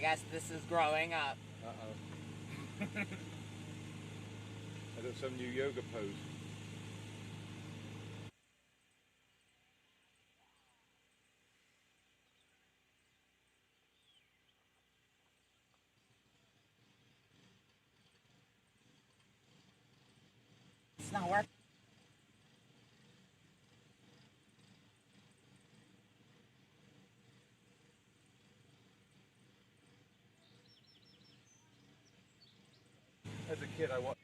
I guess this is growing up. Uh-oh. I got some new yoga pose. It's not working. As a kid, I watched.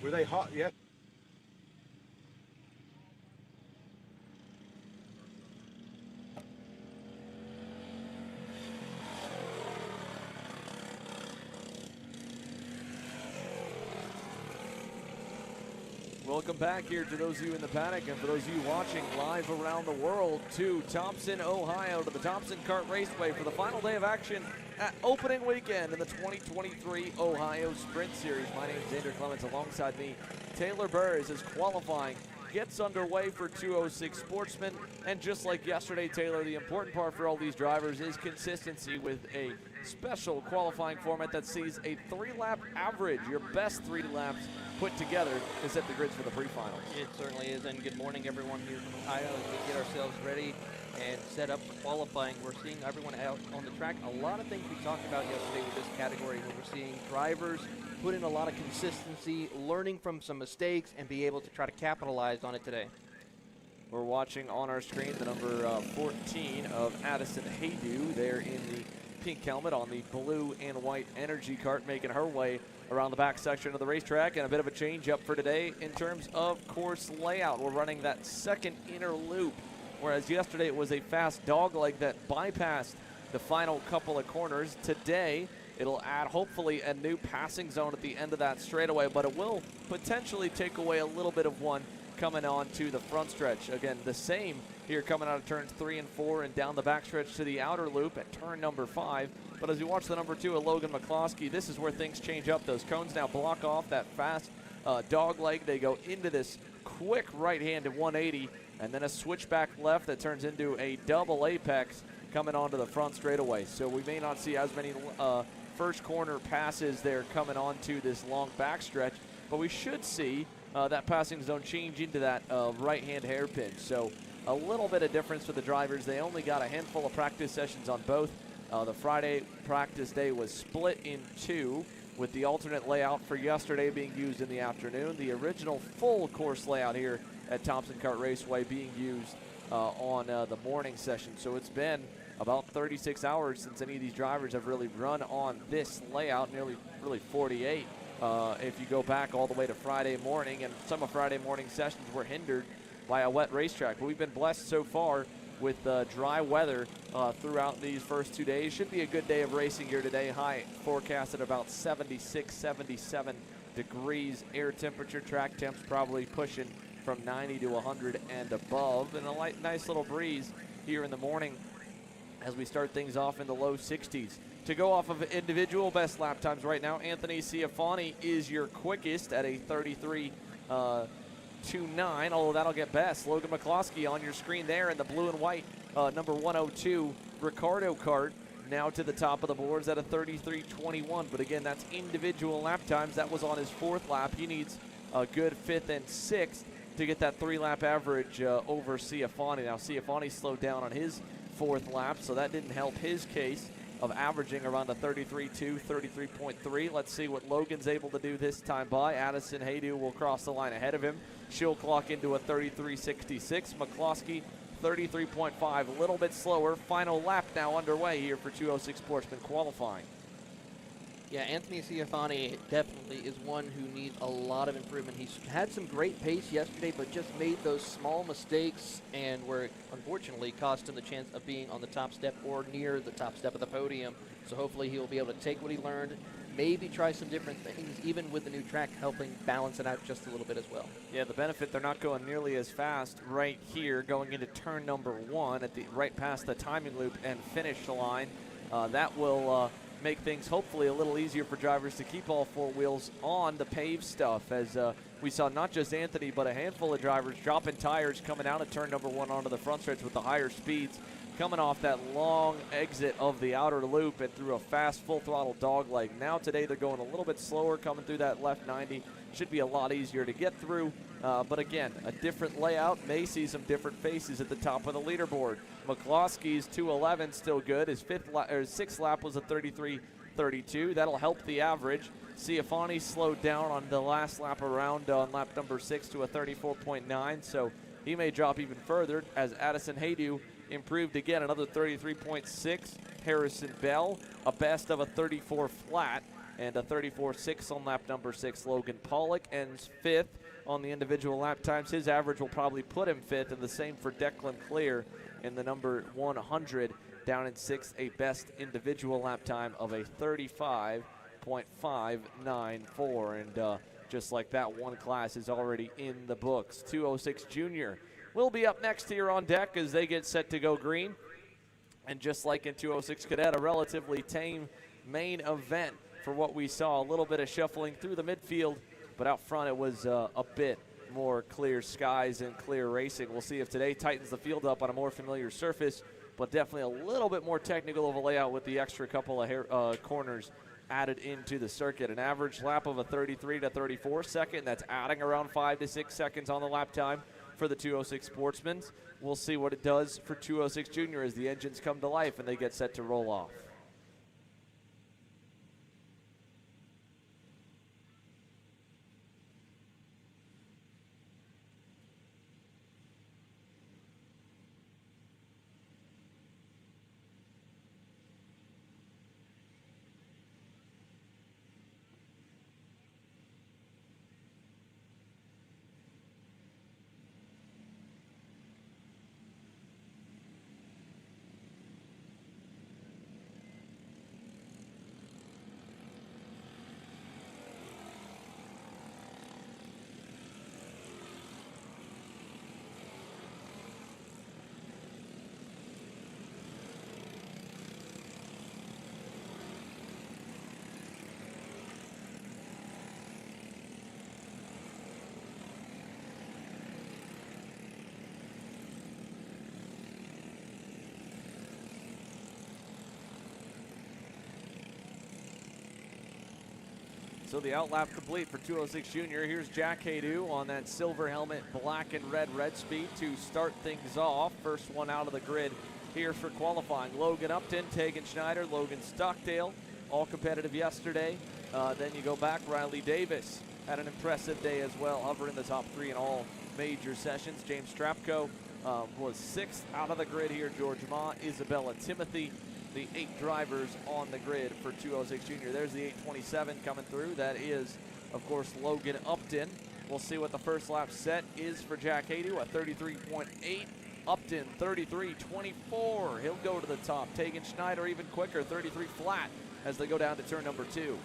Were they hot yet? Welcome back here to those of you in the paddock and for those of you watching live around the world to Thompson, Ohio, to the Thompson Kart Raceway for the final day of action at opening weekend in the 2023 Ohio Sprint Series. My name is Andrew Clements. Alongside me, Taylor Burrs, as qualifying gets underway for 206 Sportsman. And just like yesterday, Taylor, the important part for all these drivers is consistency with a special qualifying format that sees a 3-lap average, your best 3 laps put together to set the grids for the pre-finals. It certainly is, and good morning everyone here from Ohio as we get ourselves ready and set up for qualifying. We're seeing everyone out on the track. A lot of things we talked about yesterday with this category, where we're seeing drivers put in a lot of consistency, learning from some mistakes, and be able to try to capitalize on it today. We're watching on our screen the number 14 of Addison Haydu there in the pink helmet on the blue and white energy cart, making her way around the back section of the racetrack. And a bit of a change up for today in terms of course layout. We're running that second inner loop, whereas yesterday it was a fast dogleg that bypassed the final couple of corners. Today it'll add hopefully a new passing zone at the end of that straightaway, but it will potentially take away a little bit of one coming on to the front stretch. Again, the same here coming out of turns 3 and 4 and down the backstretch to the outer loop at turn number 5. But as you watch the number 2 of Logan McCloskey, this is where things change up. Those cones now block off that fast dog leg. They go into this quick right-handed 180 and then a switchback left that turns into a double apex coming onto the front straightaway. So we may not see as many first corner passes there coming onto this long backstretch, but we should see that passing zone change into that right-hand hairpin. So a little bit of difference for the drivers. They only got a handful of practice sessions on both. The Friday practice day was split in 2, with the alternate layout for yesterday being used in the afternoon. The original full course layout here at Thompson Kart Raceway being used on the morning session. So it's been about 36 hours since any of these drivers have really run on this layout, nearly really 48. If you go back all the way to Friday morning, and some of Friday morning sessions were hindered by a wet racetrack. But we've been blessed so far with dry weather throughout these first 2 days. Should be a good day of racing here today. High forecast at about 76, 77 degrees. Air temperature, track temps probably pushing from 90 to 100 and above. And a nice little breeze here in the morning as we start things off in the low 60s. To go off of individual best lap times right now, Anthony Ciafani is your quickest at a 33.29, although that'll get best. Logan McCloskey on your screen there in the blue and white number 102 Ricardo kart, now to the top of the boards at a 33.21. But again, that's individual lap times. That was on his 4th lap. He needs a good 5th and 6th to get that 3-lap average over Ciafani. Now, Ciafani slowed down on his 4th lap, so that didn't help his case of averaging around a 33.2, 33.3. Let's see what Logan's able to do this time by. Addison Haydu will cross the line ahead of him. She'll clock into a 33.66. McCloskey, 33.5, a little bit slower. Final lap now underway here for 206 Sportsman qualifying. Yeah, Anthony Ciafani definitely is one who needs a lot of improvement. He's had some great pace yesterday, but just made those small mistakes, and where it unfortunately cost him the chance of being on the top step or near the top step of the podium. So hopefully he will be able to take what he learned, maybe try some different things, even with the new track helping balance it out just a little bit as well. Yeah, the benefit, they're not going nearly as fast right here going into turn number 1 at the right past the timing loop and finish line. That will make things hopefully a little easier for drivers to keep all 4 wheels on the paved stuff, as we saw not just Anthony but a handful of drivers dropping tires coming out of turn number 1 onto the front stretch with the higher speeds, coming off that long exit of the outer loop and through a fast full throttle dog leg. Now today they're going a little bit slower coming through that left 90. Should be a lot easier to get through, but again, a different layout may see some different faces at the top of the leaderboard. McCloskey's 2:11 still good. His 6th lap was a 33:32. That'll help the average. Ciafani slowed down on the last lap around on lap number 6 to a 34.9, so he may drop even further as Addison Haydu improved again, another 33.6. Harrison Bell, a best of a 34 flat, and a 34.6 on lap number 6. Logan Pollock ends 5th on the individual lap times. His average will probably put him 5th, and the same for Declan Clear in the number 100, down in 6th, a best individual lap time of a 35.594. And just like that, one class is already in the books. 206 Junior will be up next here on deck as they get set to go green. And just like in 206 Cadet, a relatively tame main event for what we saw. A little bit of shuffling through the midfield, but out front it was a bit more clear skies and clear racing. We'll see if today tightens the field up on a more familiar surface, but definitely a little bit more technical of a layout with the extra couple of corners added into the circuit. An average lap of a 33 to 34 second. That's adding around 5 to 6 seconds on the lap time for the 206 Sportsmen. We'll see what it does for 206 Junior as the engines come to life and they get set to roll off. So the outlap complete for 206 Junior. Here's Jack Haydu on that silver helmet, black and red speed to start things off. First one out of the grid here for qualifying. Logan Upton, Tegan Schneider, Logan Stockdale, all competitive yesterday. Then you go back, Riley Davis had an impressive day as well, hovering the top 3 in all major sessions. James Strapko was 6th out of the grid here. George Ma, Isabella Timothy, the 8 drivers on the grid for 206 Junior. There's the 827 coming through. That is, of course, Logan Upton. We'll see what the first lap set is for Jack Haydu, a 33.8. Upton, 33.24. He'll go to the top. Tegan Schneider even quicker, 33 flat as they go down to turn number 2.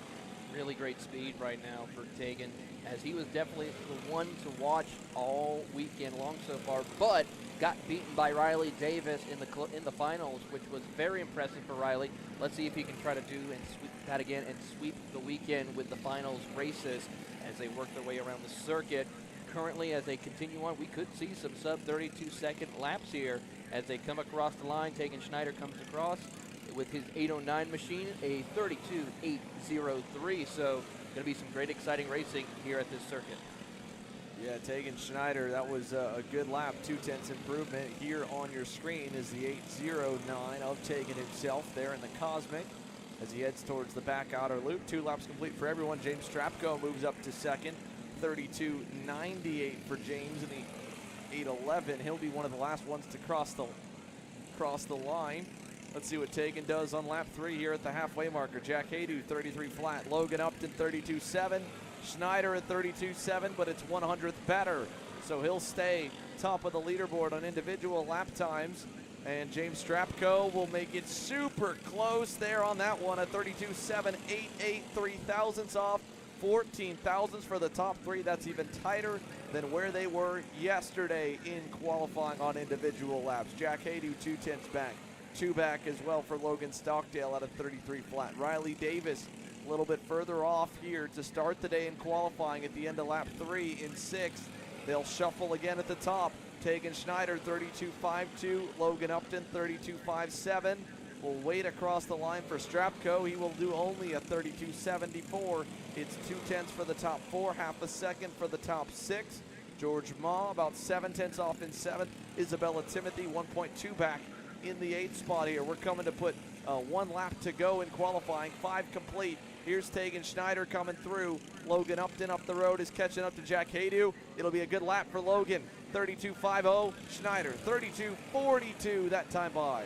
Really great speed right now for Tegan, as he was definitely the one to watch all weekend long so far, but got beaten by Riley Davis in the finals, which was very impressive for Riley. Let's see if he can try to do and sweep that again and sweep the weekend with the finals races as they work their way around the circuit. Currently, as they continue on, we could see some sub-32 second laps here as they come across the line. Tegan Schneider comes across with his 809 machine, a 32.803. So going to be some great exciting racing here at this circuit. Yeah, Tegan Schneider, that was a good lap, 2/10 improvement. Here on your screen is the 809 of Tegan himself there in the Cosmic as he heads towards the back outer loop. 2 laps complete for everyone. James Strapko moves up to second, 32.98 for James in the 811. He'll be one of the last ones to cross the line. Let's see what Tegan does on lap 3 here at the halfway marker. Jack Haydu, 33 flat. Logan Upton, 32.7. Schneider at 32.7, but it's 100th better. So he'll stay top of the leaderboard on individual lap times. And James Strapko will make it super close there on that one, a 32.788, 3 thousandths off, 14 thousandths for the top three. That's even tighter than where they were yesterday in qualifying on individual laps. Jack Haydu 2/10 back, 2 back as well for Logan Stockdale at a 33 flat. Riley Davis a little bit further off here to start the day in qualifying at the end of lap 3 in 6th. They'll shuffle again at the top. Tegan Schneider 32.52, Logan Upton 32.57. We'll wait across the line for Strapko. He will do only a 32.74. It's 2/10 for the top 4, half a second for the top 6. George Ma about 7/10 off in 7th. Isabella Timothy 1.2 back in the 8th spot here. We're coming to put 1 lap to go in qualifying, 5 complete. Here's Tegan Schneider coming through. Logan Upton up the road is catching up to Jack Haydu. It'll be a good lap for Logan. 32.50, Schneider 32.42 that time by.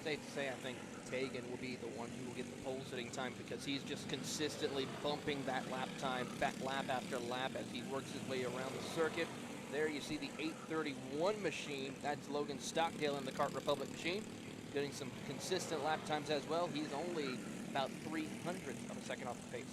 Safe to say, I think Tegan will be the one who will get the pole sitting time because he's just consistently bumping that lap time, lap after lap as he works his way around the circuit. There you see the 8:31 machine. That's Logan Stockdale in the Kart Republic machine. Getting some consistent lap times as well. He's only about 300th of a second off the pace.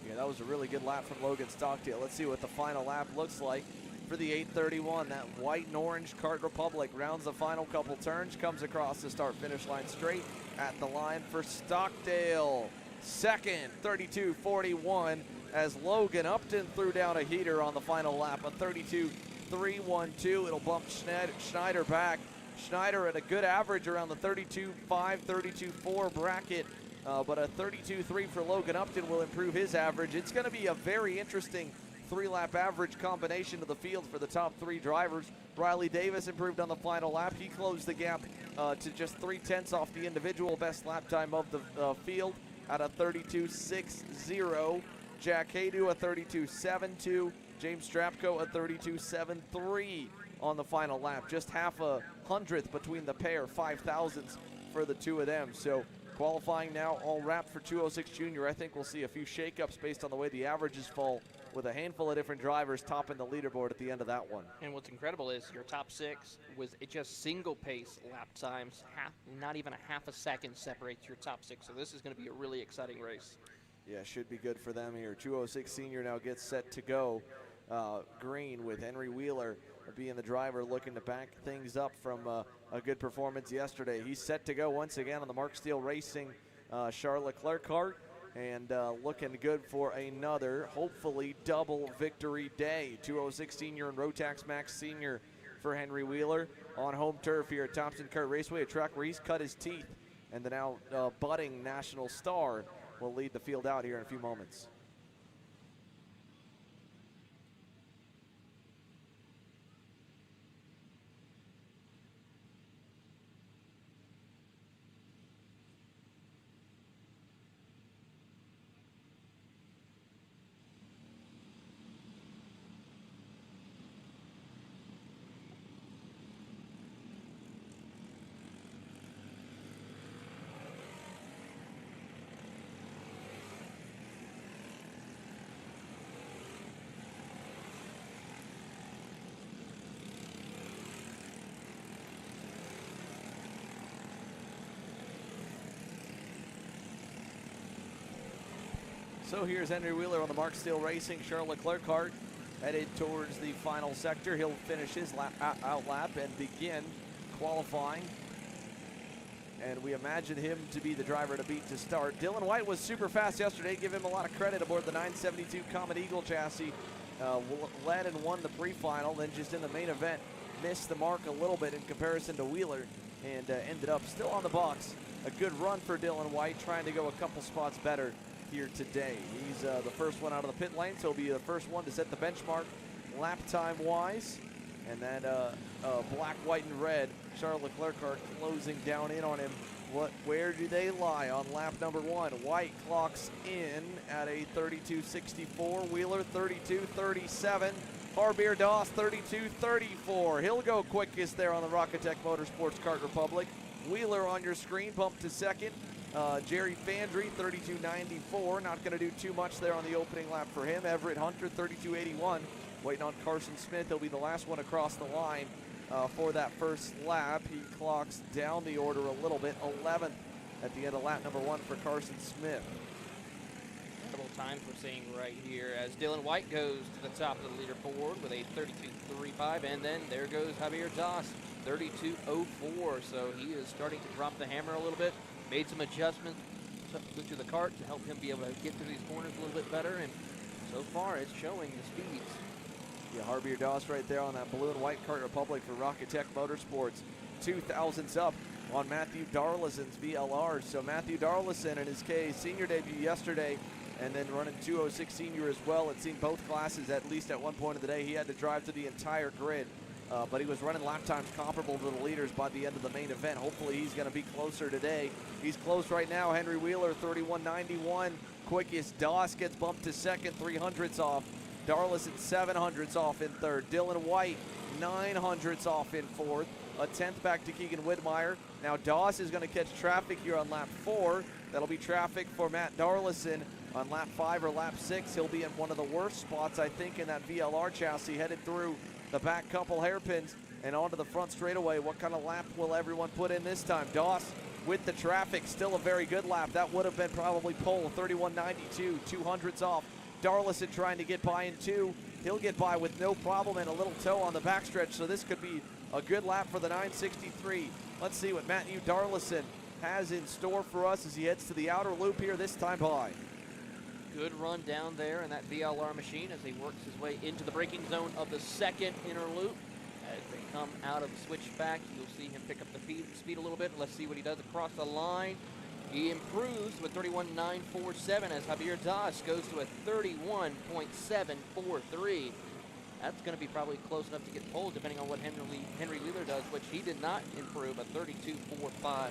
Yeah, that was a really good lap from Logan Stockdale. Let's see what the final lap looks like for the 8:31. That white and orange Kart Republic rounds the final couple turns, comes across the start-finish line straight at the line for Stockdale. Second, 32.41, as Logan Upton threw down a heater on the final lap, a 32.312. It'll bump Schneider back. Schneider at a good average around the 32.5, 32.4 bracket, but a 32.3 for Logan Upton will improve his average. It's going to be a very interesting 3-lap average combination of the field for the top 3 drivers. Riley Davis improved on the final lap. He closed the gap to just 3/10 off the individual best lap time of the field at a 32.60. Jack Haydu a 32.72. James Strapko a 32.73 on the final lap. Just half a hundredth between the pair, 5 thousandths for the two of them. So qualifying now all wrapped for 206 Junior. I think we'll see a few shakeups based on the way the averages fall, with a handful of different drivers topping the leaderboard at the end of that one. And what's incredible is your top 6 was just single pace lap times. Not even a half a second separates your top 6. So this is going to be a really exciting race. Yeah, should be good for them here. 206 Senior now gets set to go green, with Henry Wheeler being the driver looking to back things up from a good performance yesterday. He's set to go once again on the Mark Steele Racing Charlotte Leclerc kart, and looking good for another, hopefully, double victory day. 206 Senior and Rotax Max Senior for Henry Wheeler on home turf here at Thompson Kart Raceway, a track where he's cut his teeth, and the now budding national star will lead the field out here in a few moments. So here's Henry Wheeler on the Mark Steele Racing Charlotte Leclerc kart, headed towards the final sector. He'll finish his out lap and begin qualifying. And we imagine him to be the driver to beat to start. Dylan White was super fast yesterday. Give him a lot of credit aboard the 972 Comet Eagle chassis. Led and won the pre-final, then just in the main event missed the mark a little bit in comparison to Wheeler, and ended up still on the box. A good run for Dylan White, trying to go a couple spots better here today. He's the first one out of the pit lane, so he'll be the first one to set the benchmark lap time wise. And that black, white, and red Charles Leclerc are closing down in on him. Where do they lie on lap number 1? White clocks in at a 32.64. Wheeler 32.37. Harbier Doss 32.34. He'll go quickest there on the Rocketech Motorsports Kart Republic. Wheeler on your screen, bumped to second. Jerry Fandry, 32.94. Not going to do too much there on the opening lap for him. Everett Hunter, 32.81. Waiting on Carson Smith. He'll be the last one across the line for that first lap. He clocks down the order a little bit, 11th at the end of lap number 1 for Carson Smith. Incredible times we're seeing right here as Dylan White goes to the top of the leaderboard with a 32.35, and then there goes Javier Das, 32.04. So he is starting to drop the hammer a little bit, made some adjustments to the kart to help him be able to get through these corners a little bit better, and so far it's showing the speeds. Yeah, Javier Das right there on that blue and white Kart Republic for Rocket Tech Motorsports. 2,000s up on Matthew Darlison's VLR. So Matthew Darlison in his senior debut yesterday, and then running 206 senior as well. It's seen both classes at least at one point of the day. He had to drive to the entire grid, but he was running lap times comparable to the leaders by the end of the main event. Hopefully he's going to be closer today. He's close right now. Henry Wheeler, 31.91. Quickest. Doss gets bumped to second, 300ths off. Darlison, 700ths off in third. Dylan White, 900ths off in fourth. A 10th back to Keegan Widmeyer. Now Doss is going to catch traffic here on lap 4. That'll be traffic for Matt Darlison on lap 5 or lap 6. He'll be in one of the worst spots, I think, in that VLR chassis, headed through the back couple hairpins and onto the front straightaway. What kind of lap will everyone put in this time? Doss with the traffic, still a very good lap. That would have been probably pole, 31.92, 200ths off. Darlison trying to get by in 2. He'll get by with no problem and a little toe on the backstretch, so this could be a good lap for the 963. Let's see what Matthew Darlison has in store for us as he heads to the outer loop here this time by. Good run down there in that VLR machine as he works his way into the braking zone of the second inner loop. As they come out of the switchback, you'll see him pick up the speed a little bit. Let's see what he does across the line. He improves with 31.947 as Javier Das goes to a 31.743. That's going to be probably close enough to get pole, depending on what Henry Wheeler does, which he did not improve, a 32.45.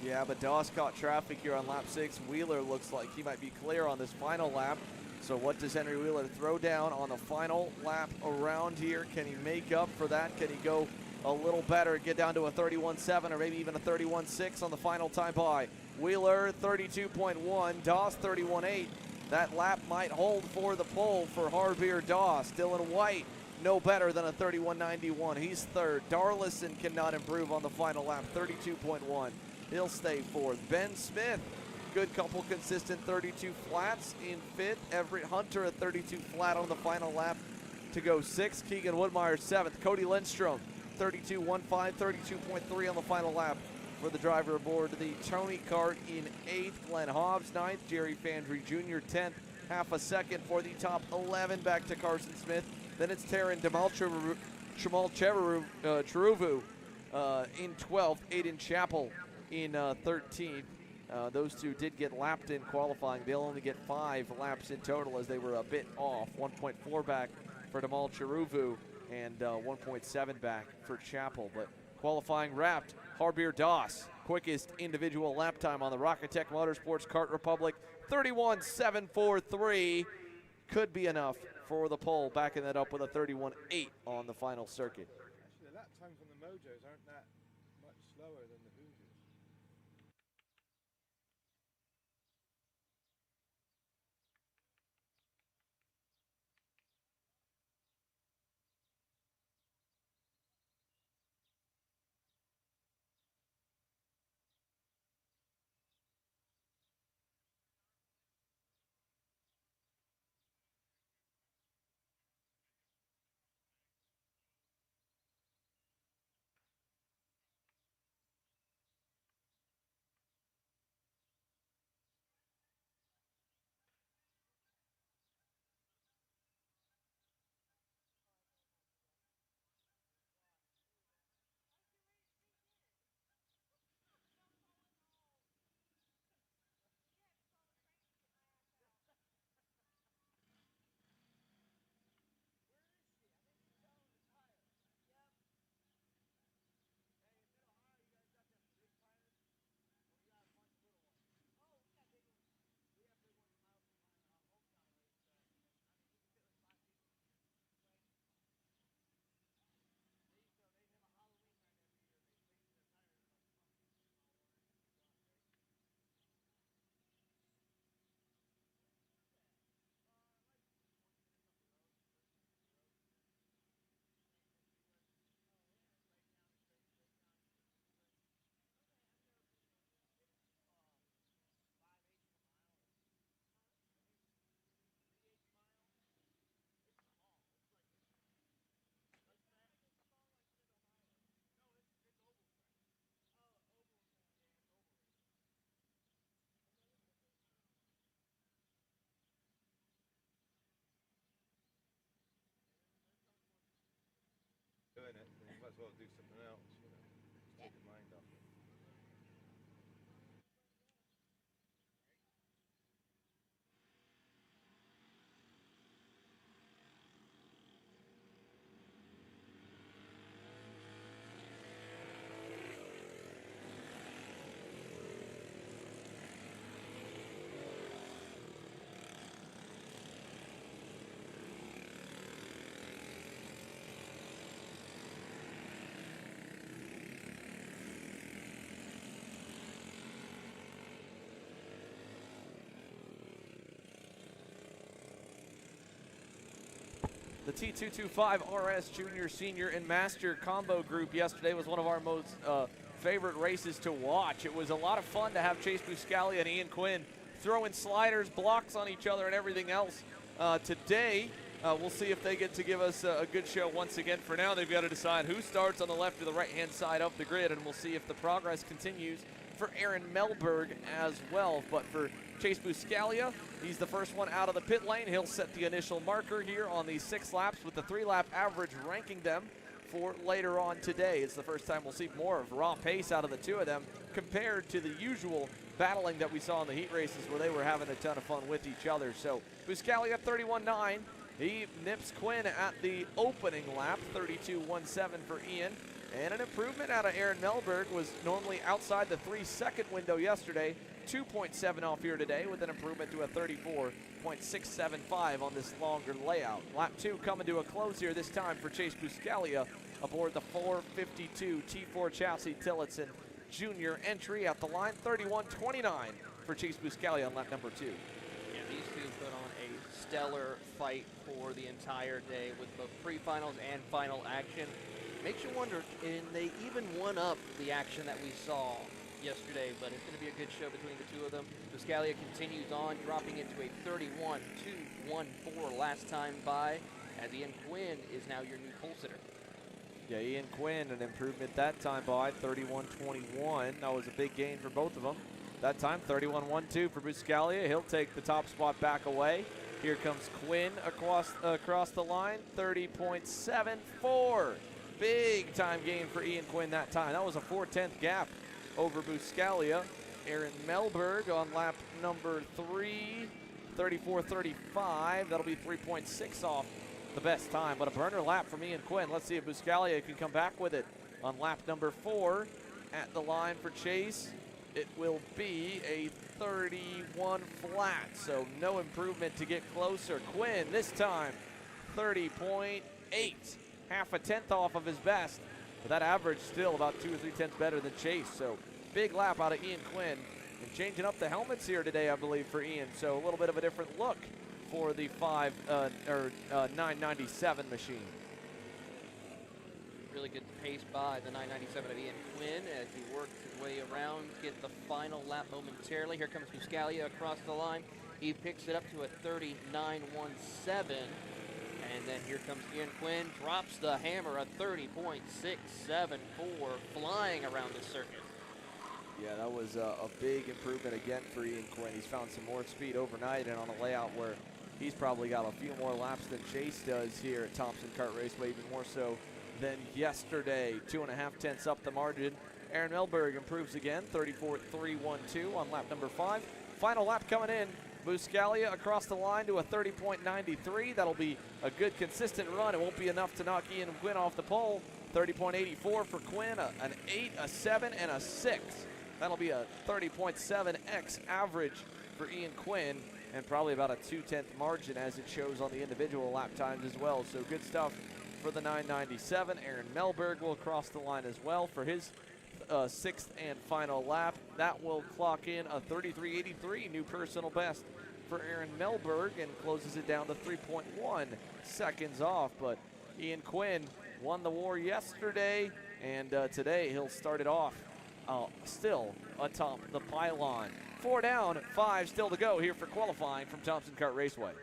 Yeah, but Doss caught traffic here on lap 6. Wheeler looks like he might be clear on this final lap. So what does Henry Wheeler throw down on the final lap around here? Can he make up for that? Can he go a little better and get down to a 31.7 or maybe even a 31.6 on the final time by? Wheeler 32.1, Doss 31.8. That lap might hold for the pole for Javier Das. Dylan White, no better than a 31.91. He's third. Darlison cannot improve on the final lap, 32.1. He'll stay fourth. Ben Smith, good couple consistent 32 flats in fifth. Everett Hunter at 32 flat on the final lap to go sixth. Keegan Woodmeyer seventh. Cody Lindstrom 32.15, 32.3 on the final lap for the driver aboard the Tony Kart in 8th. Glenn Hobbs 9th. Jerry Fandry Jr. 10th. Half a second for the top 11 back to Carson Smith. Then it's Taryn Cheruvu in 12th. Aiden Chappell in 13th. Those two did get lapped in qualifying. They'll only get 5 laps in total as they were a bit off. 1.4 back for Demal Cheruvu and 1.7 back for Chappell. But qualifying wrapped. Javier Das, quickest individual lap time on the Rocket Tech Motorsports Kart Republic, 31.743. Could be enough for the pole, backing that up with a 31.8 on the final circuit. Actually, the lap times on the Mojos aren't that much slower than the Hoosiers. well do something else, you know. Just take your mind off it. The T225 RS Junior, Senior, and Master combo group yesterday was one of our most favorite races to watch. It was a lot of fun to have Chase Buscalia and Ian Quinn throwing sliders, blocks on each other, and everything else. Today, we'll see if they get to give us a good show once again. For now, they've got to decide who starts on the left or the right-hand side of the grid, and we'll see if the progress continues for Aaron Melberg as well. But for Chase Buscalia, he's the first one out of the pit lane. He'll set the initial marker here on these 6 laps with the 3-lap average ranking them for later on today. It's the first time we'll see more of raw pace out of the two of them compared to the usual battling that we saw in the heat races where they were having a ton of fun with each other. So Buscalia 31.9. He nips Quinn at the opening lap, 32.17 for Ian. And an improvement out of Aaron Melberg, was normally outside the 3-second window yesterday, 2.7 off here today with an improvement to a 34.675 on this longer layout. Lap 2 coming to a close here this time for Chase Buscalia aboard the 452 T4 chassis Tillotson Junior entry at the line, 31.29 for Chase Buscalia on lap number 2. Yeah, these two put on a stellar fight for the entire day with both pre-finals and final action. Makes you wonder, and they even won up the action that we saw yesterday, but it's going to be a good show between the two of them. Buscalia continues on, dropping into a 31.214 last time by, as Ian Quinn is now your new pole sitter. Yeah, Ian Quinn, an improvement that time by 31.21. That was a big gain for both of them. That time, 31.12 for Buscalia. He'll take the top spot back away. Here comes Quinn across the line, 30.74. Big time gain for Ian Quinn that time. That was a 4/10 gap over Buscalia. Aaron Melberg on lap number 3, 34.35. That'll be 3.6 off the best time, but a burner lap from Ian Quinn. Let's see if Buscalia can come back with it on lap number 4 at the line for Chase. It will be a 31 flat, so no improvement to get closer. Quinn this time 30.8. half a tenth off of his best, but that average still about 2 or 3 tenths better than Chase. So big lap out of Ian Quinn, and changing up the helmets here today, I believe, for Ian. So a little bit of a different look for the 997 machine. Really good pace by the 997 of Ian Quinn as he works his way around, get the final lap momentarily. Here comes Buscalia across the line. He picks it up to a 39.17. And then here comes Ian Quinn, drops the hammer, a 30.674, flying around the circuit. Yeah, that was a big improvement again for Ian Quinn. He's found some more speed overnight and on a layout where he's probably got a few more laps than Chase does here at Thompson Kart Raceway, even more so than yesterday. 2.5 tenths up the margin. Aaron Melberg improves again, 34.312 on lap number 5. Final lap coming in. Buscalia across the line to a 30.93. That'll be a good consistent run. It won't be enough to knock Ian Quinn off the pole. 30.84 for Quinn, an 8, a 7, and a 6. That'll be a 30.7x average for Ian Quinn, and probably about a 2/10 margin as it shows on the individual lap times as well. So good stuff for the 997. Aaron Melberg will cross the line as well for his 6th and final lap. That will clock in a 33.83, new personal best for Aaron Melberg, and closes it down to 3.1 seconds off. But Ian Quinn won the war yesterday, and today he'll start it off still atop the pylon. 4 down, 5 still to go here for qualifying from Thompson Kart Raceway.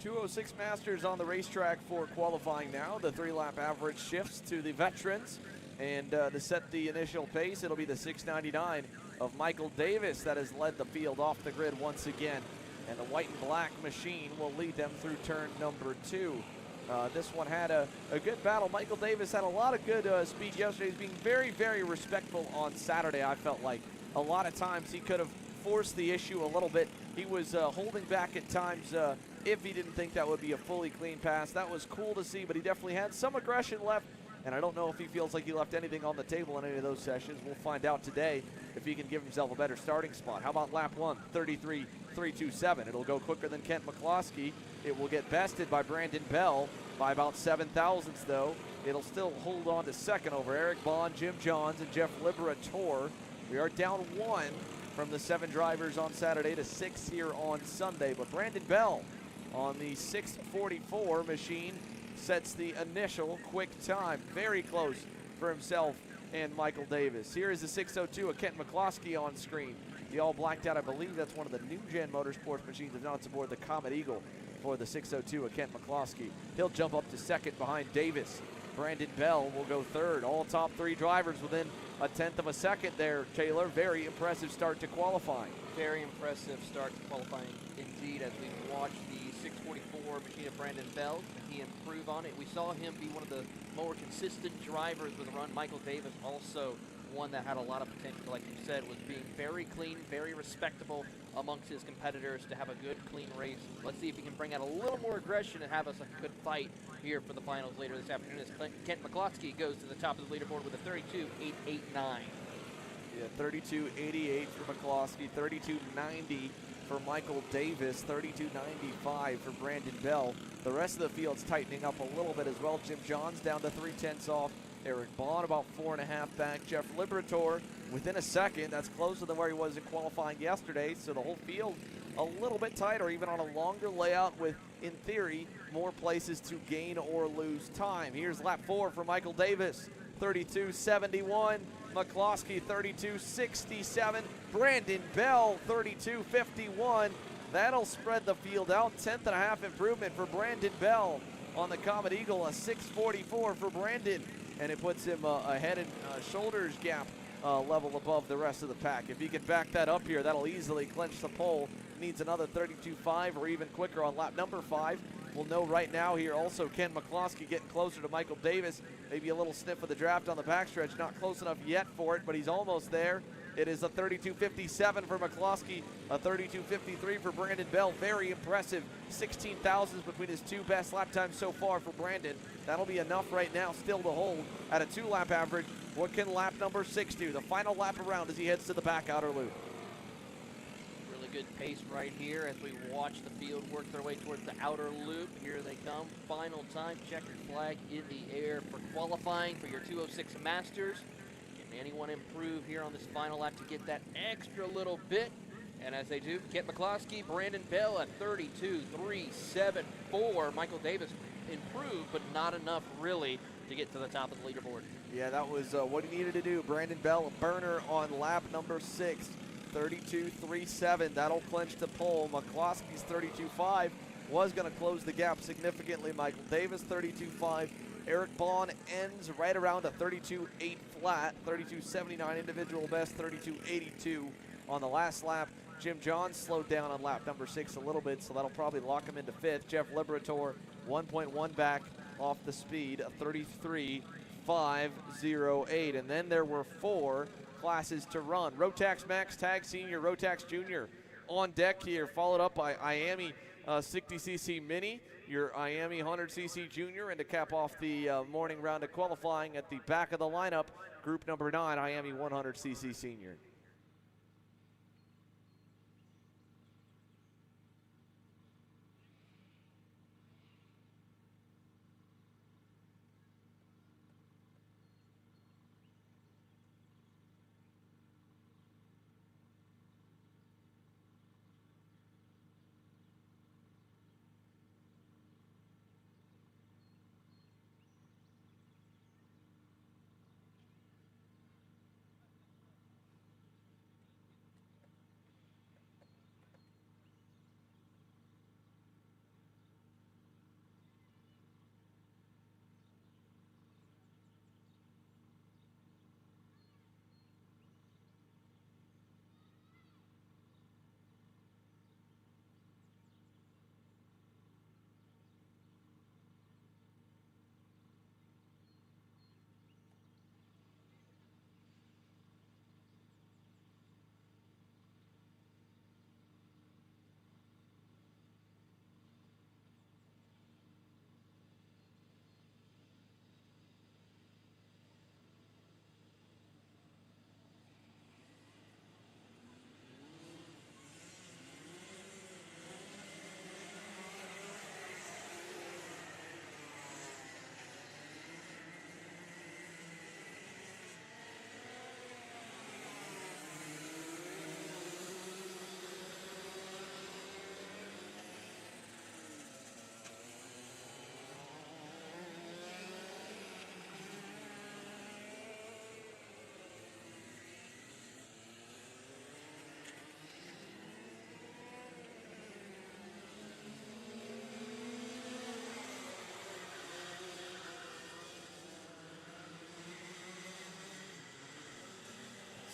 206 Masters on the racetrack for qualifying now. The 3-lap average shifts to the veterans. And to set the initial pace, it'll be the 699 of Michael Davis that has led the field off the grid once again. And the white and black machine will lead them through turn number 2. This one had a good battle. Michael Davis had a lot of good speed yesterday. He's being very, very respectful on Saturday, I felt like. A lot of times he could have forced the issue a little bit. He was holding back at times if he didn't think that would be a fully clean pass. That was cool to see, but he definitely had some aggression left. And I don't know if he feels like he left anything on the table in any of those sessions. We'll find out today if he can give himself a better starting spot. How about lap 1, 33.327. It'll go quicker than Kent McCloskey. It will get bested by Brandon Bell by about 7 thousandths, though. It'll still hold on to second over Eric Bond, Jim Johns, and Jeff Liberator. We are down 1 from the 7 drivers on Saturday to 6 here on Sunday. But Brandon Bell on the 6:44 machine sets the initial quick time. Very close for himself and Michael Davis. Here is the 6:02 of Kent McCloskey on screen. The all blacked out, I believe that's one of the new gen motorsports machines that mounts aboard the Comet Eagle for the 6:02 of Kent McCloskey. He'll jump up to second behind Davis. Brandon Bell will go third. All top 3 drivers within a tenth of a second there, Taylor. Very impressive start to qualifying. Very impressive start to qualifying indeed, as we watch the 6:44 machine of Brandon Bell. He improve on it. We saw him be one of the more consistent drivers with a run. Michael Davis also one that had a lot of potential, like you said, was being very clean, very respectable amongst his competitors to have a good, clean race. Let's see if he can bring out a little more aggression and have us a good fight here for the finals later this afternoon as Kent McCloskey goes to the top of the leaderboard with a 32.889. Yeah, 32.88 for McCloskey, 32.90 for Michael Davis, 32.95 for Brandon Bell. The rest of the field's tightening up a little bit as well. Jim Johns down to 3/10 off. Eric Bond about 4.5 back. Jeff Liberator within a second. That's closer than where he was in qualifying yesterday. So the whole field a little bit tighter, even on a longer layout with, in theory, more places to gain or lose time. Here's lap 4 for Michael Davis, 32.71. McCloskey, 32.67. Brandon Bell, 32.51. That'll spread the field out. 10th.5 improvement for Brandon Bell on the Comet Eagle, a 6.44 for Brandon. And it puts him a head and shoulders gap level above the rest of the pack. If he can back that up here, that'll easily clinch the pole. Needs another 32.5 or even quicker on lap number 5. We'll know right now here also Ken McCloskey getting closer to Michael Davis. Maybe a little sniff of the draft on the backstretch. Not close enough yet for it, but he's almost there. It is a 32.57 for McCloskey, a 32.53 for Brandon Bell. Very impressive. 16 thousandths between his 2 best lap times so far for Brandon. That'll be enough right now still to hold at a 2-lap average. What can lap number 6 do? The final lap around as he heads to the back outer loop. Really good pace right here as we watch the field work their way towards the outer loop. Here they come. Final time. Checkered flag in the air for qualifying for your 206 Masters. Can anyone improve here on this final lap to get that extra little bit? And as they do, Kent McCloskey, Brandon Bell at 32.374. Michael Davis improved, but not enough really to get to the top of the leaderboard. Yeah, that was what he needed to do. Brandon Bell, a burner on lap number 6, 32.37. That'll clinch the pole. McCloskey's 32.5 was going to close the gap significantly. Michael Davis, 32.5. Eric Bond ends right around a 32.8 flat, 32.79 individual best, 32.82 on the last lap. Jim Johns slowed down on lap number 6 a little bit, so that'll probably lock him into 5th. Jeff Liberator, 1.1 back off the speed, a 33.508. And then there were 4 classes to run. Rotax Max, Tag Senior, Rotax Junior on deck here, followed up by IAME 60cc Mini, your IAME 100cc Junior, and to cap off the morning round of qualifying at the back of the lineup, group number 9, IAME 100cc Senior.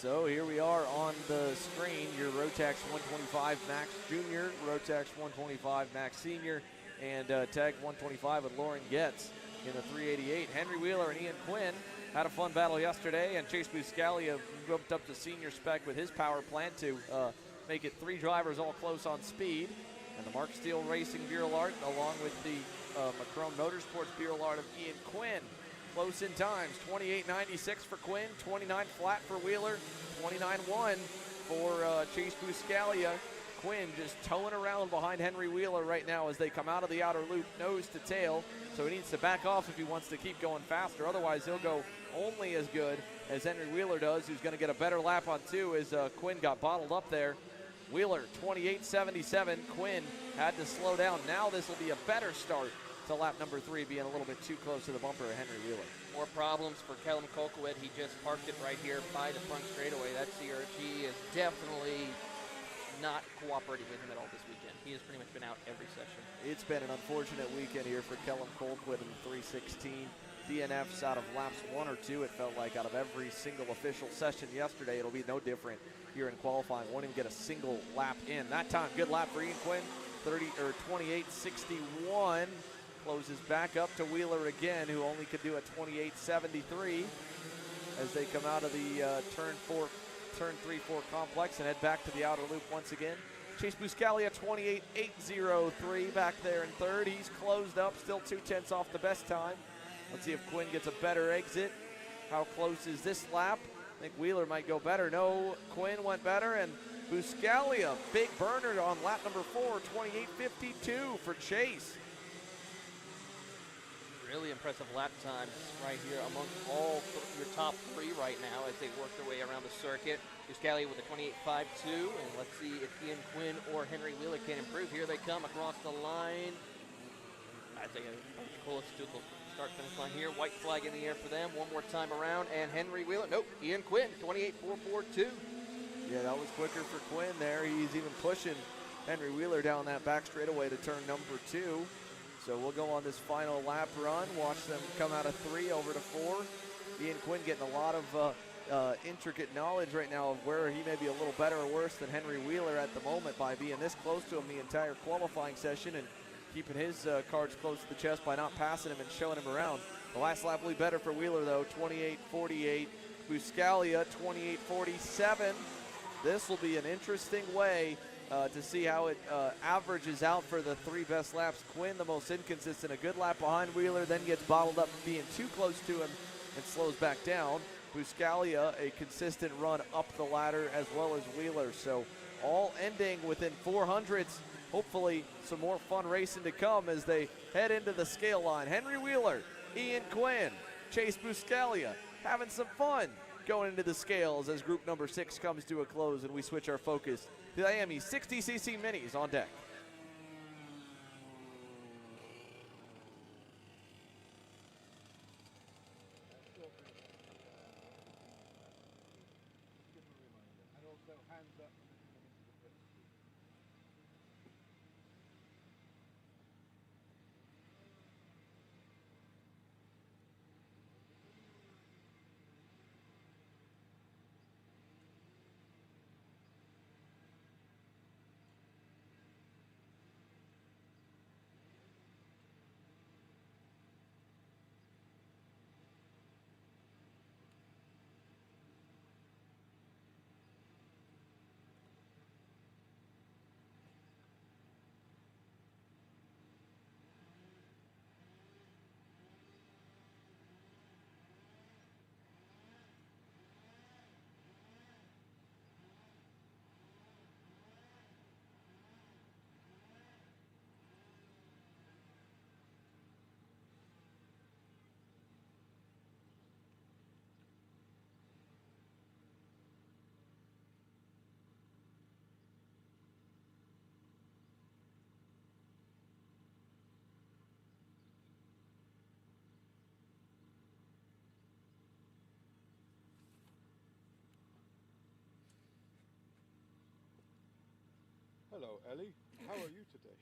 So here we are on the screen, your Rotax 125 Max Junior, Rotax 125 Max Senior, and Tag 125 with Lauren Getz in the 388. Henry Wheeler and Ian Quinn had a fun battle yesterday, and Chase Buscalia moved up to senior spec with his power plant to make it 3 drivers all close on speed. And the Mark Steele Racing Bureau Art, along with the Macron Motorsports Bureau Art of Ian Quinn, close in times. 28.96 for Quinn, 29 flat for Wheeler, 29.1 for Chase Buscalia. Quinn just towing around behind Henry Wheeler right now as they come out of the outer loop, nose to tail. So he needs to back off if he wants to keep going faster. Otherwise, he'll go only as good as Henry Wheeler does, who's going to get a better lap on 2 as Quinn got bottled up there. Wheeler, 28.77. Quinn had to slow down. Now this will be a better start to lap number 3, being a little bit too close to the bumper of Henry Wheeler. More problems for Callum Colquitt. He just parked it right here by the front straightaway. That CRG is definitely not cooperating with him at all this weekend. He has pretty much been out every session. It's been an unfortunate weekend here for Callum Colquitt in the 316. DNFs out of laps 1 or 2, it felt like, out of every single official session yesterday. It'll be no different here in qualifying. Won't even get a single lap in. That time, good lap for Ian Quinn, 28.61. Closes back up to Wheeler again, who only could do a 28.73 as they come out of the turn 3-4 complex and head back to the outer loop once again. Chase Buscalia, 28.803 back there in third. He's closed up, still 0.2 off the best time. Let's see if Quinn gets a better exit. How close is this lap? I think Wheeler might go better. No, Quinn went better, and Buscalia, big burner on lap number 4, 28.52 for Chase. Really impressive lap times right here amongst all your top 3 right now as they work their way around the circuit. Buscalia with a 28.52, and let's see if Ian Quinn or Henry Wheeler can improve. Here they come across the line. I think close to the start-finish line here. White flag in the air for them. One more time around, and Henry Wheeler. Nope, Ian Quinn, 28.442. Yeah, that was quicker for Quinn there. He's even pushing Henry Wheeler down that back straightaway to turn number 2. So we'll go on this final lap run, watch them come out of 3 over to 4. Ian Quinn getting a lot of intricate knowledge right now of where he may be a little better or worse than Henry Wheeler at the moment by being this close to him the entire qualifying session and keeping his cards close to the chest by not passing him and showing him around. The last lap will be better for Wheeler though, 28.48. Buscalia, 28.47. This will be an interesting way to see how it averages out for the 3 best laps. Quinn, the most inconsistent, a good lap behind Wheeler, then gets bottled up being too close to him and slows back down. Buscalia, a consistent run up the ladder as well as Wheeler. So all ending within 400s. Hopefully some more fun racing to come as they head into the scale line. Henry Wheeler, Ian Quinn, Chase Buscalia having some fun going into the scales as group number 6 comes to a close and we switch our focus to the IAME 60cc minis on deck. And also hands up. Hello, Ellie. How are you today?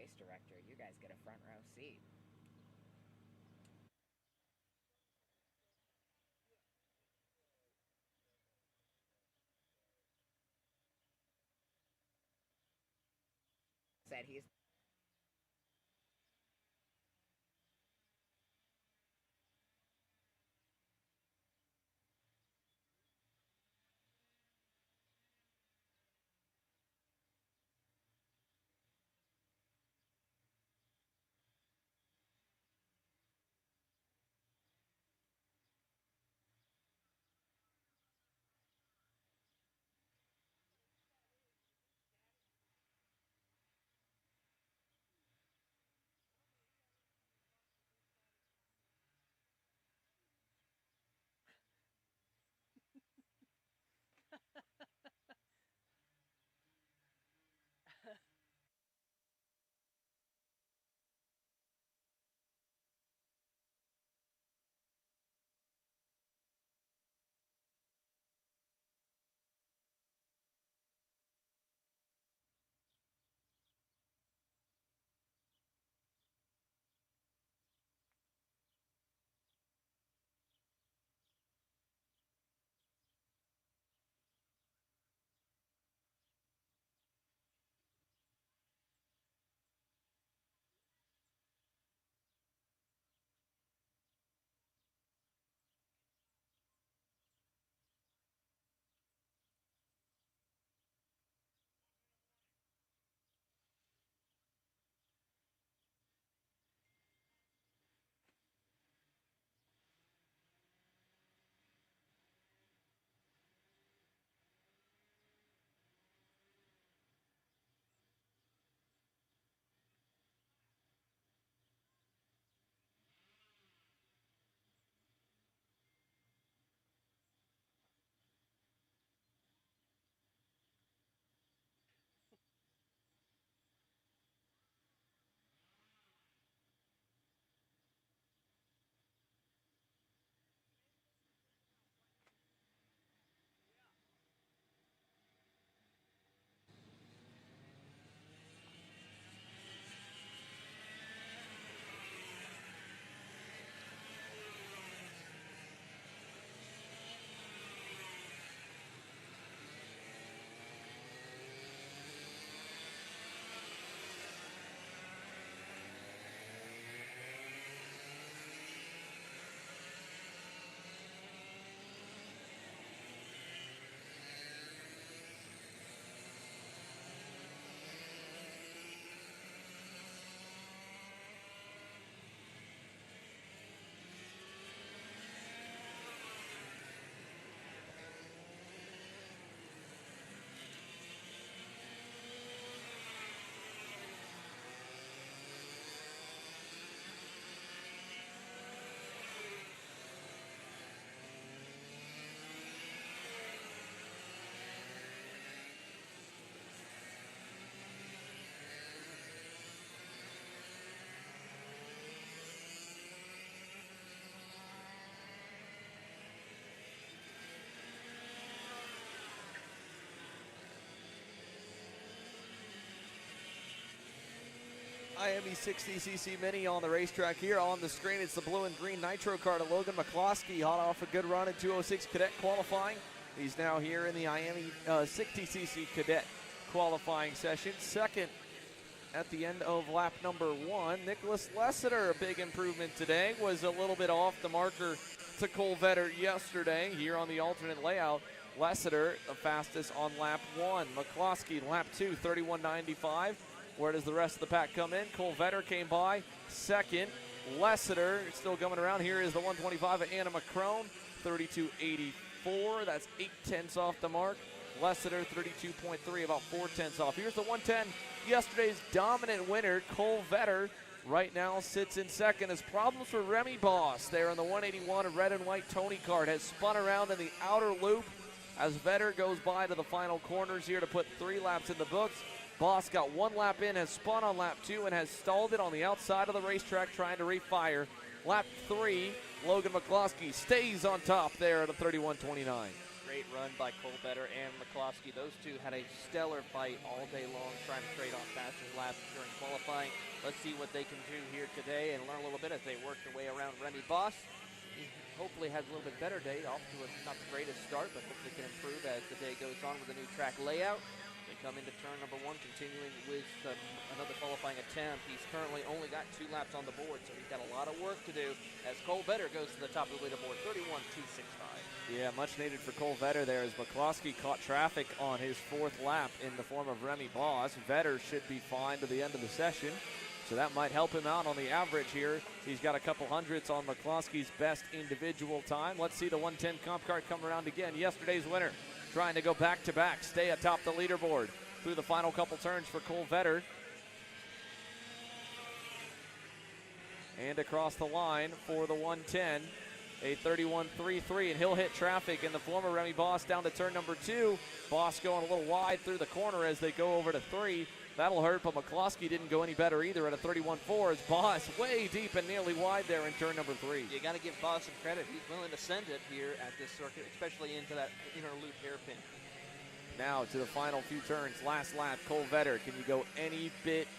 race director. You guys get a front row seat. Said he's IAME 60cc Mini on the racetrack here. On the screen, it's the blue and green Nitro car to Logan McCloskey, hot off a good run in 206 Cadet qualifying. He's now here in the IAME 60cc Cadet qualifying session. Second at the end of lap number 1. Nicholas Lessiter, a big improvement today, was a little bit off the marker to Cole Vetter yesterday. Here on the alternate layout, Lessiter the fastest on lap 1. McCloskey lap 2, 31.95. Where does the rest of the pack come in? Cole Vetter came by second. Lessiter still coming around. Here is the 125 of Anna McCrone, 32.84. That's 8/10 off the mark. Lessiter 32.3, about 4/10 off. Here's the 110. Yesterday's dominant winner, Cole Vetter, right now sits in second. As problems for Remy Boss there on the 181 of red and white Tony Kart has spun around in the outer loop as Vetter goes by to the final corners here to put 3 laps in the books. Boss got 1 lap in, has spun on lap 2, and has stalled it on the outside of the racetrack trying to refire. Lap 3, Logan McCloskey stays on top there at a 31.29. Great run by Colbetter and McCloskey. Those two had a stellar fight all day long, trying to trade off fastest laps during qualifying. Let's see what they can do here today and learn a little bit as they work their way around Remy Boss. He hopefully has a little bit better day, off to not the greatest start, but hopefully can improve as the day goes on with a new track layout. They come into turn number 1, continuing with another qualifying attempt. He's currently only got 2 laps on the board, so he's got a lot of work to do as Colbetter goes to the top of the leaderboard, 31.265. Yeah, much needed for Cole Vetter there as McCloskey caught traffic on his 4th lap in the form of Remy Boss. Vetter should be fine to the end of the session, so that might help him out on the average here. He's got a couple hundredths on McCloskey's best individual time. Let's see the 110 comp cart come around again. Yesterday's winner trying to go back-to-back, stay atop the leaderboard through the final couple turns for Cole Vetter. And across the line for the 110, a 31.33, and he'll hit traffic in the former Remy Boss down to turn number 2. Boss going a little wide through the corner as they go over to 3. That'll hurt, but McCloskey didn't go any better either at a 31.4 as Boss way deep and nearly wide there in turn number 3. You got to give Boss some credit. He's willing to send it here at this circuit, especially into that inner loop hairpin. Now to the final few turns, last lap, Cole Vetter. Can you go any bit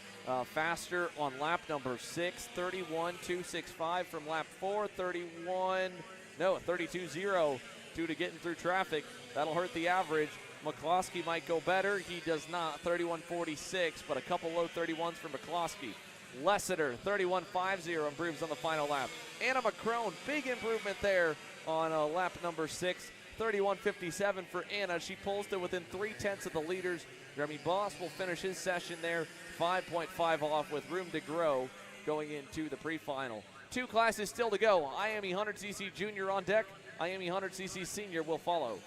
faster on lap number 6? 31.265 from lap 4, 32.0 due to getting through traffic. That'll hurt the average. McCloskey might go better. He does not, 31.46, but a couple low 31s for McCloskey. Lessiter, 31.50, improves on the final lap. Anna McCrone, big improvement there on lap number 6. 31.57 for Anna. She pulls to within 0.3 of the leaders. Remy Boss will finish his session there, 5.5 off with room to grow going into the pre-final. 2 classes still to go. IAME 100cc Junior on deck. IAME 100cc Senior will follow.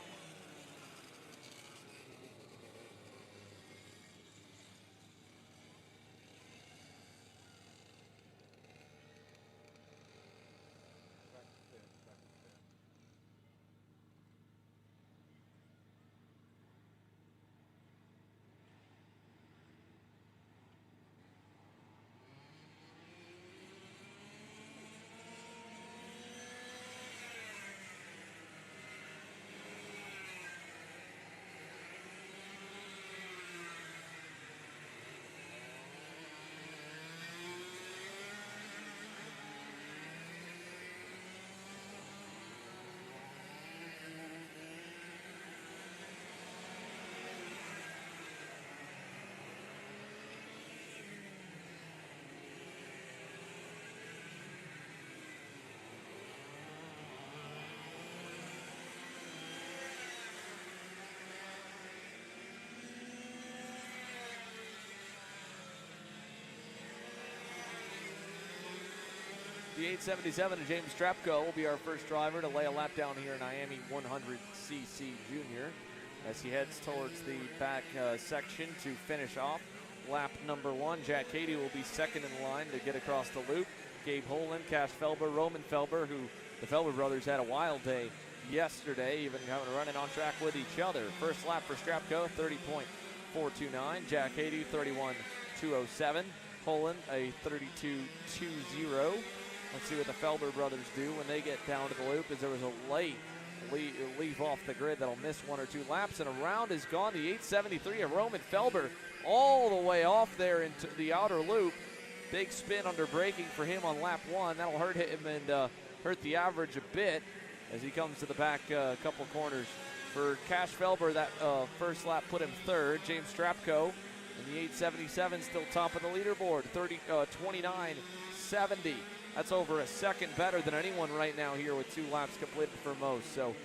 The 877 of James Strapko will be our first driver to lay a lap down here in IAME 100cc Junior as he heads towards the back section to finish off lap number 1. Jack Cady will be second in line to get across the loop. Gabe Holen, Cash Felber, Roman Felber, who the Felber brothers had a wild day yesterday, even running on track with each other. First lap for Strapko, 30.429. Jack Cady, 31.207. Holen, a 32.20. Let's see what the Felber brothers do when they get down to the loop, as there was a late leave off the grid that'll miss 1 or 2 laps, and a round is gone. The 873 of Roman Felber all the way off there into the outer loop. Big spin under braking for him on lap 1. That'll hurt him and hurt the average a bit as he comes to the back couple corners. For Cash Felber, that first lap put him 3rd. James Strapko in the 877 still top of the leaderboard, 29.70. That's over a second better than anyone right now here with 2 laps completed for most. So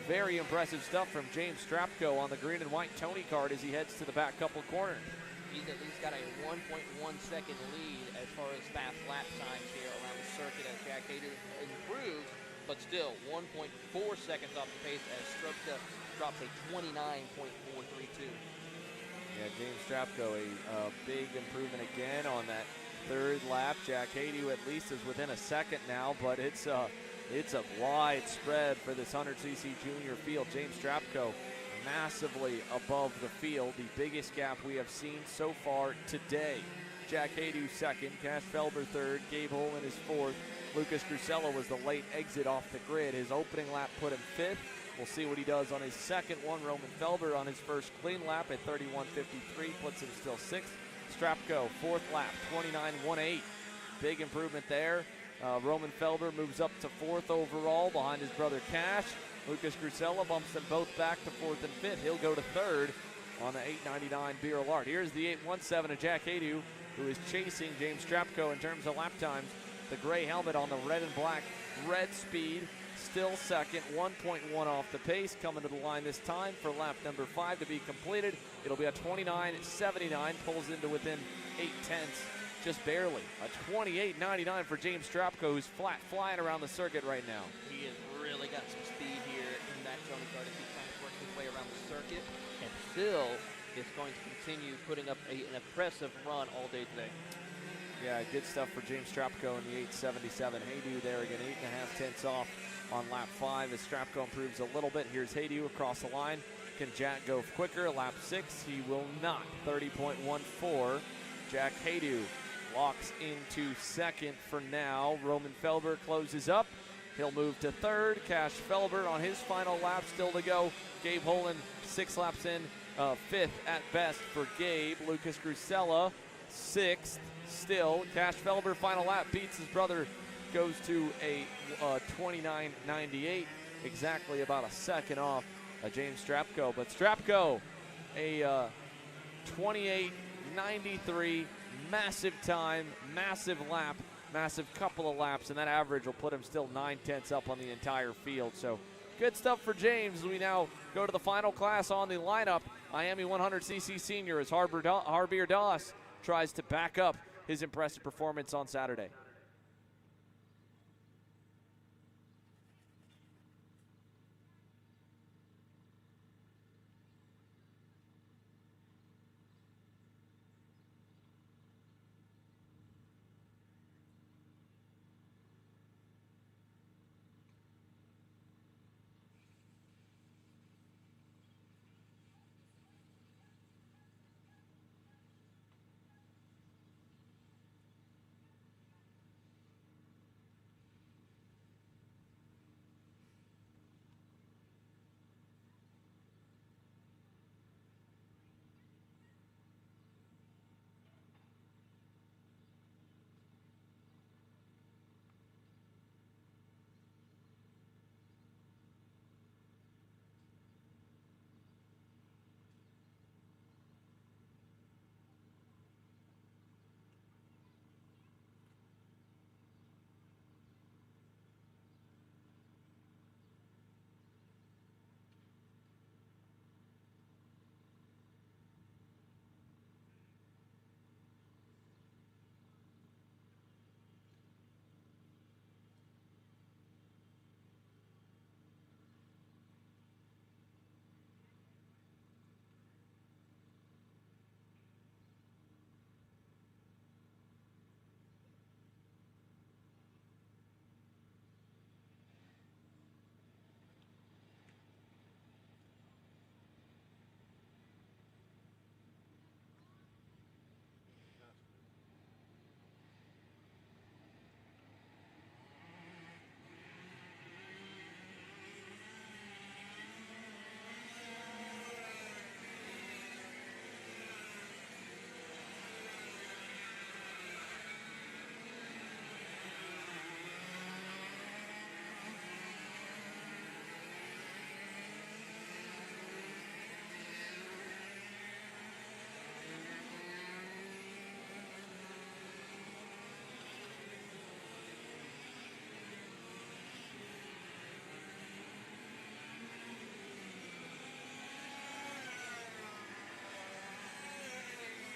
very impressive stuff from James Strapko on the green and white Tony kart as he heads to the back couple corners. He's at least got a 1.1 second lead as far as fast lap times here around the circuit as Jack Cady improves, but still 1.4 seconds off the pace as Strapko drops a 29.432. Yeah, James Strapko, a big improvement again on that 3rd lap. Jack Cady at least is within a second now, but it's a wide spread for this 100cc junior field. James Strapko massively above the field, the biggest gap we have seen so far today. Jack Cady 2nd, Cash Felber 3rd, Gabe Holen is 4th. Lucas Grusella was the late exit off the grid. His opening lap put him 5th. We'll see what he does on his second one. Roman Felber on his first clean lap at 31.53 puts him still sixth. Strapko, fourth lap, 29.18. Big improvement there. Roman Felber moves up to fourth overall behind his brother Cash. Lucas Grusella bumps them both back to fourth and fifth. He'll go to third on the 8.99 Beer Lard. Here's the 8.17 of Jack Haydu, who is chasing James Strapko in terms of lap times. The gray helmet on the red and black red speed, still second, 1.1 off the pace, coming to the line this time for lap number 5 to be completed. It'll be a 29.79, pulls into within 0.8, just barely. A 28.99 for James Strapko, who's flat flying around the circuit right now. He has really got some speed here in that Tony Kart as he's trying to work his way around the circuit, and still is going to continue putting up an impressive run all day today. Yeah, good stuff for James Strapko in the 8.77. Haydu there again, 8.5 tenths off on lap 5 as Strapko improves a little bit. Here's Haydu across the line. Can Jack go quicker? Lap 6, he will not. 30.14. Jack Haydu locks into second for now. Roman Felber closes up. He'll move to third. Cash Felber on his final lap still to go. Gabe Holen 6 laps in, fifth at best for Gabe. Lucas Grusella sixth still. Cash Felber final lap beats his brother, goes to a 29.98, exactly about a second off James Strapko. But Strapko, a 28.93, massive time, massive lap, massive couple of laps, and that average will put him still 9 tenths up on the entire field. So good stuff for James. We now go to the final class on the lineup. IAME 100cc senior as Harbier Doss tries to back up his impressive performance on Saturday.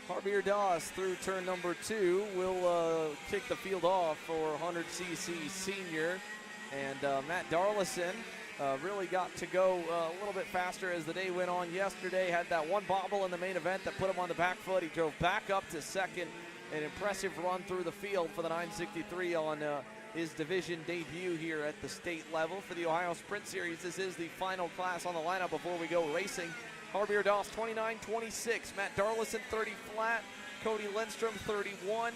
Harbier Doss through turn number 2 will kick the field off for 100cc senior. And Matt Darlison really got to go a little bit faster as the day went on yesterday. Had that one bobble in the main event that put him on the back foot. He drove back up to second. An impressive run through the field for the 963 on his division debut here at the state level for the Ohio Sprint Series. This is the final class on the lineup before we go racing. Harbier Doss 29.26, Matt Darlison 30 flat, Cody Lindstrom 31,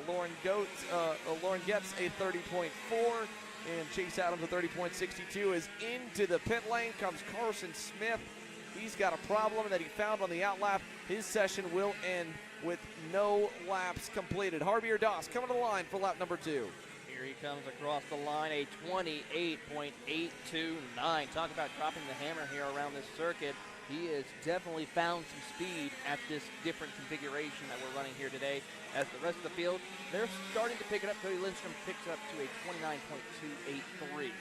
Lauren Getz a 30.4, And Chase Adams at 30.62 is into the pit lane. Comes Carson Smith. He's got a problem that he found on the outlap. His session will end with no laps completed. Harbier Doss coming to the line for lap number 2. Here he comes across the line, a 28.829. Talk about dropping the hammer here around this circuit. He has definitely found some speed at this different configuration that we're running here today. As the rest of the field, they're starting to pick it up. Cody Lindstrom picks it up to a 29.283.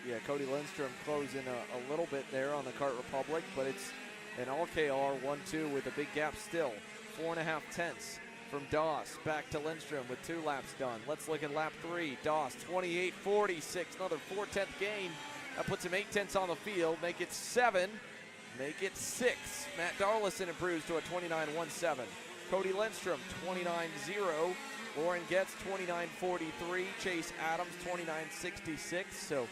Yeah, Cody Lindstrom closing a little bit there on the Kart Republic, but it's an LKR 1-2 with a big gap still. 4.5 tenths from Doss back to Lindstrom with 2 laps done. Let's look at lap 3. Doss 28.46, another 4-tenth gain. That puts him 8 tenths on the field. Make it 7. Make it 6. Matt Darlison improves to a 29.17. Cody Lindstrom 29.0. Lauren Getz 29.43. Chase Adams 29.66. So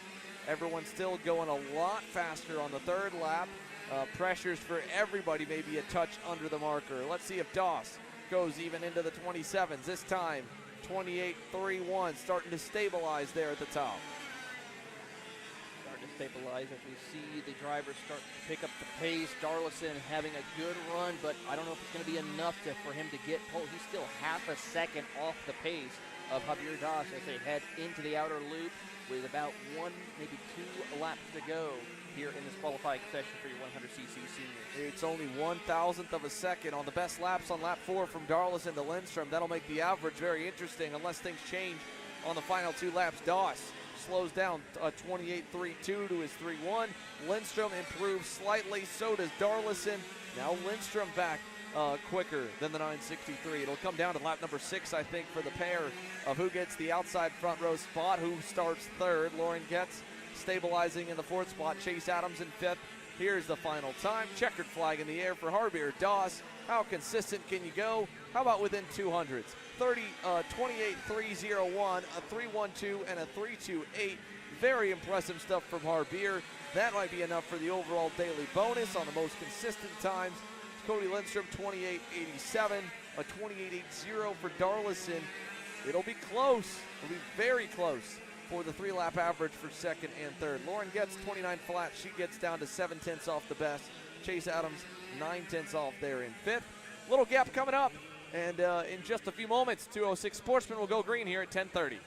everyone's still going a lot faster on the 3rd lap. Pressures for everybody maybe a touch under the marker. Let's see if Doss goes even into the 27s. This time 28.31, starting to stabilize there at the top. Starting to stabilize as we see the drivers start to pick up the pace. Darlison having a good run, but I don't know if it's going to be enough for him to get pole. He's still half a second off the pace of Javier Doss as they head into the outer loop with about 1, maybe 2 laps to go here in this qualifying session for your 100cc seniors. It's only 1,000th of a second on the best laps on lap 4 from Darlison to Lindstrom. That'll make the average very interesting unless things change on the final 2 laps. Doss slows down 28.32 to his 3.1. Lindstrom improves slightly, so does Darlison. Now Lindstrom back quicker than the 963. It'll come down to lap number 6, I think, for the pair of who gets the outside front row spot, who starts 3rd. Lauren Getz stabilizing in the 4th spot. Chase Adams in 5th. Here's the final time. Checkered flag in the air for Harbier Doss. How consistent can you go? How about within 200s? 28.301, a 3.12, and a 3.28. Very impressive stuff from Harbier. That might be enough for the overall daily bonus on the most consistent times. Cody Lindstrom 28.87, a 28.80 for Darlison. It'll be close. It'll be very close for the 3-lap average for 2nd and 3rd. Lauren gets 29 flat. She gets down to 7 tenths off the best. Chase Adams 9 tenths off there in 5th. Little gap coming up, and in just a few moments, 206 Sportsman will go green here at 10:30.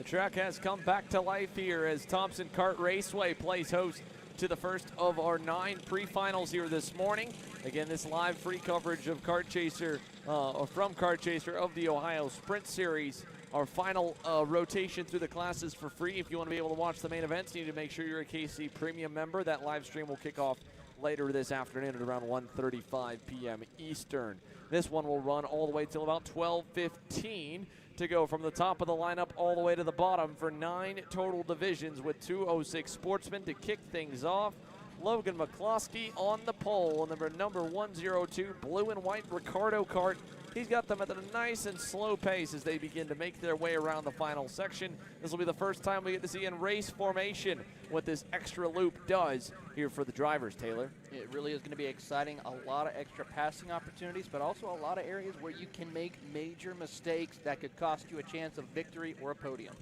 track has come back to life here as Thompson Kart Raceway plays host to the first of our 9 pre-finals here this morning. Again, this live free coverage of Kart Chaser, from Kart Chaser of the Ohio Sprint Series. Our final rotation through the classes for free. If you want to be able to watch the main events, you need to make sure you're a KC Premium member. That live stream will kick off later this afternoon at around 1:35 p.m. Eastern. This one will run all the way till about 12:15 to go from the top of the lineup all the way to the bottom for 9 total divisions with 206 sportsmen to kick things off. Logan McCloskey on the pole, and number 102 blue and white Ricardo Kart. He's got them at a nice and slow pace as they begin to make their way around the final section. This will be the first time we get to see in race formation what this extra loop does here for the drivers, Taylor. It really is going to be exciting. A lot of extra passing opportunities, but also a lot of areas where you can make major mistakes that could cost you a chance of victory or a podium.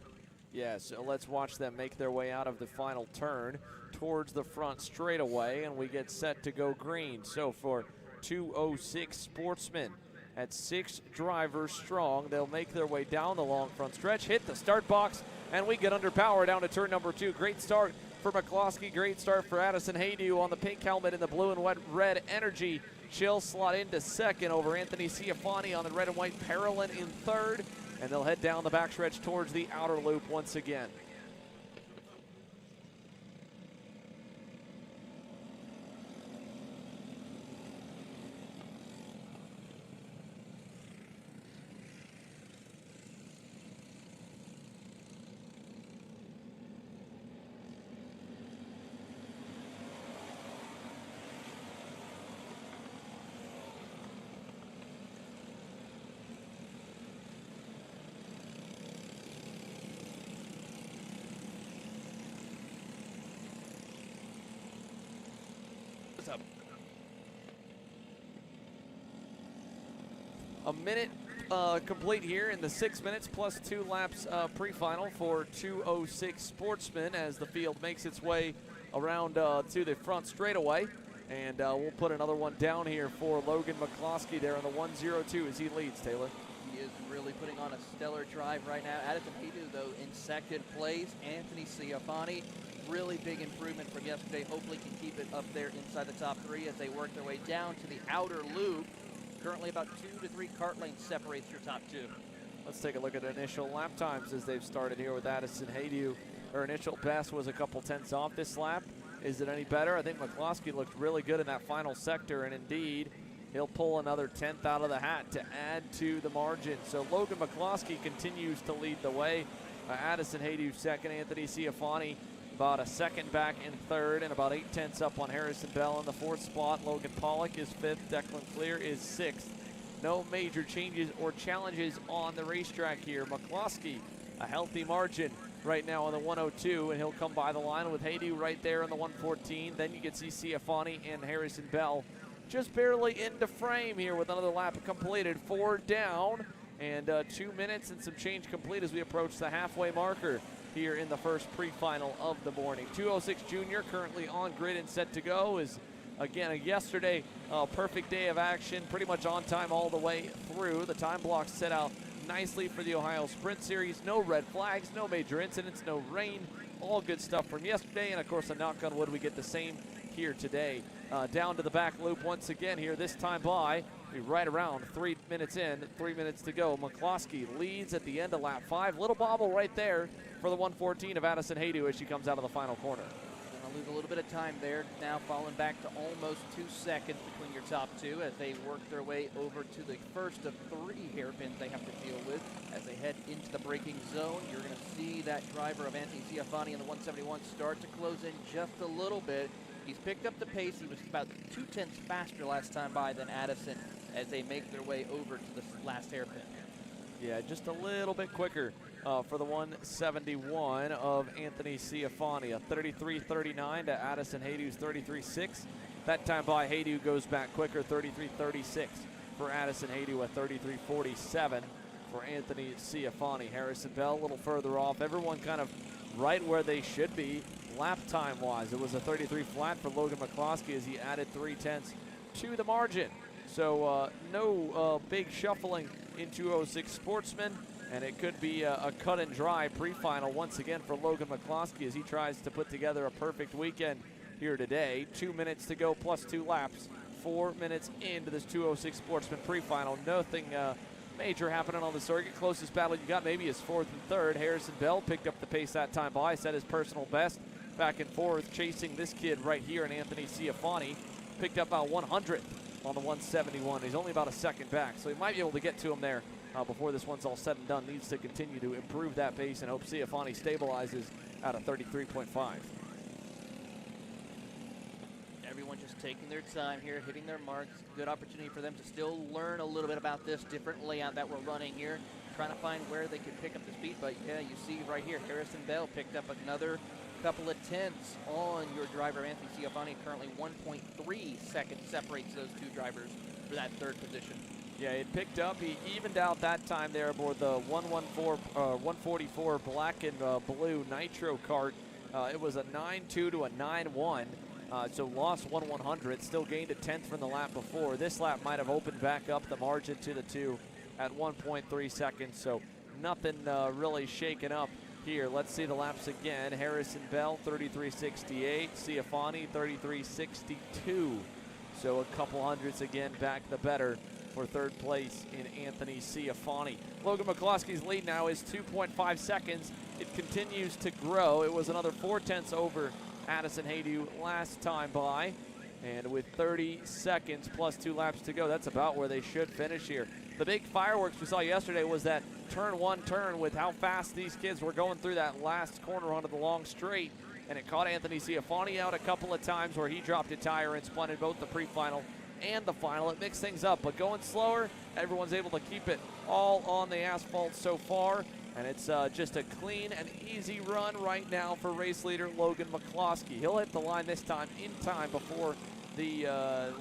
Yeah, so let's watch them make their way out of the final turn towards the front straightaway, and we get set to go green. So for 206 sportsmen, at 6 drivers strong, they'll make their way down the long front stretch, hit the start box, and we get under power down to turn number 2. Great start for McCloskey, great start for Addison Haydew on the pink helmet in the blue and red energy. She'll slot into second over Anthony Ciafani on the red and white Parolin in third, and they'll head down the backstretch towards the outer loop once again. Up. A minute complete here in the 6 minutes plus 2 laps pre-final for 206 sportsmen as the field makes its way around to the front straightaway. And we'll put another one down here for Logan McCloskey there on the 102 as he leads, Taylor. He is really putting on a stellar drive right now. Addison Haydew, though, in second place. Anthony Ciafani, really big improvement from yesterday. Hopefully can keep it up there inside the top 3 as they work their way down to the outer loop. Currently about 2 to 3 kart lanes separates your top 2. Let's take a look at initial lap times as they've started here with Addison Haydew. Her initial best was a couple tenths off this lap. Is it any better? I think McCloskey looked really good in that final sector, and indeed, he'll pull another 10th out of the hat to add to the margin. So Logan McCloskey continues to lead the way. Addison Haydew second, Anthony Ciafani about a second back in third, and about 8 tenths up on Harrison Bell in the 4th spot. Logan Pollock is 5th, Declan Clear is 6th. No major changes or challenges on the racetrack here. McCloskey, a healthy margin right now on the 102, and he'll come by the line with Haydew right there in the 114. Then you can see Ciafani and Harrison Bell just barely into frame here with another lap completed. 4 down, and 2 minutes and some change complete as we approach the halfway marker here in the first pre-final of the morning. 206 Junior currently on grid and set to go. Is again yesterday perfect day of action, pretty much on time all the way through. The time blocks set out nicely for the Ohio Sprint Series. No red flags, no major incidents, no rain. All good stuff from yesterday, and of course, a knock on wood, we get the same here today. Down to the back loop once again here, this time by right around 3 minutes in, 3 minutes to go. McCloskey leads at the end of lap 5. Little bobble right there for the 114 of Addison Haydew as she comes out of the final corner. Gonna lose a little bit of time there. Now falling back to almost 2 seconds between your top 2 as they work their way over to the first of 3 hairpins they have to deal with. As they head into the braking zone, you're gonna see that driver of Anthony Ciafani in the 171 start to close in just a little bit. He's picked up the pace. He was about 2 tenths faster last time by than Addison as they make their way over to the last hairpin. Yeah, just a little bit quicker for the 171 of Anthony Ciafani. A 33.39 to Addison Haydew's 33.6. That time by Haydew goes back quicker, 33.36 for Addison Haydew, a 33.47 for Anthony Ciafani. Harrison Bell a little further off. Everyone kind of right where they should be lap time wise. It was a 33 flat for Logan McCloskey as he added 3 tenths to the margin. So no big shuffling in 206 Sportsman, And it could be a cut and dry pre-final once again for Logan McCloskey as he tries to put together a perfect weekend here today. 2 minutes to go plus 2 laps. 4 minutes into this 206 Sportsman pre-final. Nothing major happening on the circuit. Closest battle you got maybe is 4th and 3rd. Harrison Bell picked up the pace that time by, set his personal best. Back and forth, chasing this kid right here in Anthony Ciafani. Picked up about 100th on the 171. He's only about a second back, so he might be able to get to him there before this one's all said and done. Needs to continue to improve that pace and hope Ciafani stabilizes at a 33.5. Everyone just taking their time here, hitting their marks. Good opportunity for them to still learn a little bit about this different layout that we're running here. Trying to find where they can pick up the speed, but yeah, you see right here, Harrison Bell picked up another couple of tenths on your driver, Anthony Ciafani. Currently 1.3 seconds separates those two drivers for that 3rd position. Yeah, it picked up. He evened out that time there aboard the 144 black and blue nitro kart. It was a 9.2 to a 9.1. So lost 1/100th, still gained a 10th from the lap before. This lap might have opened back up the margin to the 2 at 1.3 seconds. So nothing really shaken up here. Let's see the laps again. Harrison Bell, 33.68. Ciafani, 33.62. So a couple hundredths again, back the better for 3rd place in Anthony Ciafani. Logan McCloskey's lead now is 2.5 seconds. It continues to grow. It was another 4 tenths over Addison Haydu last time by. And with 30 seconds plus 2 laps to go, that's about where they should finish here. The big fireworks we saw yesterday was that turn 1 turn with how fast these kids were going through that last corner onto the long straight. And it caught Anthony Ciafani out a couple of times where he dropped a tire and spun in both the pre-final and the final. It mixed things up, but going slower, everyone's able to keep it all on the asphalt so far. And it's just a clean and easy run right now for race leader Logan McCloskey. He'll hit the line this time in time before the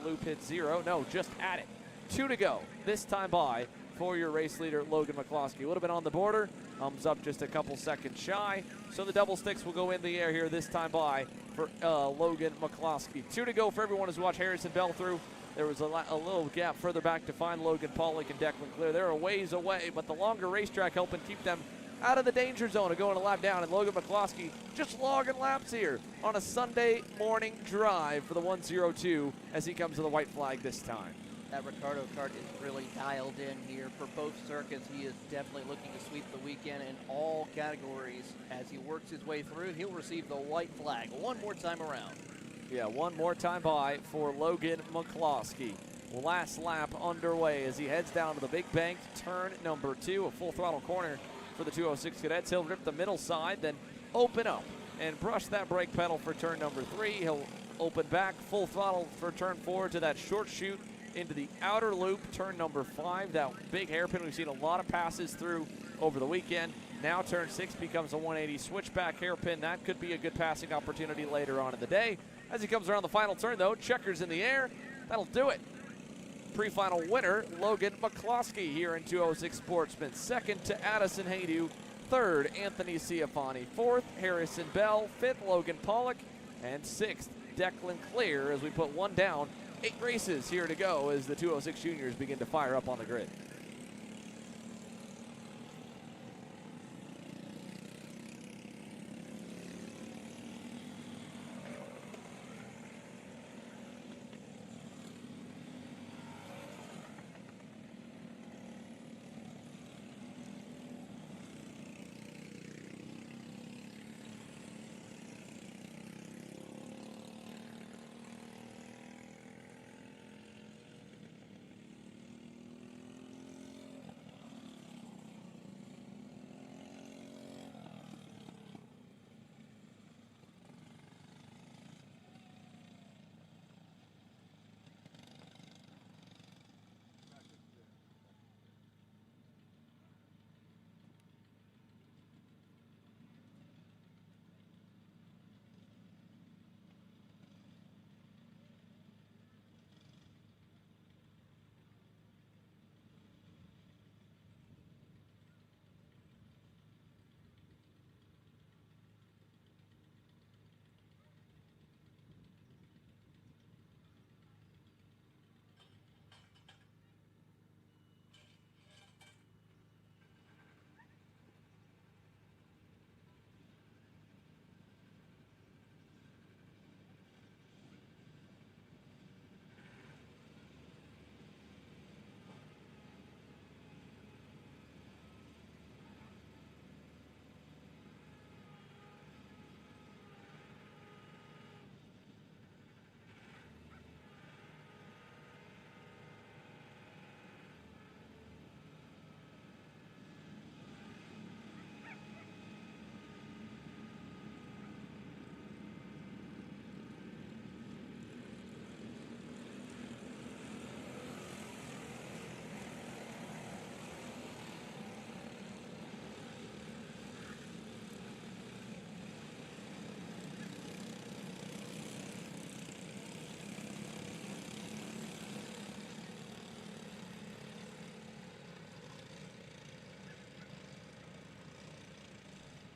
loop hits 0. No, just at it. 2 to go this time by for your race leader Logan McCloskey. Would have been on the border. Thumbs up just a couple seconds shy. So the double sticks will go in the air here this time by for Logan McCloskey. 2 to go for everyone who's watched Harrison Bell through. There was a little gap further back to find Logan Pollock and Declan Clear. They're a ways away, but the longer racetrack helping keep them out of the danger zone of going a lap down. And Logan McCloskey just logging laps here on a Sunday morning drive for the 102 as he comes to the white flag this time. That Ricardo kart is really dialed in here for both circuits. He is definitely looking to sweep the weekend in all categories. As he works his way through, he'll receive the white flag one more time around. Yeah, one more time by for Logan McCloskey. Last lap underway as he heads down to the big bank, turn number 2, a full throttle corner for the 206 cadets. He'll rip the middle side, then open up and brush that brake pedal for turn number 3. He'll open back, full throttle for turn 4 to that short chute into the outer loop, turn number 5. That big hairpin we've seen a lot of passes through over the weekend. Now turn 6 becomes a 180 switchback hairpin. That could be a good passing opportunity later on in the day. As he comes around the final turn, though, checkers in the air. That'll do it. Pre-final winner, Logan McCloskey here in 206 Sportsman. 2nd to Addison Haydu. 3rd, Anthony Ciafani. 4th, Harrison Bell. 5th, Logan Pollock. And 6th, Declan Clear as we put one down. 8 races here to go as the 206 juniors begin to fire up on the grid.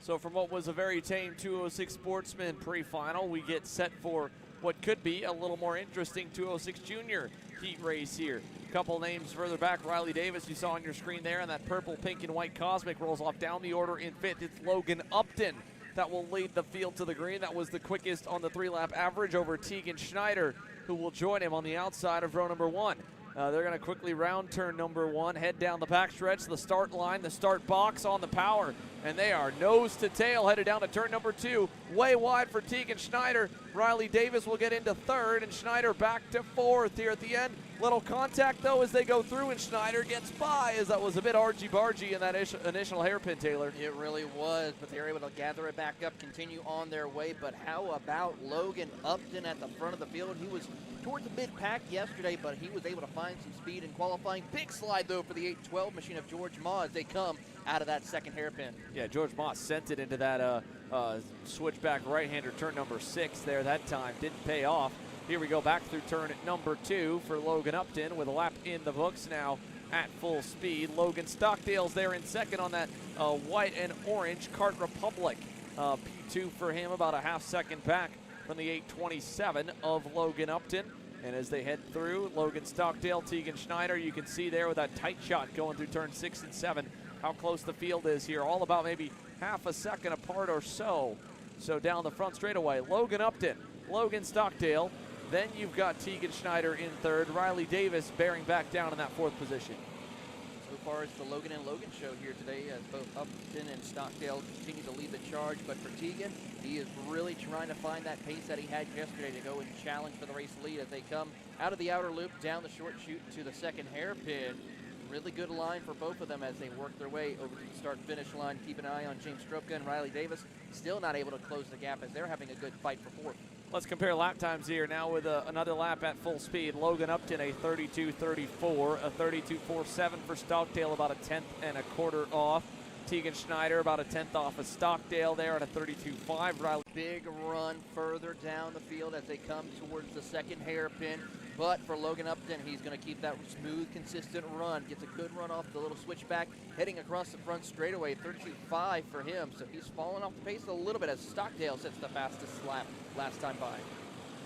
So from what was a very tame 206 Sportsman pre-final, we get set for what could be a little more interesting 206 Junior heat race here. A couple names further back, Riley Davis, you saw on your screen there, and that purple, pink, and white Cosmic rolls off down the order in fifth. It's Logan Upton that will lead the field to the green. That was the quickest on the 3-lap average over Tegan Schneider, who will join him on the outside of row number 1. They're going to quickly round turn number 1, head down the backstretch, the start line, the start box on the power, and they are nose to tail headed down to turn number 2. Way wide for Tegan Schneider. Riley Davis will get into 3rd, and Schneider back to 4th here at the end. Little contact, though, as they go through, and Schneider gets by, as that was a bit argy-bargy in that initial hairpin, Taylor. It really was, but they were able to gather it back up, continue on their way. But how about Logan Upton at the front of the field? He was towards the mid-pack yesterday, but he was able to find some speed in qualifying. Big slide, though, for the 812 machine of George Ma as they come out of that second hairpin. Yeah, George Ma sent it into that switchback right-hander, turn number 6 there that time. Didn't pay off. Here we go back through turn number 2 for Logan Upton with a lap in the books now at full speed. Logan Stockdale's there in second on that white and orange Kart Republic. P2 for him, about a half second back from the 827 of Logan Upton. And as they head through, Logan Stockdale, Tegan Schneider, you can see there with that tight shot going through turn 6 and 7, how close the field is here. All about maybe half a second apart or so. So down the front straightaway, Logan Upton, Logan Stockdale. Then you've got Tegan Schneider in 3rd, Riley Davis bearing back down in that 4th position. So far, it's the Logan and Logan show here today as both Upton and Stockdale continue to lead the charge. But for Tegan, he is really trying to find that pace that he had yesterday to go and challenge for the race lead as they come out of the outer loop, down the short chute to the second hairpin. Really good line for both of them as they work their way over to the start-finish line. Keep an eye on James Stropka and Riley Davis, still not able to close the gap as they're having a good fight for 4th. Let's compare lap times here now with another lap at full speed. Logan Upton, a 32.34, a 32.47 for Stockdale, about a 10th and a quarter off. Tegan Schneider, about a 10th off of Stockdale there at a 32.5. Riley. Big run further down the field as they come towards the second hairpin. But for Logan Upton, he's going to keep that smooth, consistent run. Gets a good run off the little switchback, heading across the front straightaway. 32.5 for him, so he's fallen off the pace a little bit as Stockdale sets the fastest lap last time by.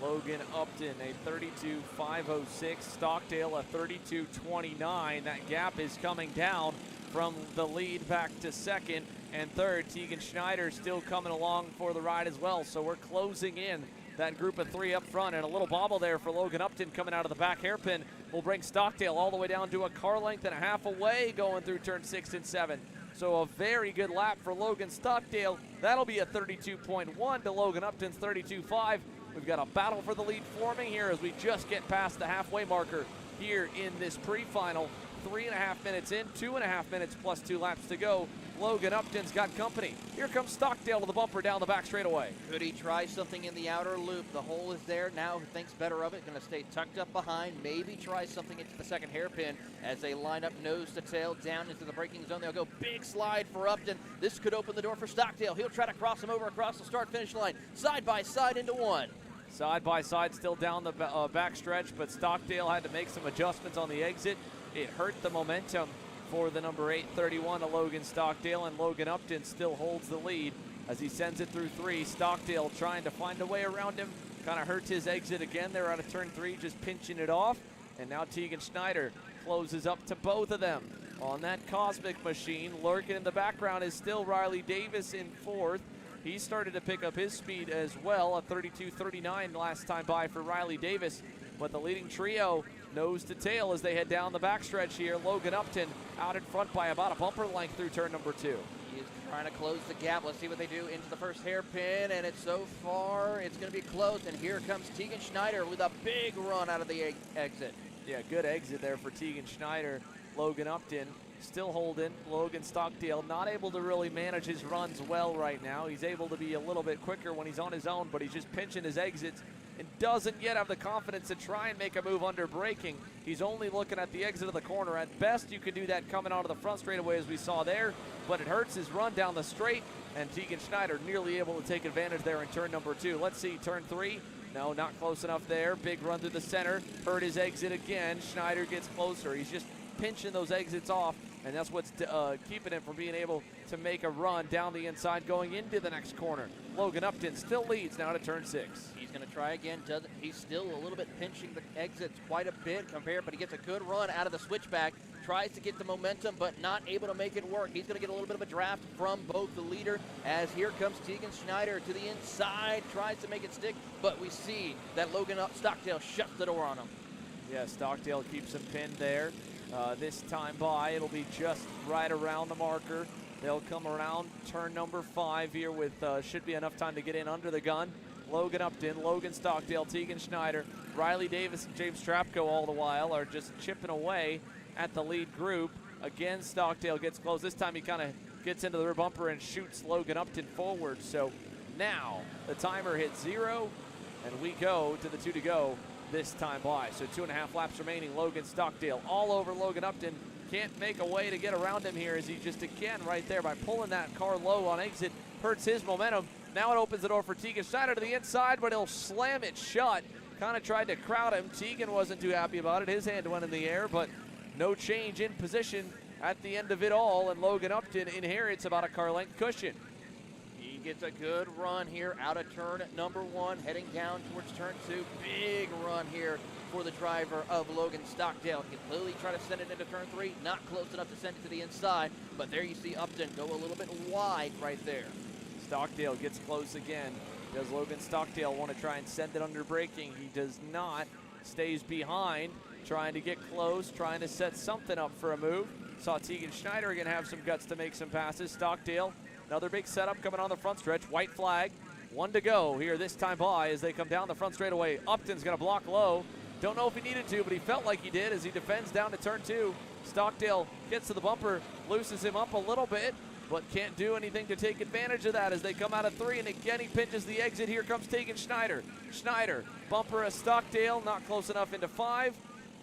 Logan Upton, a 32.506. Stockdale, a 32.29. That gap is coming down from the lead back to second and third. Tegan Schneider still coming along for the ride as well, so we're closing in that group of 3 up front, and a little bobble there for Logan Upton coming out of the back hairpin will bring Stockdale all the way down to a car length and a half away going through turn 6 and 7. So a very good lap for Logan Stockdale. That'll be a 32.1 to Logan Upton's 32.5. We've got a battle for the lead forming here as we just get past the halfway marker here in this pre-final. 3.5 minutes in, 2.5 minutes plus 2 laps to go. Logan Upton's got company. Here comes Stockdale to the bumper down the back straightaway. Could he try something in the outer loop? The hole is there now. Who thinks better of it? Going to stay tucked up behind. Maybe try something into the second hairpin as they line up nose to tail down into the braking zone. They'll go big slide for Upton. This could open the door for Stockdale. He'll try to cross him over across the start-finish line. Side by side into 1. Side by side still down the back stretch, but Stockdale had to make some adjustments on the exit. It hurt the momentum for the number 831 to Logan Stockdale, and Logan Upton still holds the lead as he sends it through 3. Stockdale trying to find a way around him, kind of hurts his exit again. They're out of turn 3, just pinching it off, and now Tegan Schneider closes up to both of them on that Cosmic machine. Lurking in the background is still Riley Davis in 4th. He started to pick up his speed as well, a 32.39 last time by for Riley Davis. But the leading trio nose to tail as they head down the backstretch here. Logan Upton out in front by about a bumper length through turn number 2. He is trying to close the gap. Let's see what they do into the first hairpin, and it's so far, it's going to be close. And here comes Tegan Schneider with a big run out of the exit. Yeah, good exit there for Tegan Schneider. Logan Upton still holding. Logan Stockdale not able to really manage his runs well right now. He's able to be a little bit quicker when he's on his own, but he's just pinching his exits and doesn't yet have the confidence to try and make a move under braking. He's only looking at the exit of the corner. At best, you could do that coming out of the front straightaway as we saw there, but it hurts his run down the straight, and Tegan Schneider nearly able to take advantage there in turn number 2. Let's see, turn 3. No, not close enough there. Big run through the center. Hurt his exit again. Schneider gets closer. He's just pinching those exits off and that's what's keeping him from being able to make a run down the inside going into the next corner. Logan Upton still leads now to turn 6. He's going to try again. He's still a little bit pinching the exits quite a bit compared, but he gets a good run out of the switchback. Tries to get the momentum, but not able to make it work. He's going to get a little bit of a draft from both the leader, as here comes Tegan Schneider to the inside, tries to make it stick, but we see that Logan Stockdale shuts the door on him. Yeah, Stockdale keeps him pinned there. This time by, it'll be just right around the marker. They'll come around turn number 5 here with should be enough time to get in under the gun. Logan Upton, Logan Stockdale, Tegan Schneider, Riley Davis, and James Trapko all the while are just chipping away at the lead group. Again, Stockdale gets close. This time he kind of gets into the rear bumper and shoots Logan Upton forward. So now the timer hits 0, and we go to the 2 to go this time by. So 2.5 laps remaining. Logan Stockdale all over Logan Upton. Can't make a way to get around him here as he just again right there by pulling that car low on exit hurts his momentum. Now it opens the door for Tegan Schneider to the inside, but he'll slam it shut. Kind of tried to crowd him. Tegan wasn't too happy about it. His hand went in the air, but no change in position at the end of it all, and Logan Upton inherits about a car length cushion. He gets a good run here out of turn number 1, heading down towards turn 2. Big run here for the driver of Logan Stockdale. He can clearly try to send it into turn 3, not close enough to send it to the inside, but there you see Upton go a little bit wide right there. Stockdale gets close again. Does Logan Stockdale want to try and send it under braking? He does not. Stays behind, trying to get close, trying to set something up for a move. Saw Tegan Schneider again have some guts to make some passes. Stockdale, another big setup coming on the front stretch. White flag, 1 to go here this time by as they come down the front straightaway. Upton's going to block low. Don't know if he needed to, but he felt like he did as he defends down to turn 2. Stockdale gets to the bumper, loosens him up a little bit, but can't do anything to take advantage of that as they come out of 3, and again he pinches the exit. Here comes Tegan Schneider. Schneider, bumper of Stockdale, not close enough into 5.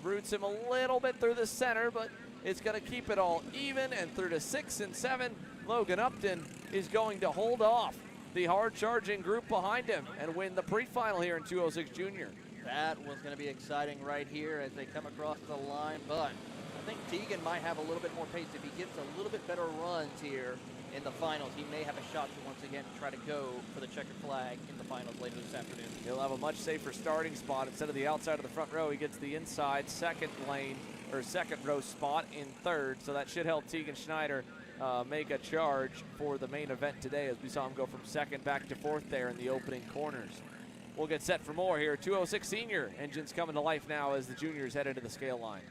Roots him a little bit through the center, but it's going to keep it all even, and through to 6 and 7, Logan Upton is going to hold off the hard-charging group behind him and win the pre-final here in 206 Junior. That was going to be exciting right here as they come across the line, but I think Tegan might have a little bit more pace. If he gets a little bit better runs here in the finals, he may have a shot to once again try to go for the checkered flag in the finals later this afternoon. He'll have a much safer starting spot. Instead of the outside of the front row, he gets the inside second lane or second row spot in 3rd. So that should help Tegan Schneider make a charge for the main event today, as we saw him go from 2nd back to 4th there in the opening corners. We'll get set for more here. 206 Senior engines coming to life now as the juniors head into the scale line.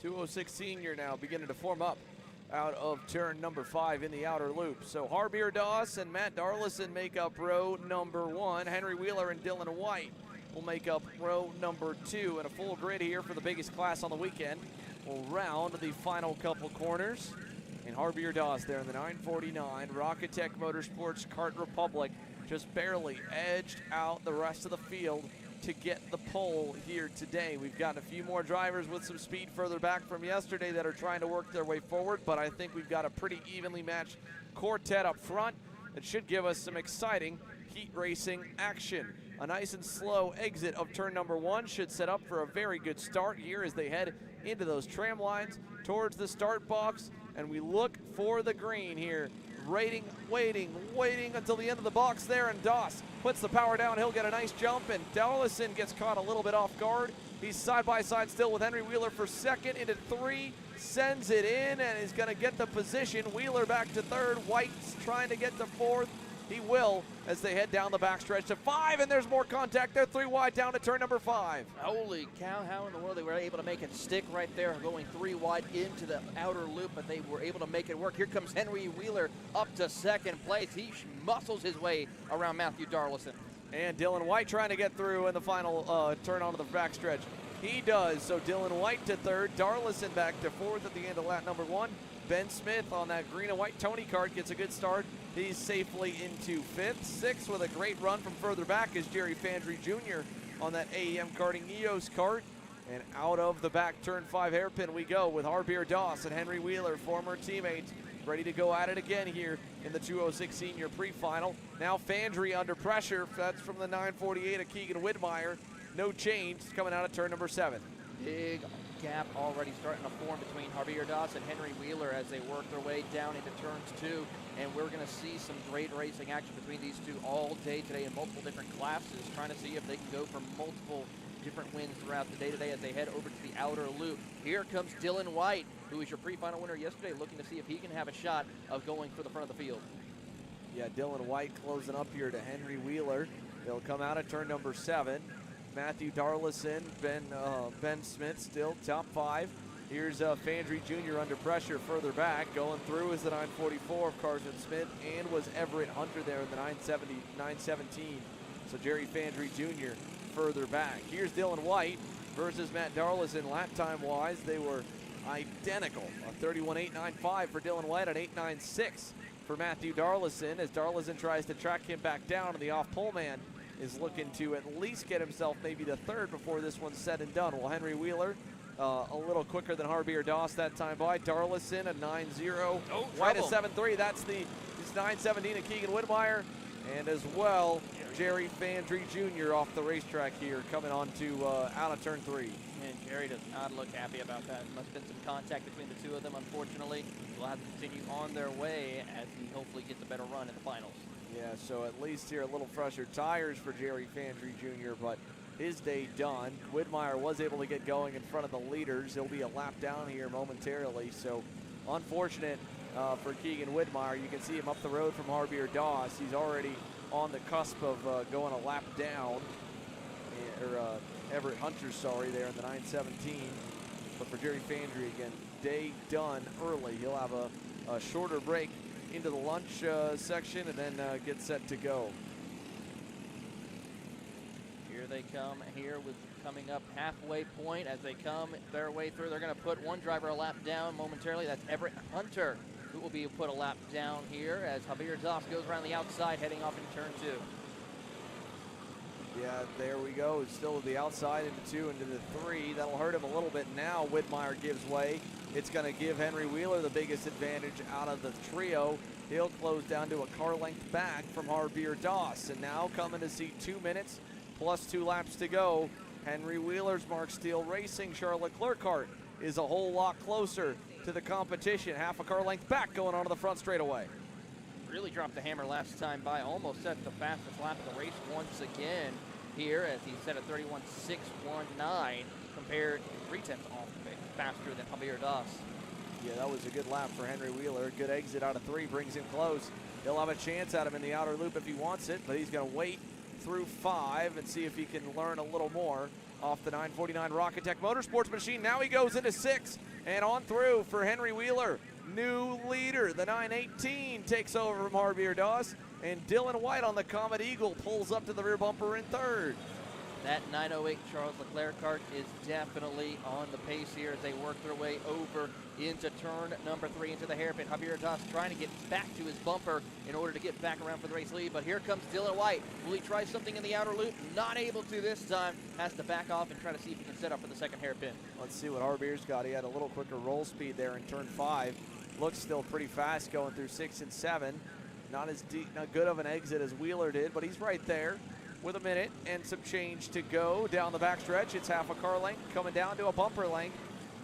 206 Senior now beginning to form up out of turn number 5 in the outer loop. So Harbier Doss and Matt Darlison make up row number 1. Henry Wheeler and Dylan White will make up row number 2. And a full grid here for the biggest class on the weekend. We'll round the final couple corners. And Harbier Doss there in the 949. Rocketech Motorsports Kart Republic just barely edged out the rest of the field to get the pole here today. We've got a few more drivers with some speed further back from yesterday that are trying to work their way forward, but I think we've got a pretty evenly matched quartet up front that should give us some exciting heat racing action. A nice and slow exit of turn number 1 should set up for a very good start here as they head into those tram lines towards the start box, and we look for the green here. Waiting until the end of the box there, and Doss puts the power down. He'll get a nice jump, and Darlison gets caught a little bit off guard. He's side by side still with Henry Wheeler for second into 3, sends it in, and is going to get the position. Wheeler back to 3rd. White's trying to get to 4th. He will as they head down the backstretch to 5, and there's more contact there. 3 wide down to turn number 5. Holy cow, how in the world they were able to make it stick right there, going 3 wide into the outer loop, but they were able to make it work. Here comes Henry Wheeler up to 2nd place. He muscles his way around Matthew Darlison. And Dylan White trying to get through in the final turn onto the backstretch. He does, so Dylan White to 3rd, Darlison back to 4th at the end of lap number 1. Ben Smith on that green and white Tony kart gets a good start. He's safely into 5th. 6th with a great run from further back is Jerry Fandry Jr. on that AEM Karting EOS kart. And out of the back turn 5 hairpin we go with Harbier Doss and Henry Wheeler, former teammates, ready to go at it again here in the 206 Senior pre-final. Now Fandry under pressure. That's from the 948 of Keegan Widmeyer. No change coming out of turn number 7. Big gap already starting to form between Harbier Doss and Henry Wheeler as they work their way down into turns 2. And we're going to see some great racing action between these two all day today in multiple different classes, trying to see if they can go for multiple different wins throughout the day today as they head over to the outer loop. Here comes Dylan White, who was your pre-final winner yesterday, looking to see if he can have a shot of going for the front of the field. Yeah, Dylan White closing up here to Henry Wheeler. They'll come out of turn number 7. Matthew Darlison, Ben Smith still top 5. Here's Fandry Jr. under pressure further back. Going through is the 944 of Carson Smith, and was Everett Hunter there in the 917. So Jerry Fandry Jr. further back. Here's Dylan White versus Matt Darlison. Lap time wise, they were identical. A 31.895 for Dylan White, an 8.96 for Matthew Darlison, as Darlison tries to track him back down, and the off-pole man is looking to at least get himself maybe to 3rd before this one's said and done. Well, Henry Wheeler a little quicker than Harbier Doss that time by. Darlison a 9.0. White a 7.3. That's the 9.17 of Keegan Widmeyer. And as well, Jerry Fandry Jr. off the racetrack here, coming on to out of turn 3. And Jerry does not look happy about that. Must have been some contact between the two of them, unfortunately. We'll have to continue on their way as he hopefully gets a better run in the finals. Yeah, so at least here a little fresher tires for Jerry Fandry Jr., but his day done. Widmeyer was able to get going in front of the leaders. He'll be a lap down here momentarily, so unfortunate for Keegan Widmeyer. You can see him up the road from Harbier Doss. He's already on the cusp of going a lap down, or Everett Hunter, sorry, there in the 917. But for Jerry Fandry, again, day done early. He'll have a shorter break into the lunch section and then get set to go. Here they come here with coming up halfway point as they come their way through. They're going to put one driver a lap down momentarily. That's Everett Hunter, who will be put a lap down here as Harbier Doss goes around the outside heading off into turn 2. Yeah, there we go. Still to the outside into 2, into the 3. That'll hurt him a little bit now. Widmeyer gives way. It's going to give Henry Wheeler the biggest advantage out of the trio. He'll close down to a car length back from Harbier Doss. And now coming to see 2 minutes plus 2 laps to go. Henry Wheeler's Mark Steele Racing Charlotte Leclerc kart is a whole lot closer to the competition. Half a car length back going onto the front straightaway. Really dropped the hammer last time by. Almost set the fastest lap of the race once again here as he set a 31.619 compared 0.3 off faster than Harbier Doss. Yeah, that was a good lap for Henry Wheeler. Good exit out of 3, brings him close. He'll have a chance at him in the outer loop if he wants it, but he's going to wait through 5 and see if he can learn a little more off the 949 Rocketech Motorsports machine. Now he goes into 6. And on through for Henry Wheeler. New leader, the 918 takes over from Harbier Doss. And Dylan White on the Comet Eagle pulls up to the rear bumper in third. That 908 Charles Leclerc kart is definitely on the pace here as they work their way over into turn number 3 into the hairpin. Javier Doss trying to get back to his bumper in order to get back around for the race lead, but here comes Dylan White. Will he try something in the outer loop? Not able to this time. Has to back off and try to see if he can set up for the second hairpin. Let's see what Harbier's got. He had a little quicker roll speed there in turn 5. Looks still pretty fast going through 6 and 7. Not as deep, not good of an exit as Wheeler did, but he's right there with a minute and some change to go down the backstretch. It's half a car length coming down to a bumper length.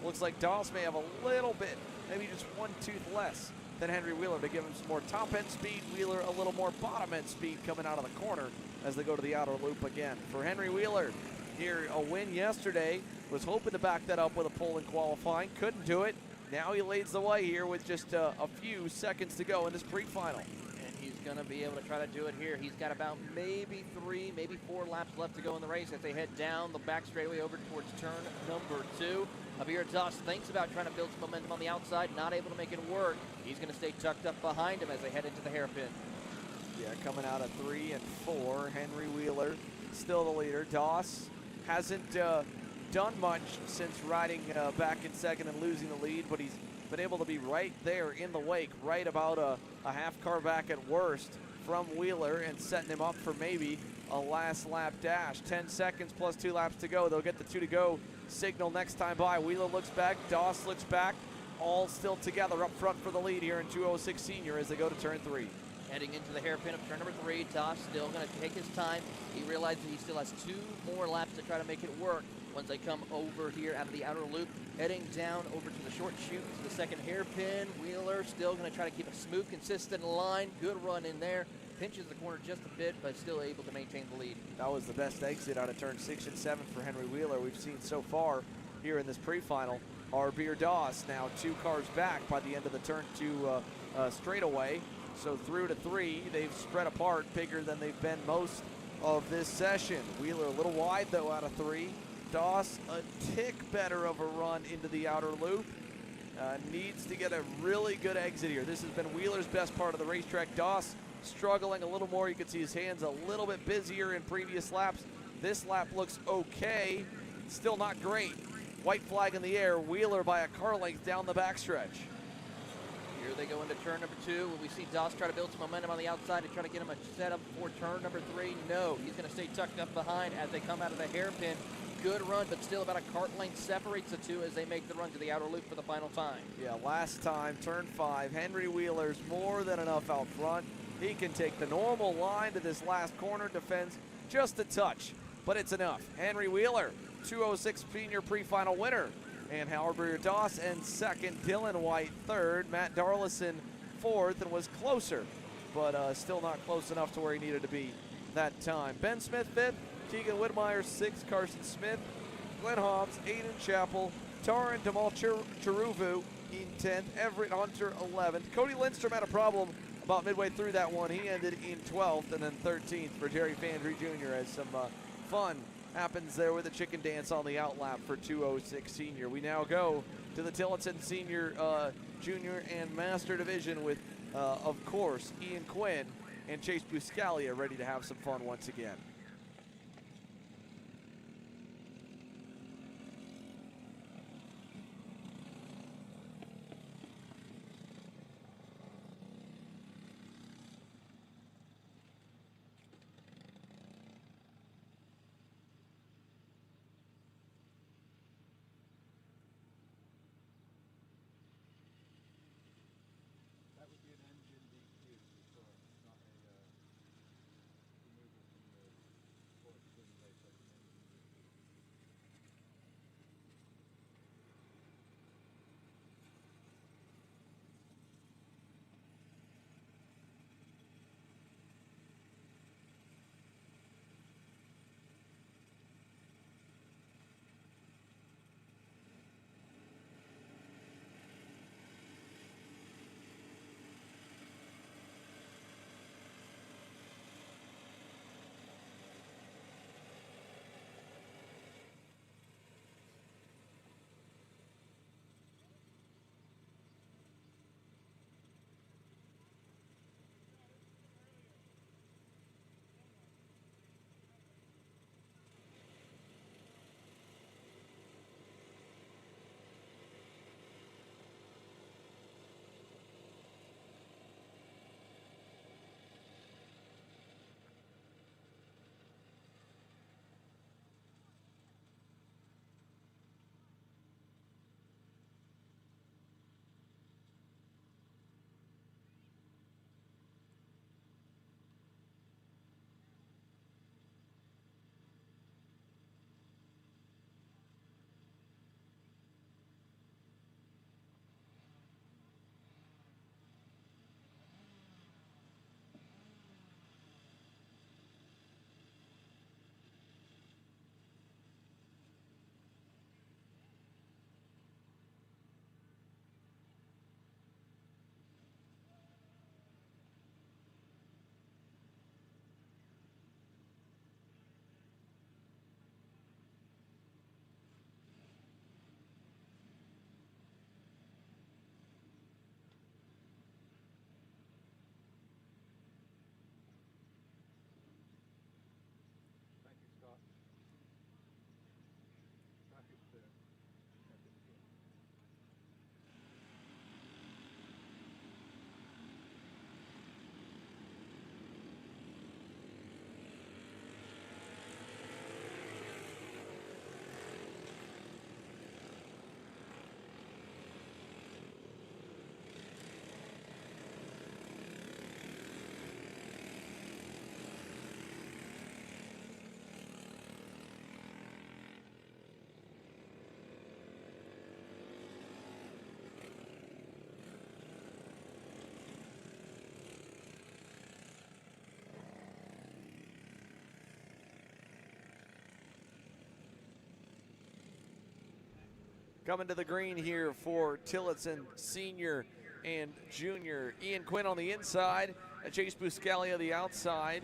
Looks like Doss may have a little bit, maybe just 1 tooth less than Henry Wheeler to give him some more top end speed. Wheeler a little more bottom end speed coming out of the corner as they go to the outer loop again. For Henry Wheeler, here a win yesterday, was hoping to back that up with a pole in qualifying, couldn't do it. Now he leads the way here with just a few seconds to go in this pre-final. Going to be able to try to do it here. He's got about maybe 3, maybe 4 laps left to go in the race as they head down the back straightaway over towards turn number 2. Javier Doss thinks about trying to build some momentum on the outside, not able to make it work. He's going to stay tucked up behind him as they head into the hairpin. Yeah, coming out of 3 and 4, Henry Wheeler still the leader. Doss hasn't done much since riding back in second and losing the lead, but he's been able to be right there in the wake, right about a half car back at worst from Wheeler and setting him up for maybe a last lap dash. 10 seconds plus 2 laps to go. They'll get the 2 to go signal next time by. Wheeler looks back, Doss looks back, all still together up front for the lead here in 206 Senior as they go to turn 3. Heading into the hairpin of turn number 3, Doss still going to take his time. He realizes he still has 2 more laps to try to make it work once they come over here out of the outer loop. Heading down over to the short chute to the second hairpin. Wheeler still going to try to keep a smooth, consistent line. Good run in there. Pinches the corner just a bit, but still able to maintain the lead. That was the best exit out of turn 6 and 7 for Henry Wheeler we've seen so far here in this pre-final. Harbier Doss now 2 cars back by the end of the turn 2 straightaway. So through to 3, they've spread apart bigger than they've been most of this session. Wheeler a little wide though out of 3. Doss a tick better of a run into the outer loop. Needs to get a really good exit here. This has been Wheeler's best part of the racetrack. Doss struggling a little more. You can see his hands a little bit busier in previous laps. This lap looks okay. Still not great. White flag in the air. Wheeler by a car length down the backstretch. Here they go into turn number 2. Will we see Doss try to build some momentum on the outside and try to get him a setup for turn number 3? No, he's going to stay tucked up behind as they come out of the hairpin. Good run, but still about a kart length separates the 2 as they make the run to the outer loop for the final time. Yeah, last time, turn 5, Henry Wheeler's more than enough out front. He can take the normal line to this last corner, defends just a touch, but it's enough. Henry Wheeler, 206 Senior pre-final winner. And Harbier Doss in second, Dylan White third, Matt Darlison fourth, and was closer, but still not close enough to where he needed to be that time. Ben Smith fifth, Keegan Whitmire sixth, Carson Smith, Glenn Hobbs, Aiden Chappell, Taran Damal Chiruvu in 10th, Everett Hunter 11th. Cody Lindstrom had a problem about midway through that one. He ended in 12th, and then 13th for Jerry Fandry Jr. as some fun happens there with a chicken dance on the outlap for 206 Senior. We now go to the Tillotson Senior, Junior, and Master Division with, of course, Ian Quinn and Chase Buscalia ready to have some fun once again. That would be an engine DQ, so not a removal from the Coming to the green here for Tillotson Senior and Junior. Ian Quinn on the inside, Chase Buscalia the outside.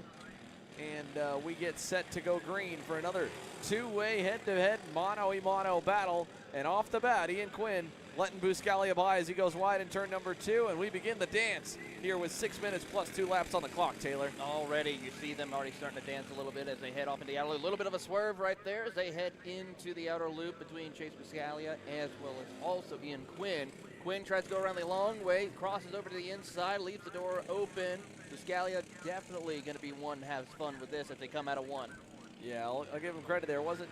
And we get set to go green for another two-way head-to-head mono-a-mono battle. And off the bat, Ian Quinn letting Buscalia by as he goes wide in turn number 2. And we begin the dance here with 6 minutes plus 2 laps on the clock, Taylor. Already, you see them already starting to dance a little bit as they head off into the outer loop. A little bit of a swerve right there as they head into the outer loop between Chase Buscalia as well as also Ian Quinn. Quinn tries to go around the long way, crosses over to the inside, leaves the door open. Buscalia definitely going to be one to have fun with this as they come out of 1. Yeah, I'll give him credit there. It wasn't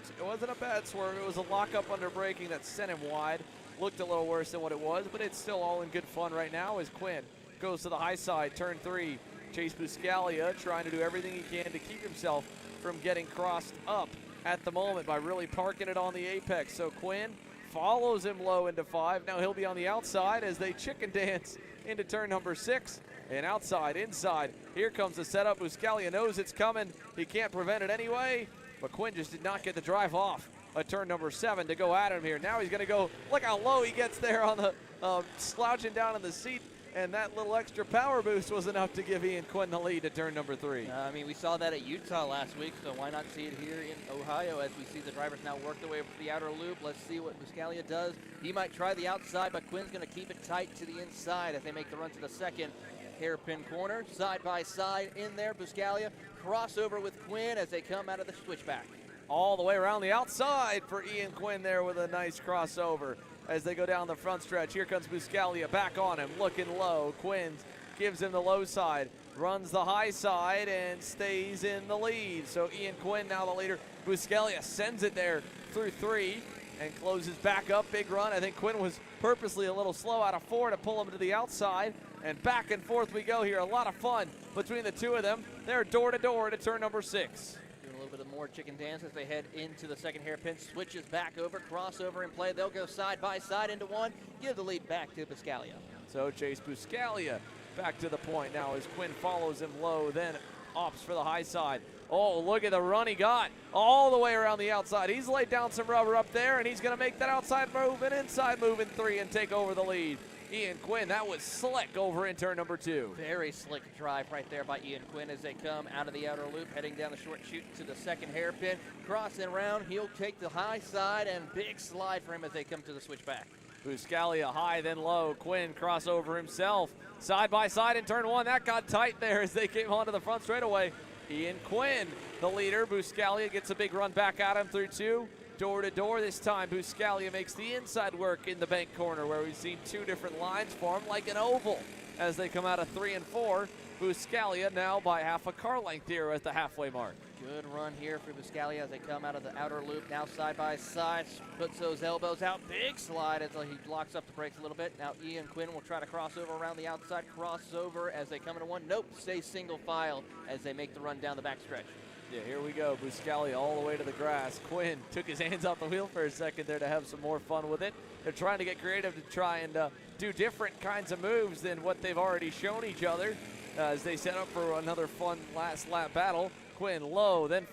a bad swerve. It was a lockup under braking that sent him wide. Looked a little worse than what it was, but it's still all in good fun right now as Quinn goes to the high side, turn 3. Chase Buscalia trying to do everything he can to keep himself from getting crossed up at the moment by really parking it on the apex. So Quinn follows him low into 5. Now he'll be on the outside as they chicken dance into turn number 6. And outside, inside, here comes the setup. Buscalia knows it's coming. He can't prevent it anyway, but Quinn just did not get the drive off at turn number 7 to go at him here. Now he's going to go, look how low he gets there on the slouching down in the seat, and that little extra power boost was enough to give Ian Quinn the lead at turn number 3. I mean, we saw that at Utah last week, so why not see it here in Ohio as we see the drivers now work their way over to the outer loop. Let's see what Buscalia does. He might try the outside, but Quinn's going to keep it tight to the inside as they make the run to the second hairpin corner. Side by side in there, Buscalia crossover with Quinn as they come out of the switchback. All the way around the outside for Ian Quinn there with a nice crossover as they go down the front stretch. Here comes Buscalia back on him, looking low. Quinn gives him the low side, runs the high side, and stays in the lead. So Ian Quinn now the leader. Buscalia sends it there through 3 and closes back up. Big run. I think Quinn was purposely a little slow out of 4 to pull him to the outside. And back and forth we go here. A lot of fun between the two of them. They're door to door to turn number 6. Doing a little bit of more chicken dance as they head into the second hairpin. Switches back over, crossover in play. They'll go side by side into 1. Give the lead back to Buscalia. So Chase Buscalia back to the point now as Quinn follows him low, then opts for the high side. Oh, look at the run he got all the way around the outside. He's laid down some rubber up there, and he's going to make that outside move and inside move in 3 and take over the lead. Ian Quinn, that was slick over in turn number 2. Very slick drive right there by Ian Quinn as they come out of the outer loop, heading down the short chute to the second hairpin. Crossing around, he'll take the high side, and big slide for him as they come to the switchback. Buscalia high, then low. Quinn crossover himself. Side by side in turn 1. That got tight there as they came onto the front straightaway. Ian Quinn, the leader. Buscalia gets a big run back at him through 2. Door to door this time. Buscalia makes the inside work in the bank corner where we've seen 2 different lines form like an oval as they come out of 3 and 4. Buscalia now by half a car length here at the halfway mark. Good run here for Buscalia as they come out of the outer loop. Now side by side, puts those elbows out. Big slide as he locks up the brakes a little bit. Now Ian Quinn will try to cross over around the outside. Crossover as they come into 1. Nope, stay single file as they make the run down the back stretch. Yeah, here we go. Buscalia all the way to the grass. Quinn took his hands off the wheel for a second there to have some more fun with it. They're trying to get creative to try and do different kinds of moves than what they've already shown each other as they set up for another fun last lap battle. Quinn low, then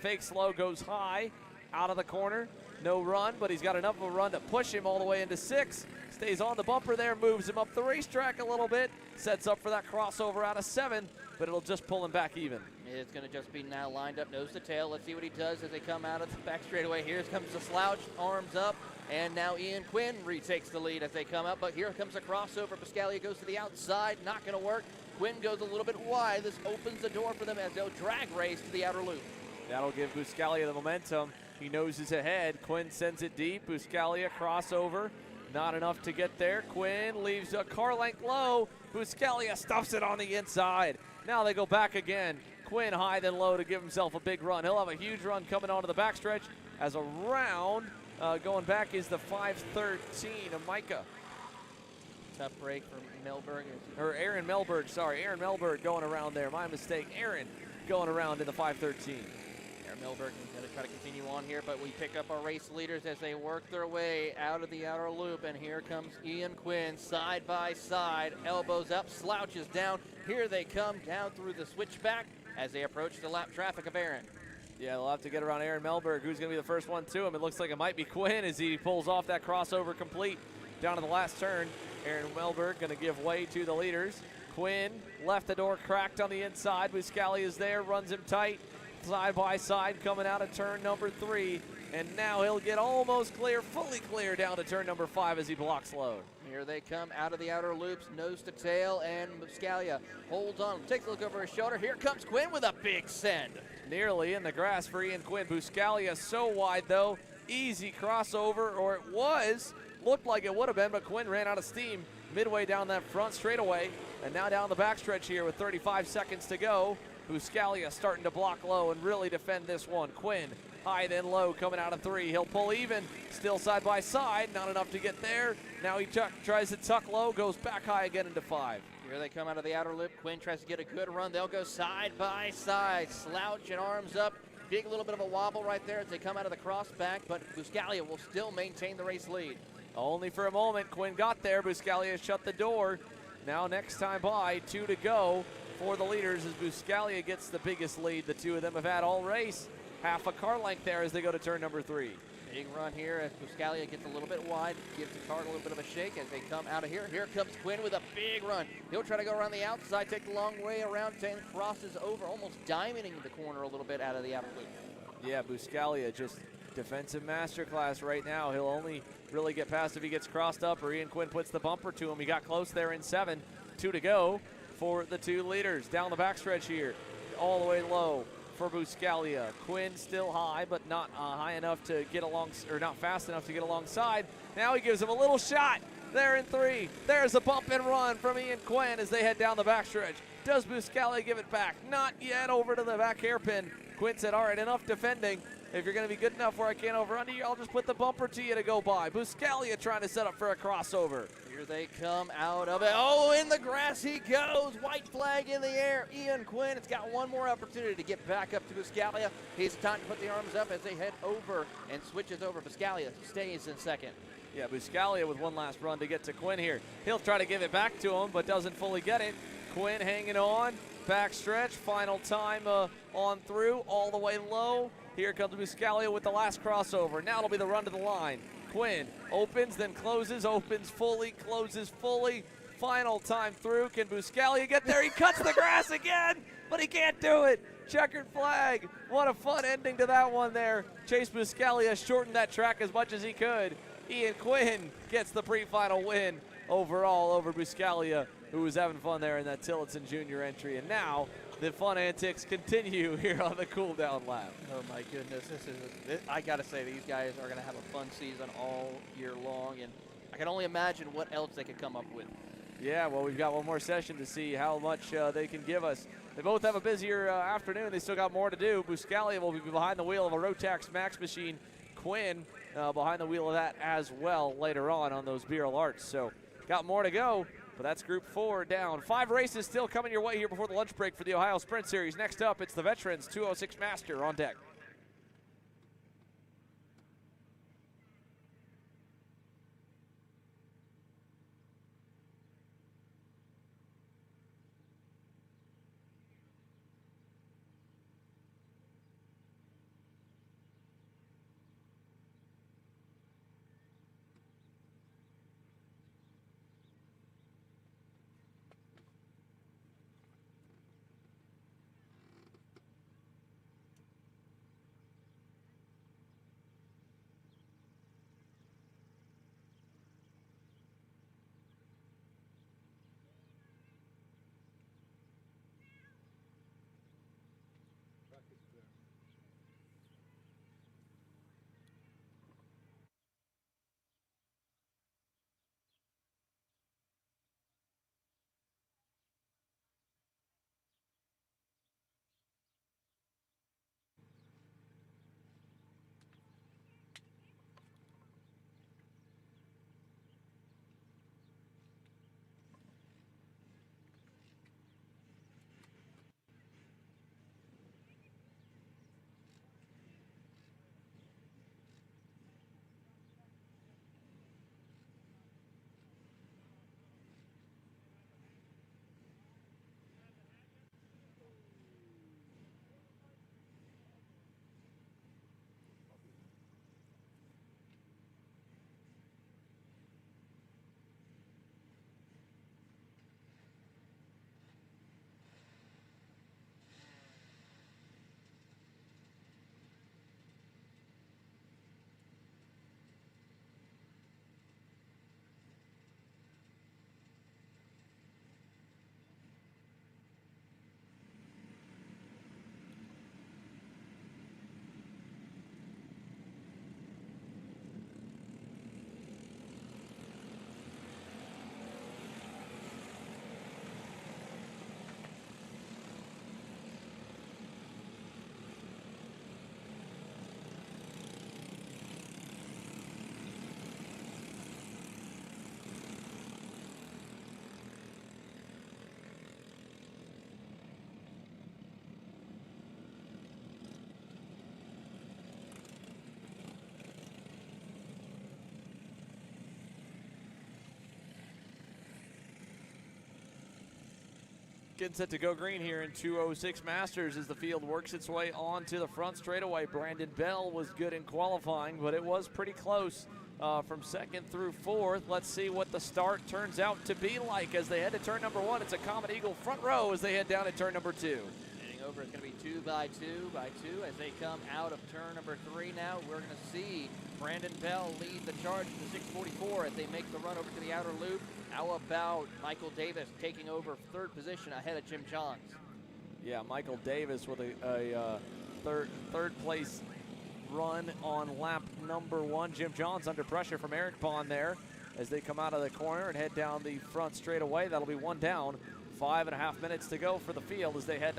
fakes low, goes high, out of the corner. No run, but he's got enough of a run to push him all the way into 6. Stays on the bumper there, moves him up the racetrack a little bit. Sets up for that crossover out of 7, but it'll just pull him back even. It's going to just be now lined up nose to tail. Let's see what he does as they come out of the back straightaway. Here comes the slouch, arms up, and now Ian Quinn retakes the lead as they come up. But here comes a crossover. Buscalia goes to the outside, not going to work. Quinn goes a little bit wide. This opens the door for them as they'll drag race to the outer loop. That'll give Buscalia the momentum. He noses ahead. Quinn sends it deep. Buscaglia crossover. Not enough to get there. Quinn leaves a car length low. Buscaglia stuffs it on the inside. Now they go back again. Quinn high then low to give himself a big run. He'll have a huge run coming onto the backstretch as around going back is the 5:13 of Micah. Tough break from Melberg. Or Aaron Melberg, sorry. Aaron Melberg going around there. My mistake. Aaron going around in the 5:13. Aaron Melberg is going to try to continue on here, but we pick up our race leaders as they work their way out of the outer loop. And here comes Ian Quinn, side by side, elbows up, slouches down. Here they come down through the switchback as they approach the lap traffic of Aaron. Yeah, they'll have to get around Aaron Melberg, who's going to be the first one to him. It looks like it might be Quinn as he pulls off that crossover complete down to the last turn. Aaron Melberg going to give way to the leaders. Quinn left the door cracked on the inside. Buscaglia is there, runs him tight, side by side coming out of turn number 3. And now he'll get almost clear, fully clear down to turn number 5 as he blocks low. Here they come out of the outer loops, nose to tail, and Buscaglia holds on, takes a look over his shoulder. Here comes Quinn with a big send. Nearly in the grass for Ian Quinn. Buscaglia so wide though, easy crossover, or it was, looked like it would have been, but Quinn ran out of steam midway down that front straightaway, and now down the backstretch here with 35 seconds to go. Buscaglia starting to block low and really defend this one. Quinn high then low coming out of 3. He'll pull even, still side by side, not enough to get there. Now he tries to tuck low, goes back high again into 5. Here they come out of the outer loop. Quinn tries to get a good run. They'll go side by side, slouch and arms up. Big little bit of a wobble right there as they come out of the crossback, but Buscaglia will still maintain the race lead. Only for a moment. Quinn got there. Buscaglia shut the door. Now next time by, 2 to go for the leaders as Buscaglia gets the biggest lead the two of them have had all race. Half a car length there as they go to turn number 3. Big run here as Buscaglia gets a little bit wide, gives the car a little bit of a shake as they come out of here. Here comes Quinn with a big run. He'll try to go around the outside, take the long way around, and crosses over, almost diamonding the corner a little bit out of the outer loop. Yeah, Buscaglia just defensive masterclass right now. He'll only really get past if he gets crossed up or Ian Quinn puts the bumper to him. He got close there in 7. 2 to go for the two leaders. Down the backstretch here, all the way low for Buscaglia. Quinn still high, but not high enough to get along, or not fast enough to get alongside. Now he gives him a little shot there in 3. There's a bump and run from Ian Quinn as they head down the backstretch. Does Buscaglia give it back? Not yet. Over to the back hairpin. Quinn said, all right, enough defending. If you're going to be good enough where I can't overrun you, I'll just put the bumper to you to go by. Buscaglia trying to set up for a crossover. Here they come out of it. Oh, in the grass he goes. White flag in the air. Ian Quinn has got one more opportunity to get back up to Buscaglia. He's time to put the arms up as they head over and switches over. Buscaglia stays in second. Yeah, Buscaglia with one last run to get to Quinn here. He'll try to give it back to him, but doesn't fully get it. Quinn hanging on. Backstretch, final time on through, all the way low. Here comes Buscaglia with the last crossover. Now it'll be the run to the line. Quinn opens, then closes, opens fully, closes fully. Final time through. Can Buscaglia get there? He cuts the grass again, but he can't do it. Checkered flag. What a fun ending to that one there. Chase Buscaglia shortened that track as much as he could. Ian Quinn gets the pre-final win overall over Buscaglia, who was having fun there in that Tillotson Jr. entry. And now the fun antics continue here on the cool down lap. Oh my goodness, I gotta say, these guys are gonna have a fun season all year long, and I can only imagine what else they could come up with. Yeah, well, we've got one more session to see how much they can give us. They both have a busier afternoon. They still got more to do. Buscaglia will be behind the wheel of a Rotax Max machine. Quinn behind the wheel of that as well later on those Beryl Arts. So got more to go. But that's Group 4 down. 5 races still coming your way here before the lunch break for the Ohio Sprint Series. Next up, it's the Veterans 206 Master on deck. getting set to go green here in 206 Masters as the field works its way onto the front straightaway. Brandon Bell was good in qualifying, but it was pretty close from second through fourth. Let's see what the start turns out to be like as they head to turn number one. It's a Comet Eagle front row as they head down at turn number two. Heading over, it's going to be 2 by 2 by 2 as they come out of turn number 3 now. We're going to see Brandon Bell lead the charge in the 644 as they make the run over to the outer loop. How about Michael Davis taking over third position ahead of Jim Johns? Yeah, Michael Davis with a third place run on lap number 1. Jim Johns under pressure from Eric Bond there as they come out of the corner and head down the front straightaway. That'll be one down. 5.5 minutes to go for the field as they head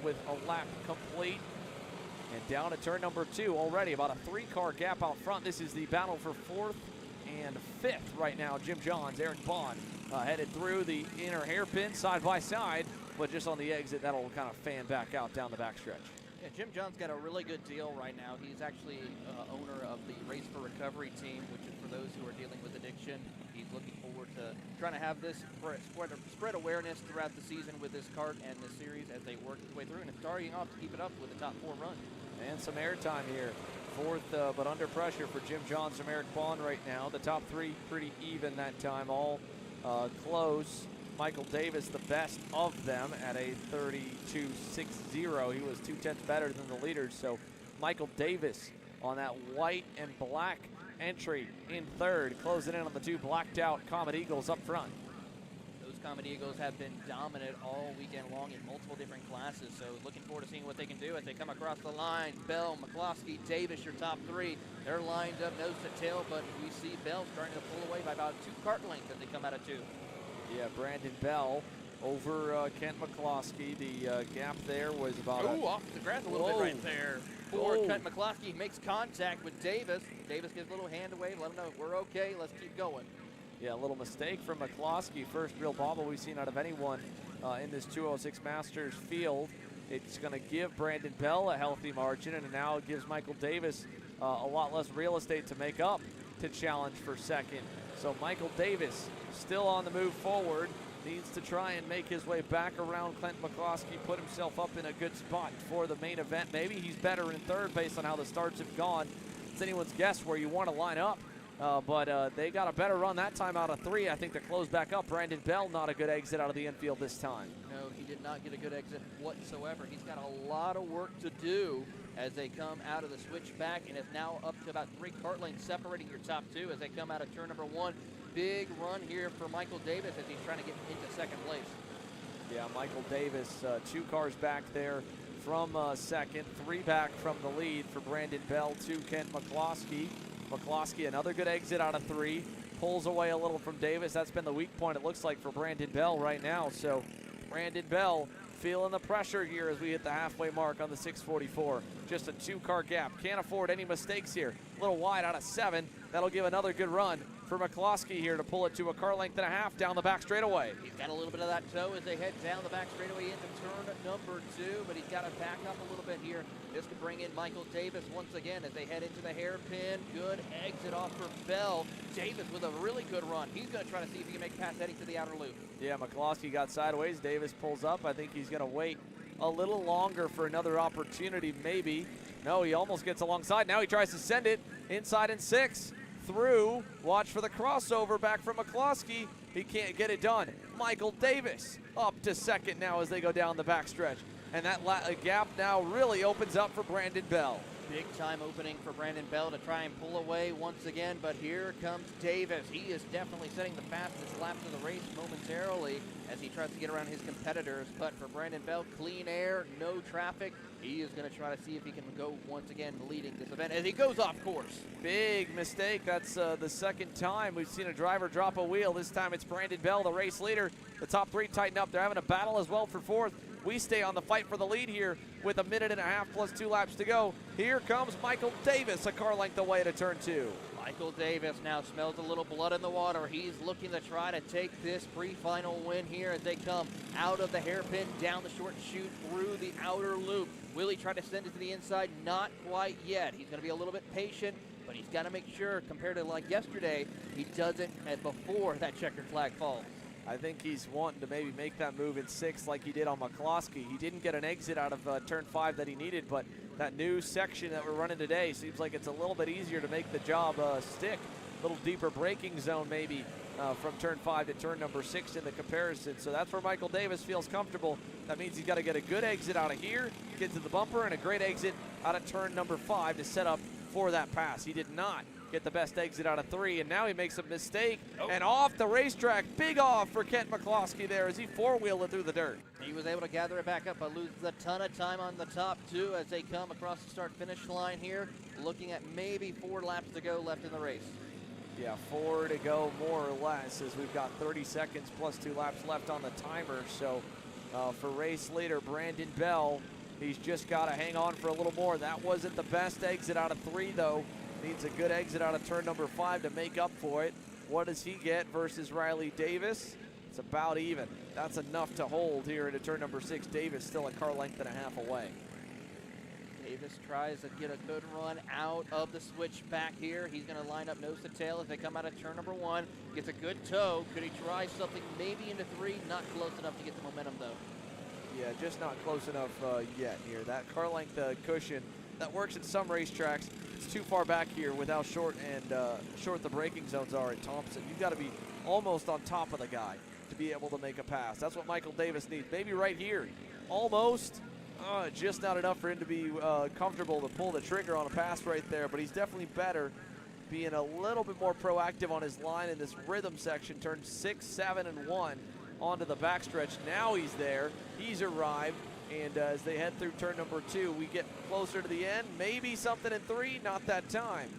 with a lap complete. And down at turn number 2 already, about a 3-car gap out front. This is the battle for 4th and 5th right now. Jim Johns, Eric Bond headed through the inner hairpin side by side, but just on the exit, that'll kind of fan back out down the backstretch. Yeah, Jim Johns got a really good deal right now. He's actually owner of the Race for Recovery team, which is for those who are dealing with addiction. He's looking forward to trying to have this spread awareness throughout the season with this kart and this series as they work their way through, and it's starting off to keep it up with the top 4 run. And some airtime here. 4th, but under pressure for Jim Johns and Eric Bond right now. The top 3 pretty even that time, all close. Michael Davis, the best of them at a 32.60. He was 2/10 better than the leaders. So Michael Davis on that white and black entry in 3rd, closing in on the 2 blacked out Comet Eagles up front. Comet Eagles have been dominant all weekend long in multiple different classes, so looking forward to seeing what they can do as they come across the line. Bell, McCloskey, Davis, your top 3. They're lined up nose to tail, but we see Bell starting to pull away by about 2 kart lengths as they come out of 2. Yeah, Brandon Bell over Kent McCloskey. The gap there was about off the grass a little bit right there. Kent McCloskey makes contact with Davis. Davis gives a little hand away, let him know we're okay, let's keep going. Yeah, a little mistake from McCloskey. First real bobble we've seen out of anyone in this 206 Masters field. It's going to give Brandon Bell a healthy margin, and now it gives Michael Davis a lot less real estate to make up to challenge for second. So Michael Davis still on the move forward. Needs to try and make his way back around Clint McCloskey, put himself up in a good spot for the main event. Maybe he's better in 3rd based on how the starts have gone. It's anyone's guess where you want to line up. But they got a better run that time out of 3, I think, to close back up. Brandon Bell, not a good exit out of the infield this time. No, he did not get a good exit whatsoever. He's got a lot of work to do as they come out of the switchback, and it's now up to about 3 kart lengths separating your top 2 as they come out of turn number 1. Big run here for Michael Davis as he's trying to get into 2nd place. Yeah, Michael Davis, 2 cars back there from 2nd, 3 back from the lead for Brandon Bell, 2 Kent McCloskey. McCloskey, another good exit out of 3. Pulls away a little from Davis. That's been the weak point, it looks like, for Brandon Bell right now. So Brandon Bell feeling the pressure here as we hit the halfway mark on the 644. Just a 2-car gap. Can't afford any mistakes here. A little wide out of 7. That'll give another good run for McCloskey here to pull it to a car length and a half down the back straightaway. He's got a little bit of that toe as they head down the back straightaway into turn number 2, but he's got to back up a little bit here. This could bring in Michael Davis once again as they head into the hairpin. Good exit off for Bell. Davis with a really good run. He's going to try to see if he can make past heading to the outer loop. Yeah, McCloskey got sideways. Davis pulls up. I think he's going to wait a little longer for another opportunity, maybe. No, he almost gets alongside. Now he tries to send it inside in 6. Through. Watch for the crossover back from McCloskey. He can't get it done. Michael Davis up to 2nd now as they go down the backstretch. And that gap now really opens up for Brandon Bell. Big time opening for Brandon Bell to try and pull away once again, but here comes Davis. He is definitely setting the fastest laps of the race momentarily as he tries to get around his competitors. But for Brandon Bell, clean air, no traffic. He is going to try to see if he can go once again leading this event as he goes off course. Big mistake. That's the 2nd time we've seen a driver drop a wheel. This time it's Brandon Bell, the race leader. The top 3 tighten up. They're having a battle as well for 4th. We stay on the fight for the lead here with a 1.5 minutes plus 2 laps to go. Here comes Michael Davis, a car length away to turn 2. Michael Davis now smells a little blood in the water. He's looking to try to take this pre-final win here as they come out of the hairpin, down the short chute, through the outer loop. Will he try to send it to the inside? Not quite yet. He's going to be a little bit patient, but he's got to make sure, compared to like yesterday, he doesn't before that checkered flag falls. I think he's wanting to maybe make that move in 6 like he did on McCloskey. He didn't get an exit out of turn 5 that he needed, but that new section that we're running today seems like it's a little bit easier to make the job stick. A little deeper braking zone maybe from turn 5 to turn number 6 in the comparison. So that's where Michael Davis feels comfortable. That means he's got to get a good exit out of here, get to the bumper, and a great exit out of turn number 5 to set up for that pass. He did not get the best exit out of 3, and now he makes a mistake, and off the racetrack. Big off for Kent McCloskey there as he four-wheeled it through the dirt. He was able to gather it back up, but loses a ton of time on the top two as they come across the start-finish line here, looking at maybe 4 laps to go left in the race. Yeah, 4 to go more or less, as we've got 30 seconds plus 2 laps left on the timer. So for race leader Brandon Bell, he's just got to hang on for a little more. That wasn't the best exit out of 3, though. Needs a good exit out of turn number 5 to make up for it. What does he get versus Riley Davis? It's about even. That's enough to hold here into turn number 6. Davis still a car length and a half away. Davis tries to get a good run out of the switch back here. He's going to line up nose to tail as they come out of turn number 1. Gets a good toe. Could he try something maybe into 3? Not close enough to get the momentum, though. Yeah, just not close enough yet here. That car length cushion, that works at some racetracks. It's too far back here with how short the braking zones are at Thompson. You've got to be almost on top of the guy to be able to make a pass. That's what Michael Davis needs. Maybe right here, almost. Just not enough for him to be comfortable to pull the trigger on a pass right there, but he's definitely better being a little bit more proactive on his line in this rhythm section. Turn 6, 7, and 1 onto the backstretch. Now he's there. He's arrived. And as they head through turn number 2, we get closer to the end. Maybe something in 3, not that time.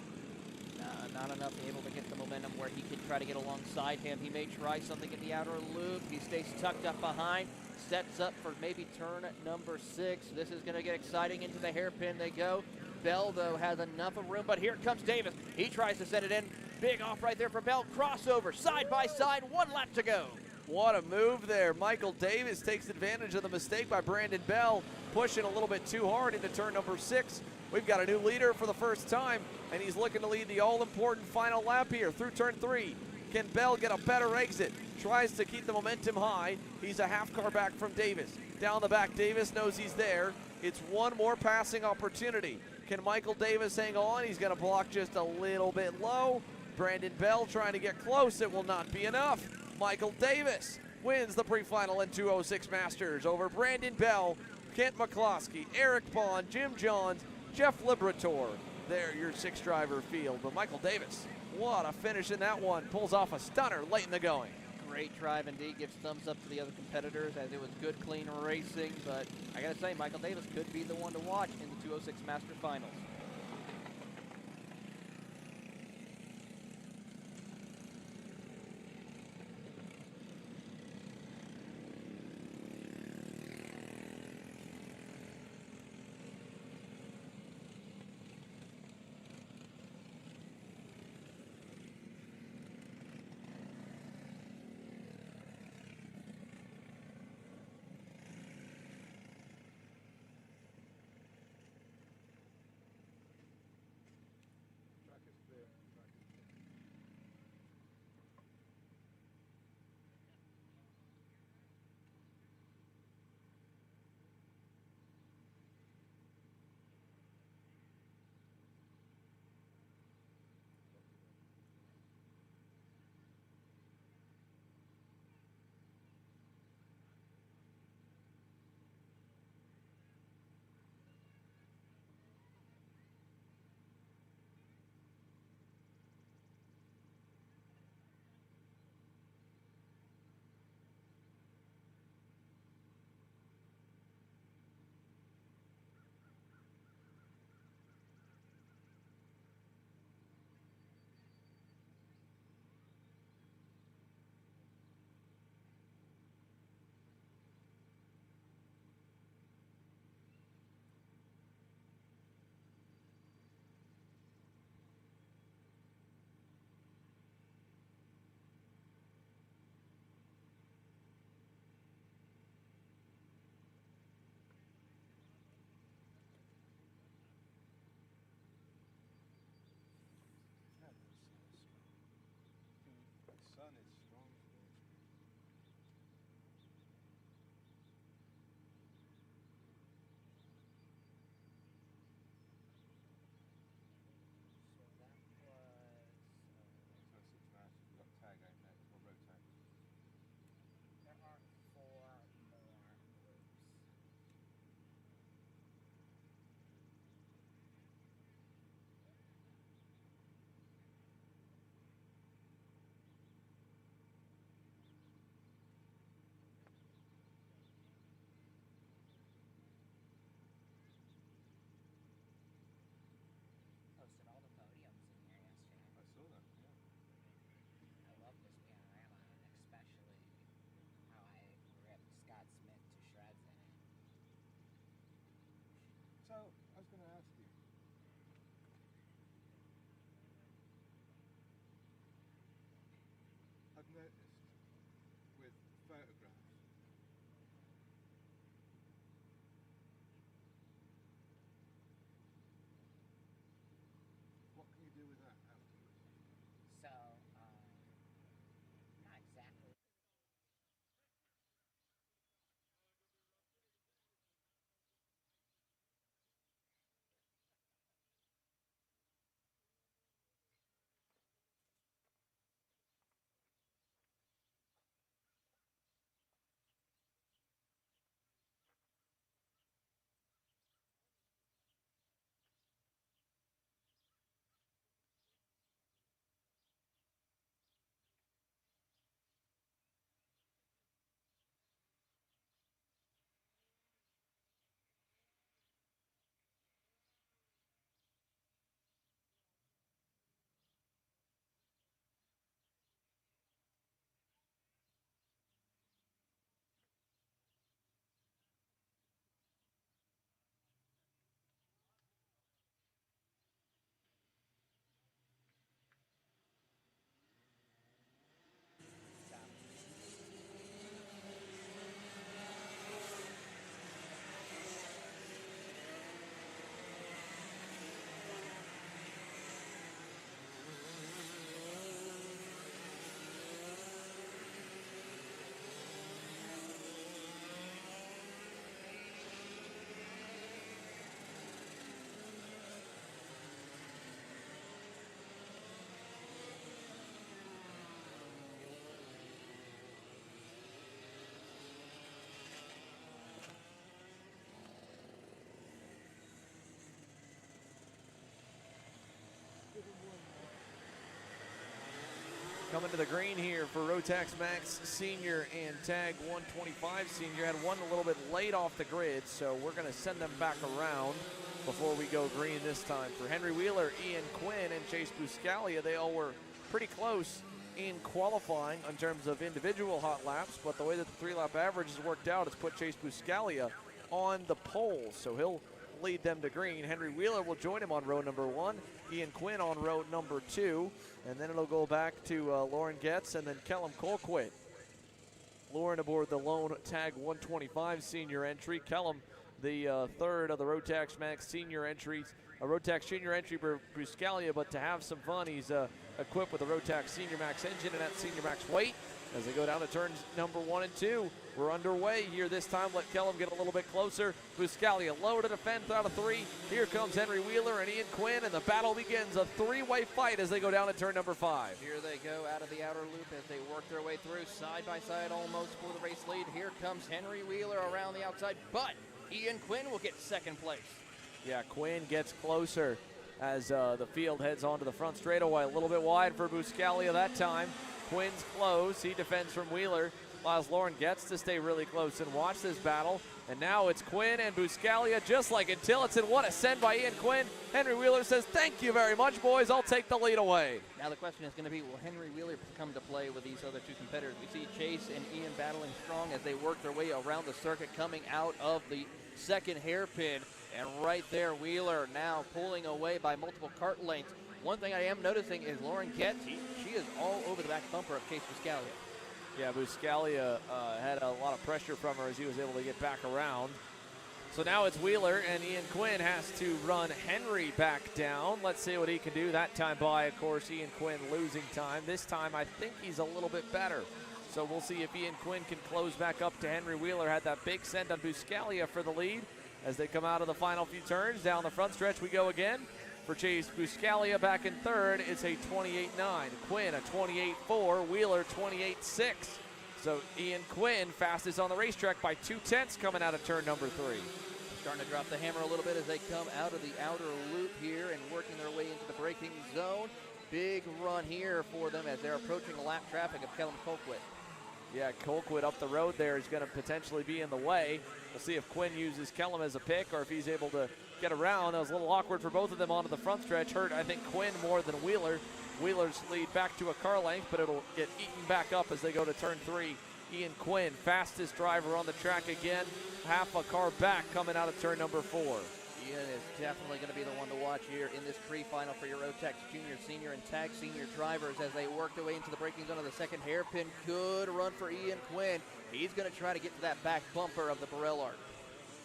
Not enough able to get the momentum where he can try to get alongside him. He may try something in the outer loop. He stays tucked up behind, sets up for maybe turn number 6. This is going to get exciting. Into the hairpin they go. Bell, though, has enough of room, but here comes Davis. He tries to set it in. Big off right there for Bell. Crossover, side by side, 1 lap to go. What a move there. Michael Davis takes advantage of the mistake by Brandon Bell, pushing a little bit too hard into turn number 6. We've got a new leader for the first time, and he's looking to lead the all-important final lap here through turn 3. Can Bell get a better exit? Tries to keep the momentum high. He's a half car back from Davis. Down the back, Davis knows he's there. It's 1 more passing opportunity. Can Michael Davis hang on? He's going to block just a little bit low. Brandon Bell trying to get close. It will not be enough. Michael Davis wins the pre-final in 206 Masters over Brandon Bell, Kent McCloskey, Eric Bond, Jim Johns, Jeff Liberator. There, your 6-driver field. But Michael Davis, what a finish in that one. Pulls off a stunner late in the going. Great drive indeed. Gives thumbs up to the other competitors as it was good, clean racing. But I got to say, Michael Davis could be the one to watch in the 206 Master Finals. noticed with photographs? What can you do with that afterwards? So, not exactly. Coming to the green here for Rotax Max Senior and Tag 125 Senior. Had one a little bit late off the grid, so we're going to send them back around before we go green this time. For Henry Wheeler, Ian Quinn, and Chase Buscalia, they all were pretty close in qualifying in terms of individual hot laps, but the way that the 3-lap average has worked out, it's put Chase Buscalia on the pole, so he'll lead them to green. Henry Wheeler will join him on row number 1, Ian Quinn on row number 2, and then it'll go back to Lauren Getz and then Kellum Colquitt. Lauren aboard the lone Tag 125 Senior entry. Kellum, the third of the Rotax Max Senior entries. A Rotax Junior entry for Buscalia, but to have some fun, he's equipped with a Rotax Senior Max engine and that Senior Max weight. As they go down to turns number 1 and 2, we're underway here this time. Let Kellum get a little bit closer. Buscalia low to defend out of 3. Here comes Henry Wheeler and Ian Quinn, and the battle begins. A 3-way fight as they go down to turn number 5. Here they go out of the outer loop as they work their way through side by side almost for the race lead. Here comes Henry Wheeler around the outside, but Ian Quinn will get second place. Yeah, Quinn gets closer as the field heads onto the front straightaway. A little bit wide for Buscalia that time. Quinn's close. He defends from Wheeler. Allows Lauren Getz to stay really close and watch this battle. And now it's Quinn and Buscalia, just like in Tillotson. What a send by Ian Quinn. Henry Wheeler says, thank you very much, boys. I'll take the lead away. Now the question is going to be, will Henry Wheeler come to play with these other two competitors? We see Chase and Ian battling strong as they work their way around the circuit, coming out of the second hairpin. And right there, Wheeler now pulling away by multiple kart lengths. One thing I am noticing is Lauren Getz, she is all over the back bumper of Chase Buscalia. Yeah, Buscalia had a lot of pressure from her as he was able to get back around. So now it's Wheeler, and Ian Quinn has to run Henry back down. Let's see what he can do. That time by, of course, Ian Quinn losing time. This time I think he's a little bit better. So we'll see if Ian Quinn can close back up to Henry Wheeler. Had that big send on Buscalia for the lead. As they come out of the final few turns, down the front stretch we go again. For Chase Buscalia back in third, it's a 28.9. Quinn a 28.4, Wheeler 28.6. So Ian Quinn fastest on the racetrack by 0.2 coming out of turn number 3. Starting to drop the hammer a little bit as they come out of the outer loop here and working their way into the braking zone. Big run here for them as they're approaching the lap traffic of Kellum Colquitt. Yeah, Colquitt up the road there is going to potentially be in the way. We'll see if Quinn uses Kellum as a pick or if he's able to get around. That was a little awkward for both of them onto the front stretch. Hurt, I think, Quinn more than Wheeler. Wheeler's lead back to a car length, but it'll get eaten back up as they go to turn 3. Ian Quinn, fastest driver on the track again. Half a car back coming out of turn number 4. Ian is definitely going to be the one to watch here in this pre-final for your Rotax Junior, Senior, and Tag Senior drivers as they work their way into the braking zone of the second hairpin. Good run for Ian Quinn. He's going to try to get to that back bumper of the Burrell arc.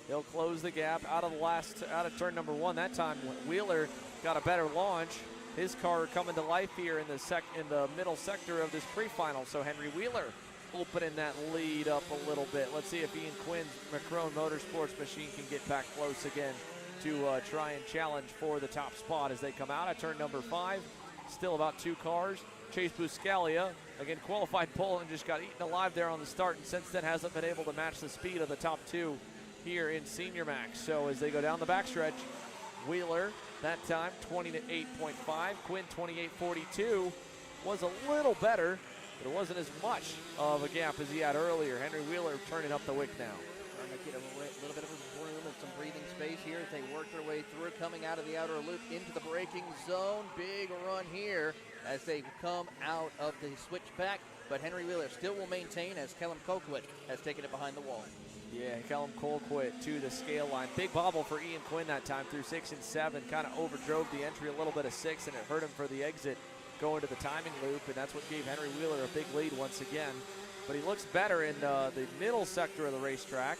He'll close the gap out of turn number 1. That time Wheeler got a better launch. His car coming to life here in the middle sector of this pre-final. So Henry Wheeler opening that lead up a little bit. Let's see if Ian Quinn's McCrone Motorsports machine can get back close again to try and challenge for the top spot as they come out at turn number 5. Still about 2 cars. Chase Buscalia, again, qualified pole and just got eaten alive there on the start, and since then hasn't been able to match the speed of the top 2 here in Senior Max. So as they go down the backstretch, Wheeler, that time 28.5, Quinn 28.42, was a little better, but it wasn't as much of a gap as he had earlier. Henry Wheeler turning up the wick now. Trying to get a little bit of room and some breathing space here as they work their way through, coming out of the outer loop into the braking zone. Big run here as they come out of the switchback, but Henry Wheeler still will maintain as Kellum Colquitt has taken it behind the wall. Yeah, Kellum Colquitt to the scale line. Big bobble for Ian Quinn that time through 6 and 7. Kind of overdrove the entry a little bit of 6, and it hurt him for the exit going to the timing loop, and that's what gave Henry Wheeler a big lead once again. But he looks better in the middle sector of the racetrack.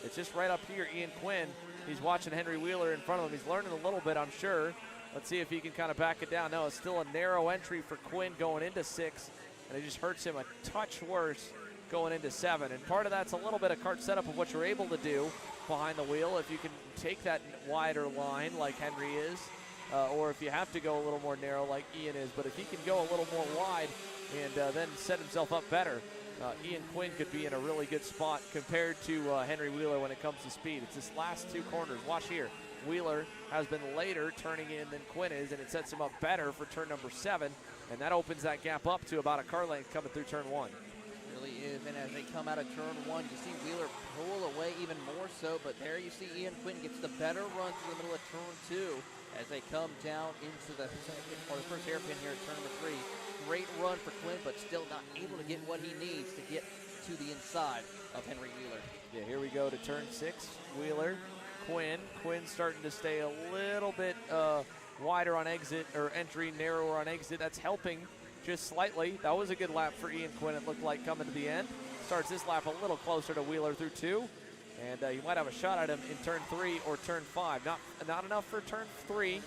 It's just right up here, Ian Quinn. He's watching Henry Wheeler in front of him. He's learning a little bit, I'm sure. Let's see if he can kind of back it down. No, it's still a narrow entry for Quinn going into 6, and it just hurts him a touch worse going into 7. And part of that's a little bit of kart setup of what you're able to do behind the wheel. If you can take that wider line like Henry is, or if you have to go a little more narrow like Ian is. But if he can go a little more wide and then set himself up better, Ian Quinn could be in a really good spot compared to Henry Wheeler when it comes to speed. It's this last 2 corners. Watch here. Wheeler has been later turning in than Quinn is, and it sets him up better for turn number 7, and that opens that gap up to about a car length coming through turn 1. Really is, and as they come out of turn 1, you see Wheeler pull away even more so, but there you see Ian Quinn gets the better run through the middle of turn 2 as they come down into the first hairpin here at turn number 3. Great run for Quinn, but still not able to get what he needs to get to the inside of Henry Wheeler. Yeah, here we go to turn 6. Wheeler, Quinn starting to stay a little bit wider on exit, or entry, narrower on exit. That's helping just slightly. That was a good lap for Ian Quinn, it looked like, coming to the end. Starts this lap a little closer to Wheeler through 2. And you might have a shot at him in turn 3 or turn 5. Not enough for turn 3,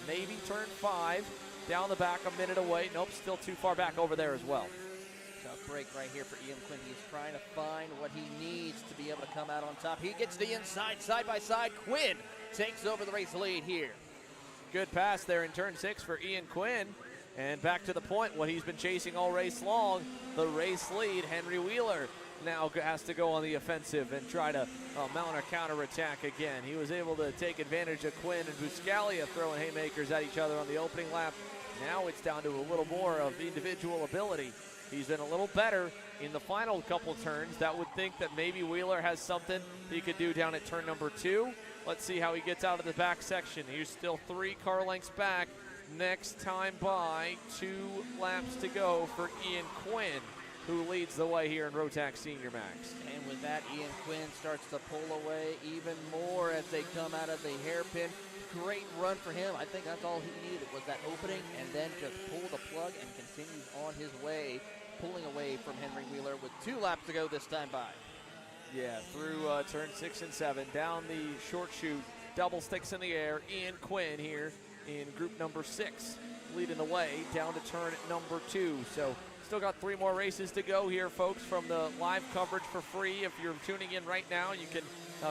maybe turn 5. Down the back, a minute away. Nope, still too far back over there as well. Tough break right here for Ian Quinn. He's trying to find what he needs to be able to come out on top. He gets the inside, side by side. Quinn takes over the race lead here. Good pass there in turn 6 for Ian Quinn. And back to the point, what he's been chasing all race long, the race lead. Henry Wheeler now has to go on the offensive and try to mount a counterattack again. He was able to take advantage of Quinn and Buscalia throwing haymakers at each other on the opening lap. Now it's down to a little more of individual ability. He's been a little better in the final couple turns. That would think that maybe Wheeler has something he could do down at turn number 2. Let's see how he gets out of the back section. He's still 3 car lengths back. Next time by, 2 laps to go for Ian Quinn, who leads the way here in Rotax Senior Max. And with that, Ian Quinn starts to pull away even more as they come out of the hairpin. Great run for him. I think that's all he needed was that opening, and then just pull the plug and continues on his way, pulling away from Henry Wheeler with 2 laps to go this time by. Yeah, through turn 6 and 7, down the short chute, double sticks in the air. Ian Quinn here in group number 6, leading the way down to turn number 2. So still got 3 more races to go here, folks, from the live coverage for free. If you're tuning in right now, you can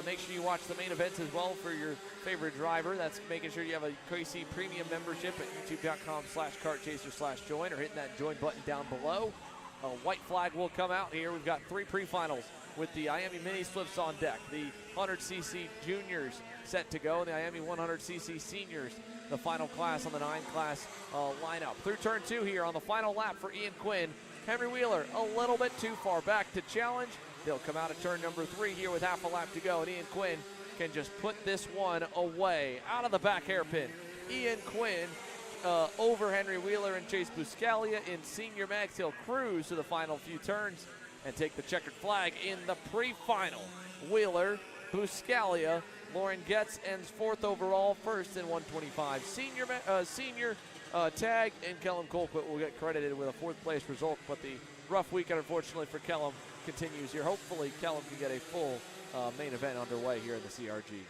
make sure you watch the main events as well for your favorite driver. That's making sure you have a KC Premium membership at youtube.com/kartchaser/join or hitting that join button down below. A white flag will come out here. We've got 3 pre-finals with the IAME mini slips on deck. The 100cc juniors set to go, and the IAME 100cc seniors, the final class on the 9 class lineup. Through turn 2 here on the final lap for Ian Quinn. Henry Wheeler a little bit too far back to challenge. They'll come out of turn number 3 here with half a lap to go, and Ian Quinn can just put this one away. Out of the back hairpin, Ian Quinn over Henry Wheeler and Chase Buscalia in Senior Max. He'll cruise to the final few turns and take the checkered flag in the pre-final. Wheeler, Buscalia, Lauren Getz ends 4th overall, first in 125 senior tag, and Kellum Colquitt will get credited with a 4th place result, but the rough weekend, unfortunately, for Kellum continues here. Hopefully, Kellum can get a full main event underway here in the CRG.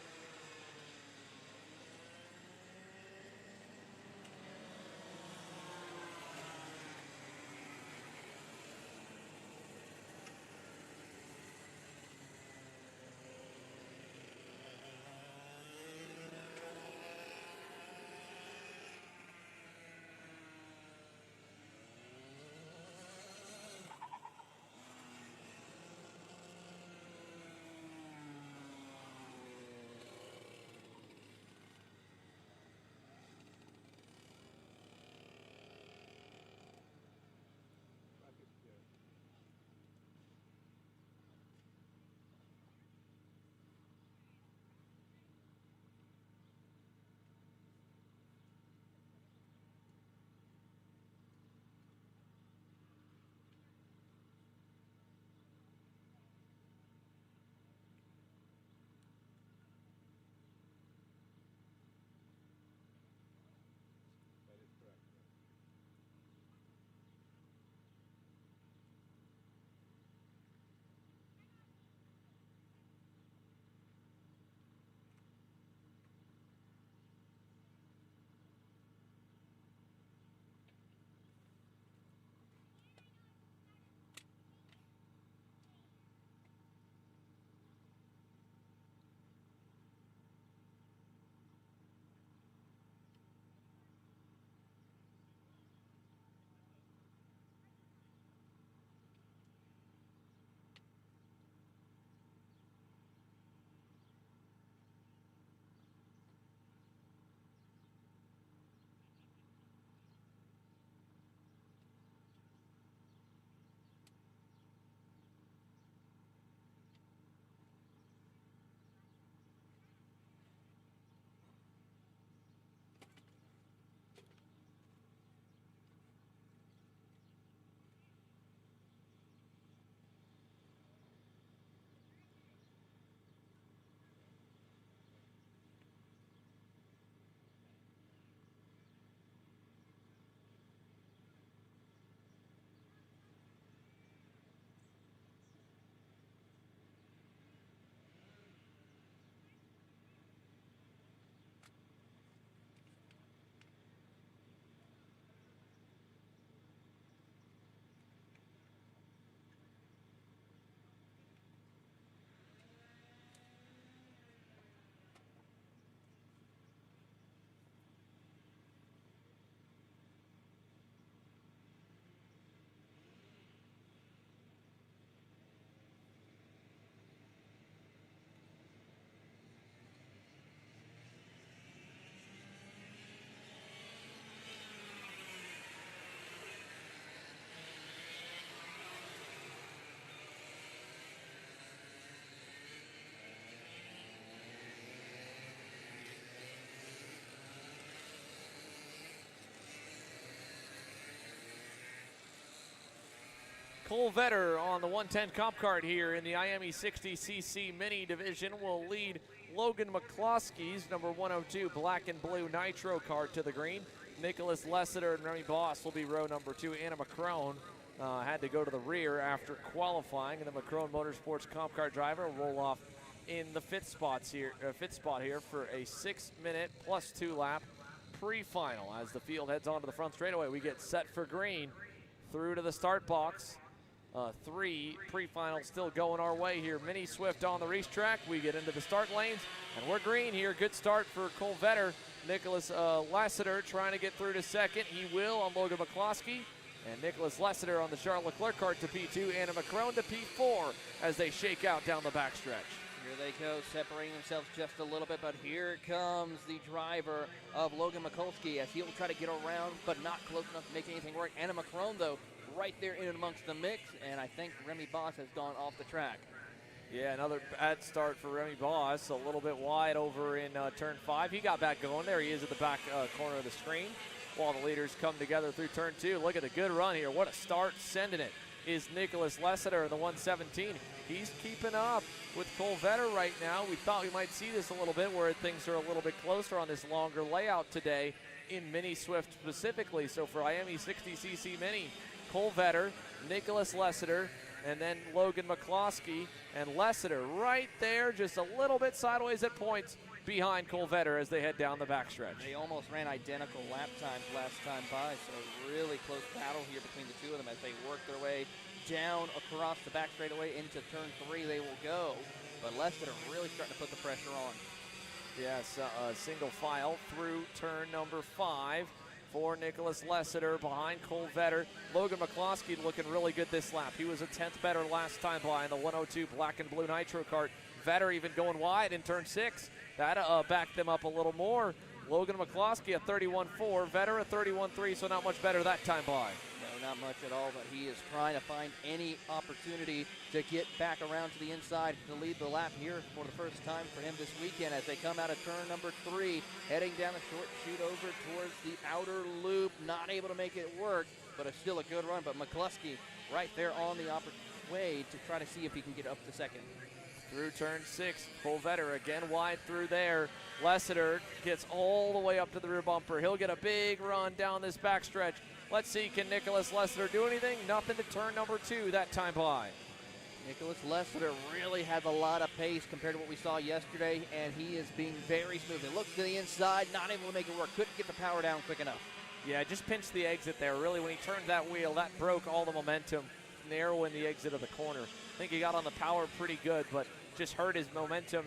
Cole Vetter on the 110 comp cart here in the IAME 60cc mini division will lead Logan McCloskey's number 102 black and blue nitro cart to the green. Nicholas Lessiter and Remy Boss will be row number 2. Anna McCrone had to go to the rear after qualifying, and the McCrone Motorsports comp cart driver will roll off in the fifth spot here for a 6-minute plus 2 lap pre-final. As the field heads onto the front straightaway, we get set for green through to the start box. 3 pre-finals still going our way here. Mini Swift on the racetrack. We get into the start lanes, and we're green here. Good start for Cole Vetter. Nicholas Lassiter trying to get through to second. He will on Logan McCloskey. And Nicholas Lassiter on the Charles Leclerc cart to P2. Anna McCrone to P4 as they shake out down the backstretch. Here they go, separating themselves just a little bit, but here comes the driver of Logan McCloskey as he'll try to get around, but not close enough to make anything work. Anna McCrone, though, right there in amongst the mix, and I think Remy Boss has gone off the track. Yeah, another bad start for Remy Boss, a little bit wide over in turn 5. He got back going. There he is at the back corner of the screen while the leaders come together through turn 2. Look at the good run here. What a start, sending it is Nicholas Lessiter, the 117. He's keeping up with Cole Vetter right now. We thought we might see this a little bit where things are a little bit closer on this longer layout today in Mini Swift specifically. So for IAME 60cc Mini, Cole Vetter, Nicholas Lessiter, and then Logan McCloskey, and Lessiter right there, just a little bit sideways at points behind Cole Vetter as they head down the backstretch. They almost ran identical lap times last time by, so really close battle here between the two of them as they work their way down across the back straightaway into turn 3 they will go. But Lessiter really starting to put the pressure on. Yes, single file through turn number 5 for Nicholas Lessiter behind Cole Vetter. Logan McCloskey looking really good this lap. He was a 10th better last time by in the 102 black and blue nitro kart. Vetter even going wide in turn 6. That backed them up a little more. Logan McCloskey a 31.4, Vetter a 31.3, so not much better that time by. No, not much at all, but he is trying to find any opportunity to get back around to the inside to lead the lap here for the first time for him this weekend as they come out of turn number 3, heading down a short chute over towards the outer loop. Not able to make it work, but it's still a good run. But McCluskey right there on the way to try to see if he can get up to second. Through turn 6, Cole Vetter again wide through there. Lessiter gets all the way up to the rear bumper. He'll get a big run down this backstretch. Let's see, can Nicholas Lessiter do anything? Nothing to turn number 2 that time by. Nicholas Lessiter really has a lot of pace compared to what we saw yesterday, and he is being very smooth. He looks to the inside, not able to make it work. Couldn't get the power down quick enough. Yeah, just pinched the exit there. Really, when he turned that wheel, that broke all the momentum, narrowing the exit of the corner. I think he got on the power pretty good, but just hurt his momentum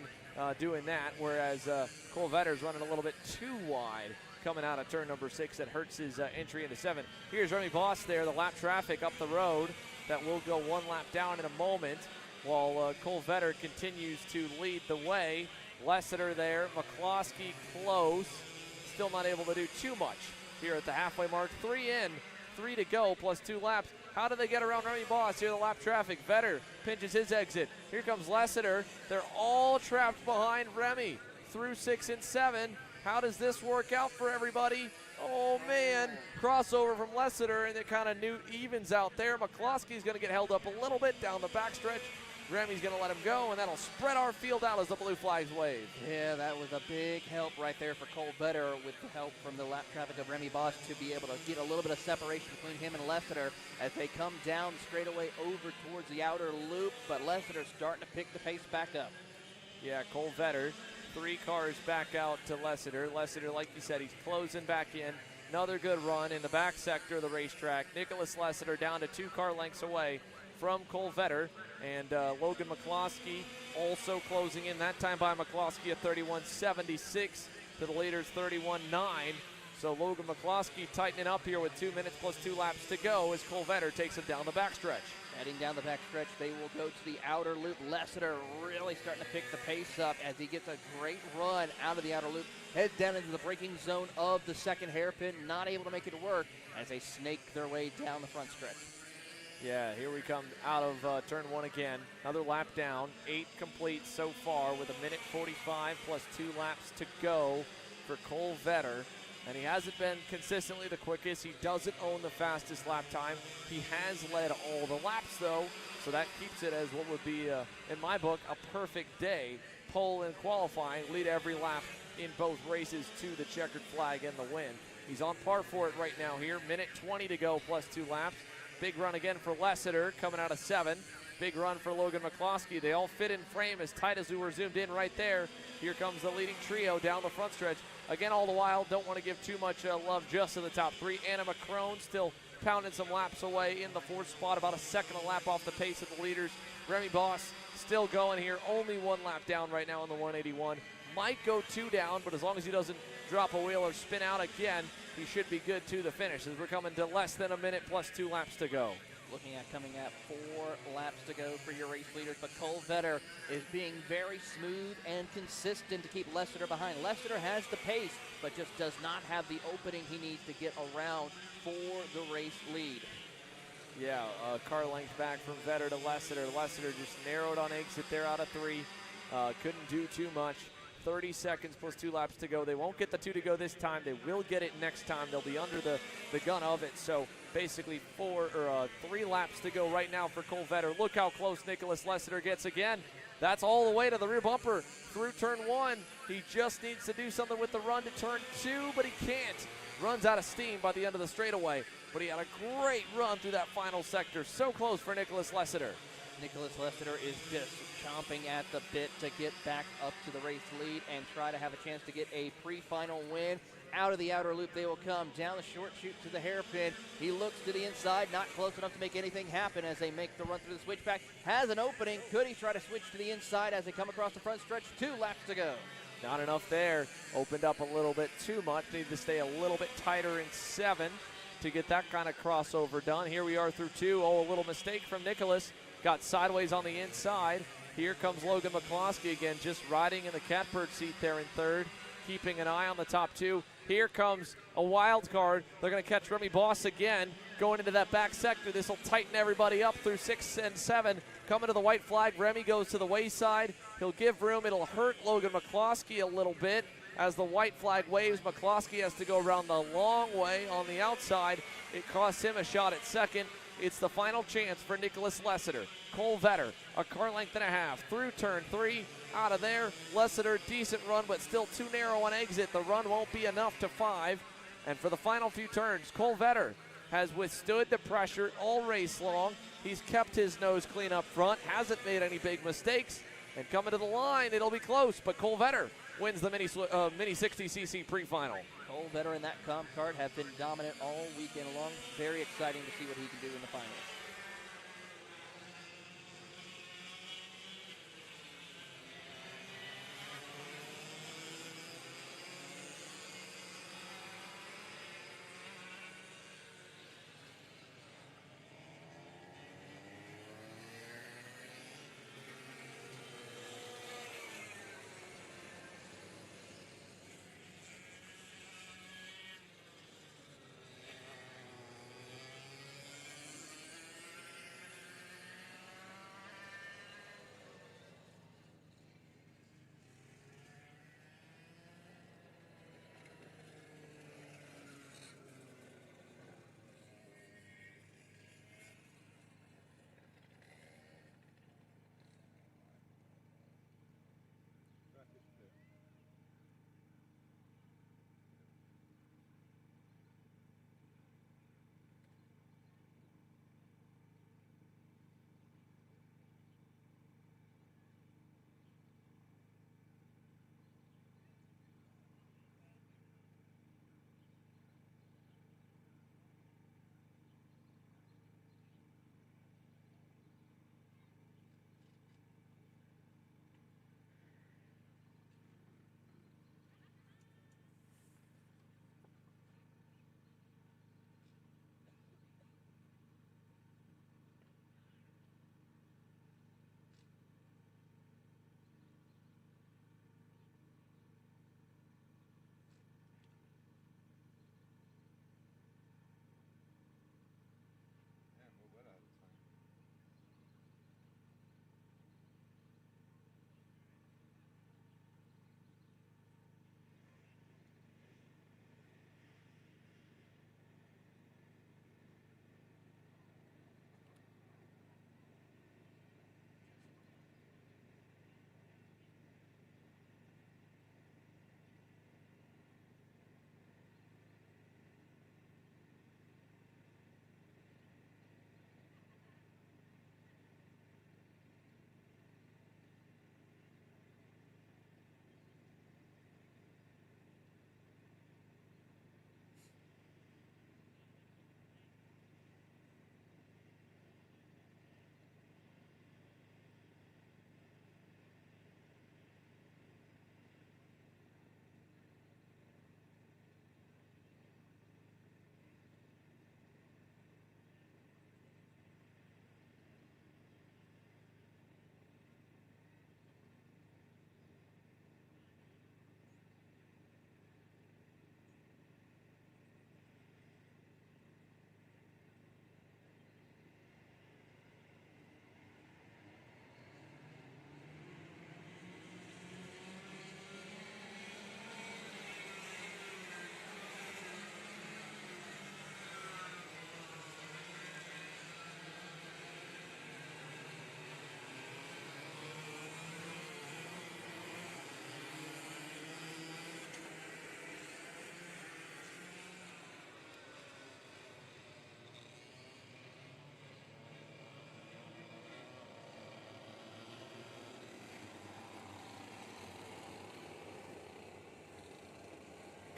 doing that, whereas Cole Vetter's running a little bit too wide coming out of turn number 6. That hurts his entry into 7. Here's Remy Boss there, the lap traffic up the road. That will go one lap down in a moment while Cole Vetter continues to lead the way. Lessiter there, McCloskey close. Still not able to do too much here at the halfway mark. 3 in, 3 to go, plus 2 laps. How do they get around Remy Boss? Here the lap traffic. Vetter pinches his exit. Here comes Lessiter. They're all trapped behind Remy through 6 and 7. How does this work out for everybody? Oh, man. Crossover from Lessiter, and it kind of evens out there. McCloskey's going to get held up a little bit down the backstretch. Remy's going to let him go, and that'll spread our field out as the blue flags wave. Yeah, that was a big help right there for Cole Vetter with the help from the lap traffic of Remy Boss to be able to get a little bit of separation between him and Lessiter as they come down straightaway over towards the outer loop, but Lessiter starting to pick the pace back up. Yeah, Cole Vetter, 3 cars back out to Lessiter. Lessiter, like you said, he's closing back in. Another good run in the back sector of the racetrack. Nicholas Lessiter down to 2 car lengths away from Cole Vetter, and Logan McCloskey also closing in. That time by McCloskey at 31.76 to the leader's 31.9. So Logan McCloskey tightening up here with 2 minutes plus 2 laps to go as Cole Vetter takes him down the backstretch. Heading down the backstretch, they will go to the outer loop. Lessiter really starting to pick the pace up as he gets a great run out of the outer loop. Heads down into the braking zone of the second hairpin, not able to make it work as they snake their way down the front stretch. Yeah, here we come out of turn 1 again. Another lap down, 8 complete so far with 1:45 plus 2 laps to go for Cole Vetter. And he hasn't been consistently the quickest. He doesn't own the fastest lap time. He has led all the laps, though, so that keeps it as what would be, in my book, a perfect day. Pole and qualifying, lead every lap in both races to the checkered flag and the win. He's on par for it right now here. 1:20 to go plus 2 laps. Big run again for Lessiter coming out of 7. Big run for Logan McCloskey. They all fit in frame as tight as we were zoomed in right there. Here comes the leading trio down the front stretch. Again, all the while, don't want to give too much love just to the top 3. Anna McCrone still pounding some laps away in the 4th spot, about a second a lap off the pace of the leaders. Remy Boss still going here, only 1 lap down right now in the 181. Might go 2 down, but as long as he doesn't drop a wheel or spin out again, he should be good to the finish as we're coming to less than a minute plus 2 laps to go. Looking at coming at 4 laps to go for your race leaders, but Cole Vetter is being very smooth and consistent to keep Lessiter behind. Lessiter has the pace, but just does not have the opening he needs to get around for the race lead. Yeah, car length back from Vetter to Lessiter. Lessiter just narrowed on exit there out of 3. Couldn't do too much. 30 seconds plus 2 laps to go. They won't get the 2 to go this time. They will get it next time. They'll be under the gun of it. So basically 3 laps to go right now for Cole Vetter. Look how close Nicholas Lessiter gets again. That's all the way to the rear bumper through turn 1. He just needs to do something with the run to turn 2, but he can't. Runs out of steam by the end of the straightaway, but he had a great run through that final sector. So close for Nicholas Lessiter. Nicholas Lessiter is just chomping at the bit to get back up to the race lead and try to have a chance to get a pre-final win. Out of the outer loop they will come, down the short chute to the hairpin. He looks to the inside, not close enough to make anything happen as they make the run through the switchback. Has an opening, could he try to switch to the inside as they come across the front stretch? 2 laps to go. Not enough there. Opened up a little bit too much. Need to stay a little bit tighter in 7 to get that kind of crossover done. Here we are through 2. Oh, a little mistake from Nicholas. Got sideways on the inside. Here comes Logan McCloskey again, just riding in the catbird seat there in 3rd, keeping an eye on the top 2. Here comes a wild card. They're going to catch Remy Boss again, going into that back sector. This will tighten everybody up through 6 and 7. Coming to the white flag, Remy goes to the wayside. He'll give room. It'll hurt Logan McCloskey a little bit. As the white flag waves, McCloskey has to go around the long way on the outside. It costs him a shot at 2nd. It's the final chance for Nicholas Lessiter. Cole Vetter, a car length and a half through turn 3. Out of there, Lessiter, decent run, but still too narrow on exit. The run won't be enough to 5. And for the final few turns, Cole Vetter has withstood the pressure all race long. He's kept his nose clean up front, hasn't made any big mistakes. And coming to the line, it'll be close, but Cole Vetter wins the Mini 60cc pre-final. Cole Vetter and that comp cart have been dominant all weekend long. Very exciting to see what he can do in the finals.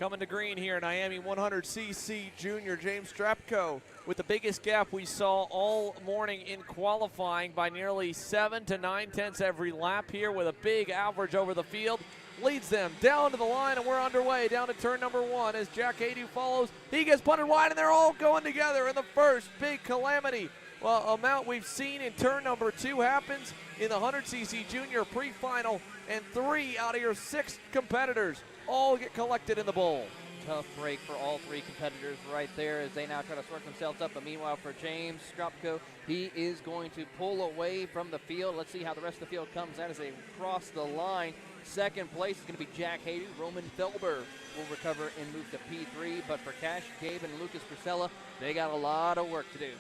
Coming to green here in IAME 100cc junior James Strapko with the biggest gap we saw all morning in qualifying by nearly 7 to 9 tenths every lap here with a big average over the field. Leads them down to the line, and we're underway down to turn number 1 as Jack Adu follows. He gets punted wide, and they're all going together in the first big calamity. Well, amount we've seen in turn number 2 happens in the 100cc junior pre-final, and 3 out of your 6 competitors all get collected in the bowl. Tough break for all 3 competitors right there as they now try to sort themselves up. But meanwhile for James Strapko, he is going to pull away from the field. Let's see how the rest of the field comes out as they cross the line. Second place is going to be Jack Haydu. Roman Felber will recover and move to P3. But for Cash, Gabe, and Lucas Priscilla, they got a lot of work to do.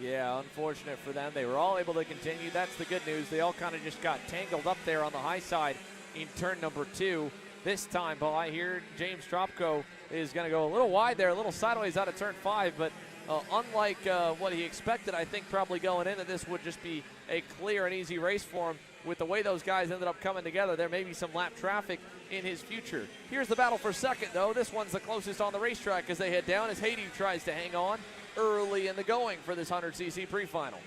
Yeah, unfortunate for them. They were all able to continue. That's the good news. They all kind of just got tangled up there on the high side in turn number 2. This time by here, James Strapko is going to go a little wide there, a little sideways out of turn 5, but unlike what he expected, I think probably going in that this would just be a clear and easy race for him. With the way those guys ended up coming together, there may be some lap traffic in his future. Here's the battle for second, though. This one's the closest on the racetrack as they head down, as Haiti tries to hang on early in the going for this 100cc pre-final.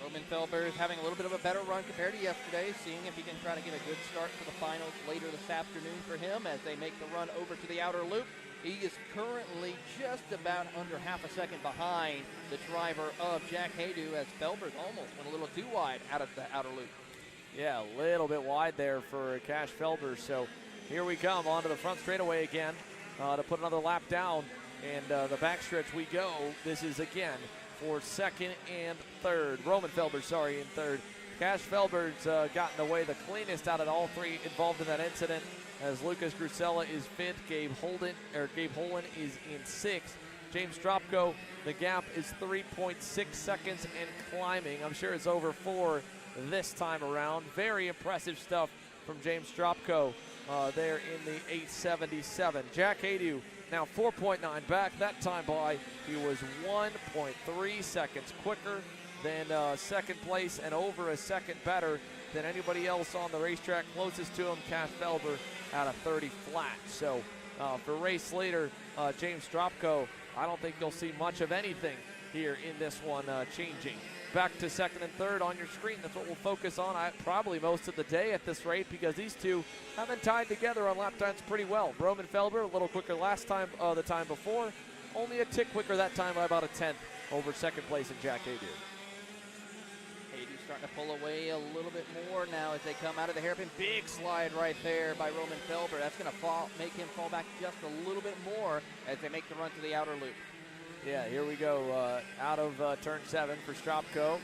Roman Felber is having a little bit of a better run compared to yesterday, seeing if he can try to get a good start for the finals later this afternoon for him as they make the run over to the outer loop. He is currently just about under half a second behind the driver of Jack Haydu as Felber's almost went a little too wide out of the outer loop. Yeah, a little bit wide there for Cash Felber. So here we come onto the front straightaway again to put another lap down. And the backstretch we go. This is again for second and third. Roman Felber, sorry, in third. Cash Felber's gotten away the cleanest out of all 3 involved in that incident, as Lucas Grusella is 5th, Gabe Holden is in 6th. James Strapko, the gap is 3.6 seconds and climbing. I'm sure it's over 4 this time around. Very impressive stuff from James Strapko there in the 877. Jack Adu now 4.9 back. That time by, he was 1.3 seconds quicker than second place and over a second better than anybody else on the racetrack. Closest to him, Cash Felber, at a 30 flat. So for race leader James Strapko, I don't think you'll see much of anything here in this one changing. Back to second and third on your screen. That's what we'll focus on probably most of the day at this rate, because these two have been tied together on lap times pretty well. Roman Felber, a little quicker last time, the time before. Only a tick quicker that time by about a tenth over second place in Jack Adu. Adu's starting to pull away a little bit more now as they come out of the hairpin. Big slide right there by Roman Felber. That's going to make him fall back just a little bit more as they make the run to the outer loop. Yeah, here we go, out of turn 7 for Strapko.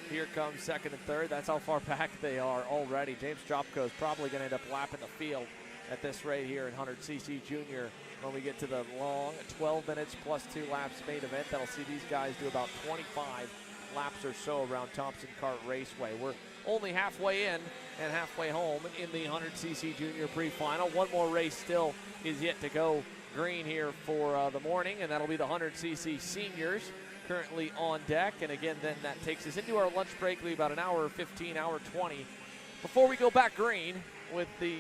Here comes second and third. That's how far back they are already. James Strapko is probably going to end up lapping the field at this rate here in 100cc Junior when we get to the long 12 minutes plus 2 laps main event. That'll see these guys do about 25 laps or so around Thompson Kart Raceway. We're only halfway in and halfway home in the 100cc Junior pre-final. One more race still is yet to go green here for the morning, and that'll be the 100cc seniors currently on deck. And again, then that takes us into our lunch break. It'll be about an hour 15, hour 20 before we go back green with the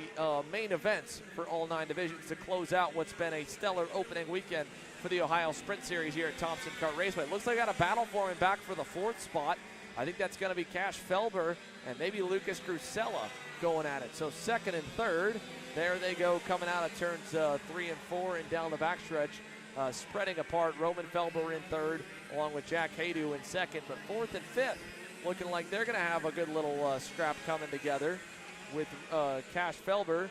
main events for all 9 divisions to close out what's been a stellar opening weekend for the Ohio Sprint Series here at Thompson Kart Raceway. It looks like I got a battle for him back for the 4th spot. I think that's going to be Cash Felber and maybe Lucas Grusella going at it. So second and third, there they go, coming out of turns 3 and 4 and down the backstretch, spreading apart. Roman Felber in third, along with Jack Haydu in second, but 4th and 5th looking like they're going to have a good little scrap coming together with Cash Felber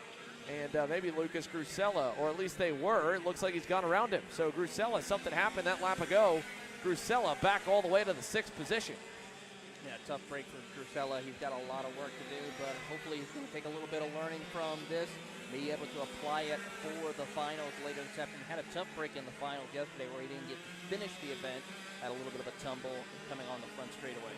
and maybe Lucas Grusella, or at least they were. It looks like he's gone around him. So Grusella, something happened that lap ago. Grusella back all the way to the 6th position. Yeah, tough break for Grusella. He's got a lot of work to do, but hopefully he's going to take a little bit of learning from this, be able to apply it for the finals later this afternoon. Had a tough break in the finals yesterday where he didn't get to finish the event. Had a little bit of a tumble coming on the front straightaway.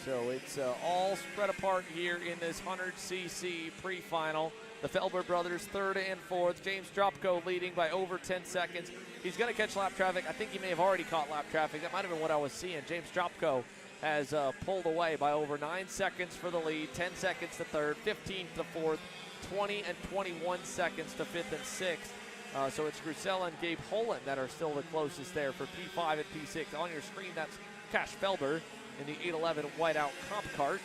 So it's all spread apart here in this 100cc pre-final. The Felber brothers 3rd and 4th. James Strapko leading by over 10 seconds. He's going to catch lap traffic. I think he may have already caught lap traffic. That might have been what I was seeing. James Strapko has pulled away by over 9 seconds for the lead, 10 seconds to 3rd, 15 to 4th, 20 and 21 seconds to 5th and 6th. So it's Grusella and Gabe Holland that are still the closest there for P5 and P6. On your screen, that's Cash Felber in the 811 whiteout comp cart.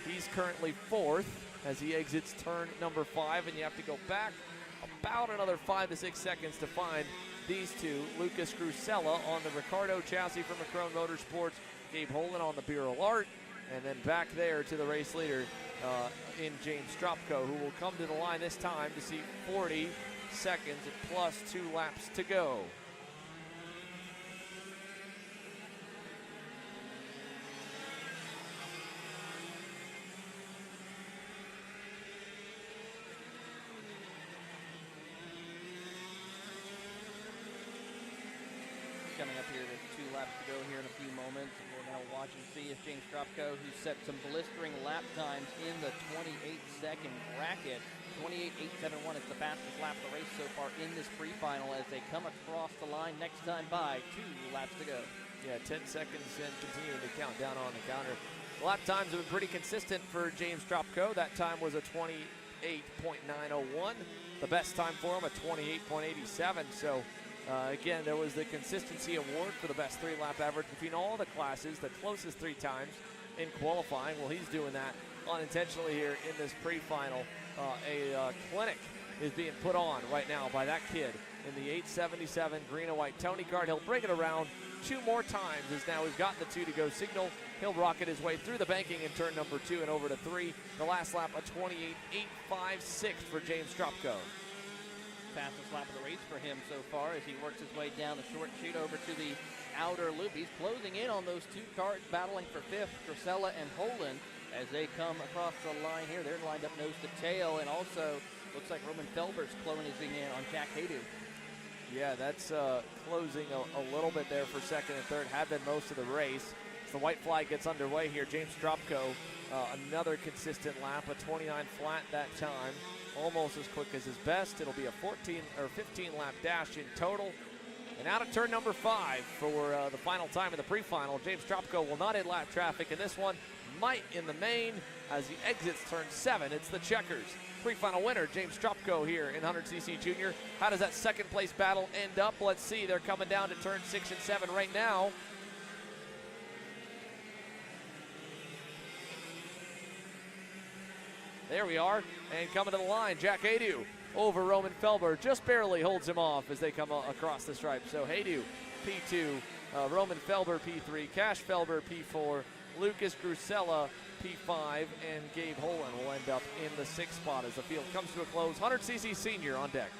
He's currently 4th as he exits turn number 5, and you have to go back about another 5 to 6 seconds to find these two. Lucas Grusella on the Ricardo chassis from Macron Motorsports, Gabe Holland on the Bureau Art, and then back there to the race leader in James Stropko, who will come to the line this time to see 40 seconds plus 2 laps to go. Coming up here, there's 2 laps to go here in a few moments. We're going to watch and see if James Stropko, who set some blistering lap times in the 28-second bracket. 28.871 is the fastest lap of the race so far in this pre-final as they come across the line next time by. 2 laps to go. Yeah, 10 seconds and continuing to count down on the counter. The lap times have been pretty consistent for James Stropko. That time was a 28.901. The best time for him, a 28.87. So again, there was the consistency award for the best 3-lap average between all the classes, the closest 3 times in qualifying. Well, he's doing that unintentionally here in this pre-final. A clinic is being put on right now by that kid in the 877 green and white Tony Kart. He'll bring it around 2 more times as now we've got the 2 to go signal. He'll rocket his way through the banking in turn number 2 and over to 3. The last lap, a 28.856 for James Stropko. Fastest lap of the race for him so far as he works his way down the short chute over to the outer loop. He's closing in on those 2 cars battling for 5th, Grusella and Holland, as they come across the line here. They're lined up nose to tail, and also looks like Roman Felber's closing in on Jack Haydu. Yeah, that's closing a little bit there for 2nd and 3rd. Have been most of the race. As the white flag gets underway here, James Stropko, another consistent lap, a 29 flat that time. Almost as quick as his best. It'll be a 14 or 15 lap dash in total. And out of turn number 5 for the final time in the pre-final, James Stropko will not hit lap traffic in this one. Might in the main as he exits turn 7. It's the checkers. Pre-final winner, James Stropko here in 100cc Junior. How does that 2nd place battle end up? Let's see. They're coming down to turn 6 and 7 right now. There we are, and coming to the line, Jack Haydu over Roman Felber, just barely holds him off as they come across the stripe. So Haydu, P2, Roman Felber, P3, Cash Felber, P4, Lucas Grusella, P5, and Gabe Holland will end up in the 6th spot as the field comes to a close. 100cc Senior on deck.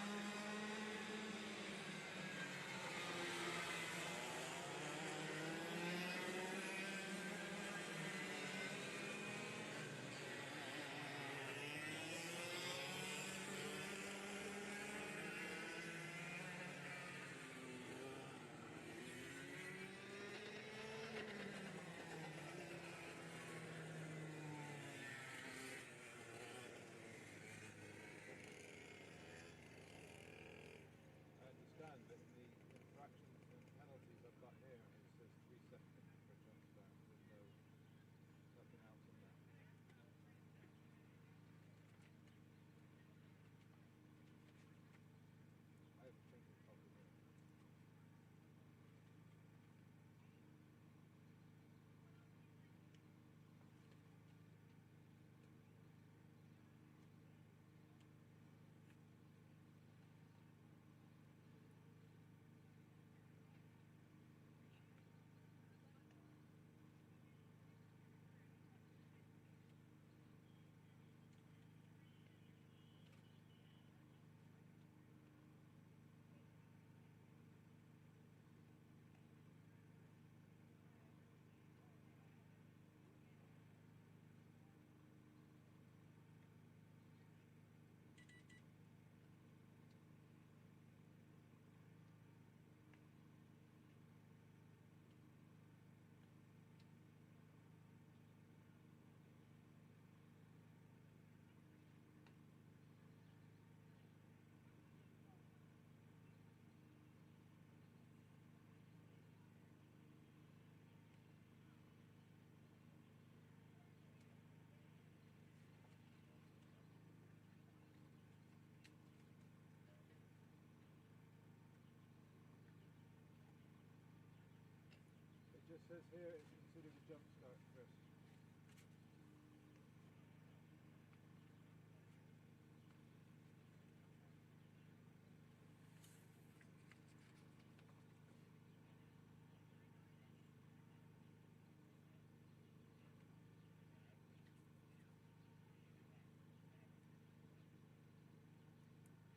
just says here it's considered a jump start, Chris.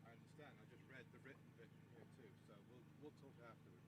I understand. I just read the written bit here too, so we'll talk afterwards.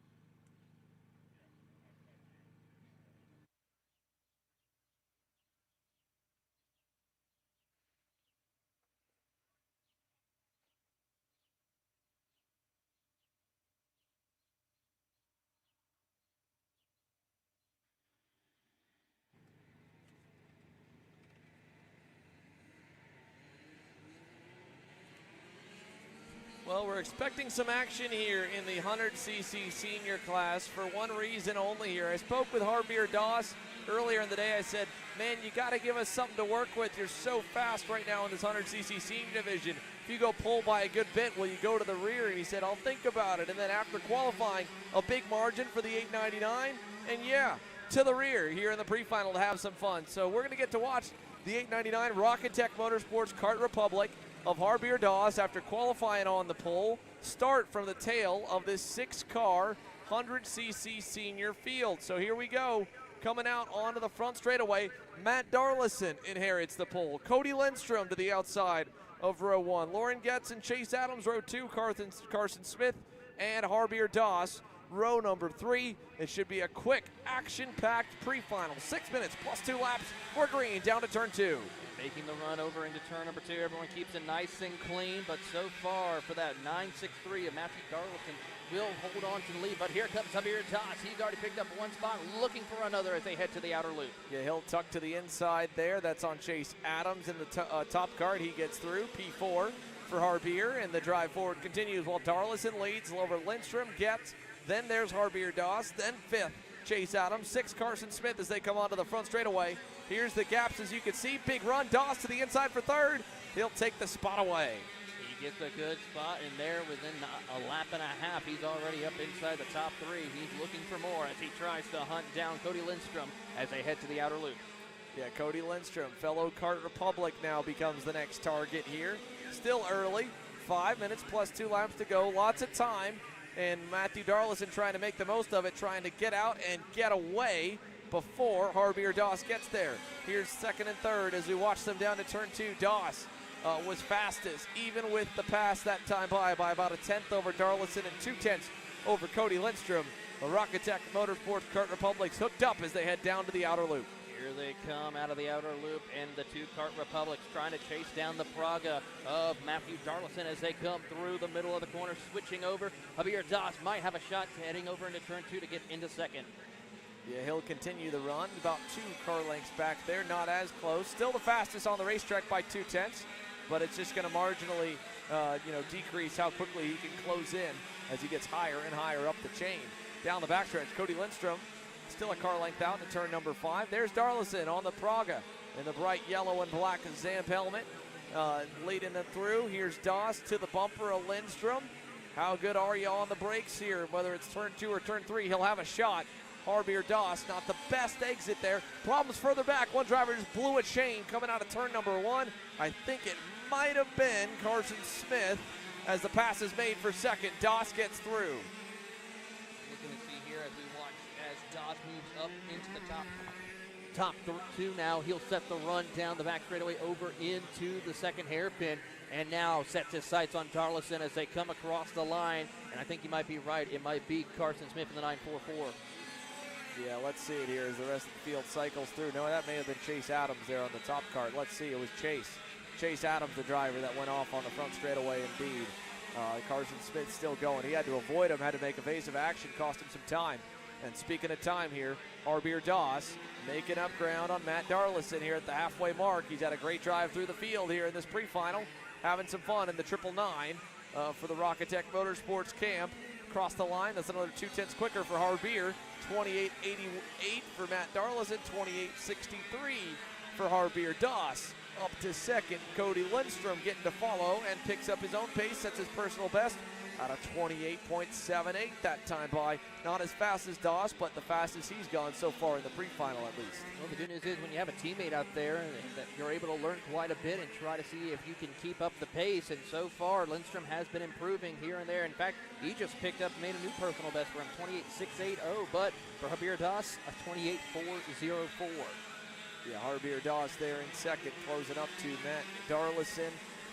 Well, we're expecting some action here in the 100cc senior class for one reason only here. I spoke with Harbier Doss earlier in the day. I said, man, you got to give us something to work with. You're so fast right now in this 100cc senior division. If you go pull by a good bit, will you go to the rear? And he said, I'll think about it. And then after qualifying, a big margin for the 899. And yeah, to the rear here in the pre-final to have some fun. So we're going to get to watch the 899 Rotax Motorsports Kart Republic of Harbier Doss after qualifying on the pole, start from the tail of this 6-car 100cc senior field. So here we go. Coming out onto the front straightaway, Matt Darlison inherits the pole. Cody Lindstrom to the outside of row 1. Lauren Getz and Chase Adams, row 2. Carson Smith and Harbier Doss, row number 3. It should be a quick, action-packed pre-final. 6 minutes plus 2 laps. We're green down to turn 2. Making the run over into turn number 2. Everyone keeps it nice and clean, but so far for that 9.63 of Matthew Darlison will hold on to the lead. But here comes Harbier Doss. He's already picked up one spot, looking for another as they head to the outer loop. Yeah, he'll tuck to the inside there. That's on Chase Adams in the top card. He gets through. P4 for Harbier, and the drive forward continues while Darlison leads over Lindstrom, Getz. Then there's Harbier Doss. Then 5th, Chase Adams. 6th, Carson Smith as they come onto the front straightaway. Here's the gaps as you can see. Big run. Doss to the inside for 3rd. He'll take the spot away. He gets a good spot in there within a lap and a half. He's already up inside the top 3. He's looking for more as he tries to hunt down Cody Lindstrom as they head to the outer loop. Yeah, Cody Lindstrom, fellow Kart Republic, now becomes the next target here. Still early. 5 minutes plus 2 laps to go. Lots of time. And Matthew Darlison trying to make the most of it, trying to get out and get away before Harbier Doss gets there. Here's 2nd and 3rd as we watch them down to turn 2. Doss was fastest, even with the pass that time by about a 10th over Darlison and 2/10 over Cody Lindstrom. The Rotax Motorsports Kart Republic's hooked up as they head down to the outer loop. Here they come out of the outer loop, and the 2 Kart Republics trying to chase down the Praga of Matthew Darlison as they come through the middle of the corner, switching over. Harbier Doss might have a shot heading over into turn 2 to get into 2nd. Yeah, he'll continue the run. About 2 car lengths back there, not as close. Still the fastest on the racetrack by 2/10, but it's just going to marginally, decrease how quickly he can close in as he gets higher and higher up the chain. Down the backstretch, Cody Lindstrom still a car length out to turn number 5. There's Darlison on the Praga in the bright yellow and black Zamp helmet, leading them through. Here's Doss to the bumper of Lindstrom. How good are you on the brakes here? Whether it's turn 2 or turn 3, he'll have a shot. Harbier Doss, not the best exit there. Problems further back. One driver just blew a chain coming out of turn number 1. I think it might have been Carson Smith as the pass is made for 2nd. Doss gets through. Looking to see here as we watch as Doss moves up into the top 2 now. He'll set the run down the back straightaway over into the 2nd hairpin, and now sets his sights on Darlison as they come across the line. And I think you might be right. It might be Carson Smith in the 944. Yeah, let's see it here as the rest of the field cycles through. No, that may have been Chase Adams there on the top cart. Let's see, it was Chase. Chase Adams, the driver, that went off on the front straightaway indeed. Carson Smith still going. He had to avoid him, had to make evasive action, cost him some time. And speaking of time here, Harbier Doss making up ground on Matt Darlison here at the halfway mark. He's had a great drive through the field here in this pre-final, having some fun in the 999 for the Rotax Motorsports camp. Across the line, that's another 2/10 quicker for Harbier. 28.88 for Matt Darlison, 28.63 for Harbier Doss. Up to 2nd, Cody Lindstrom getting to follow and picks up his own pace, sets his personal best out of 28.78 that time by. Not as fast as Doss, but the fastest he's gone so far in the pre-final at least. Well, the good news is when you have a teammate out there that you're able to learn quite a bit and try to see if you can keep up the pace. And so far, Lindstrom has been improving here and there. In fact, he just made a new personal best for him, 28.680. But for Javier Doss, a 28.404. Yeah, Javier Doss there in second, closing up to Matt Darlison.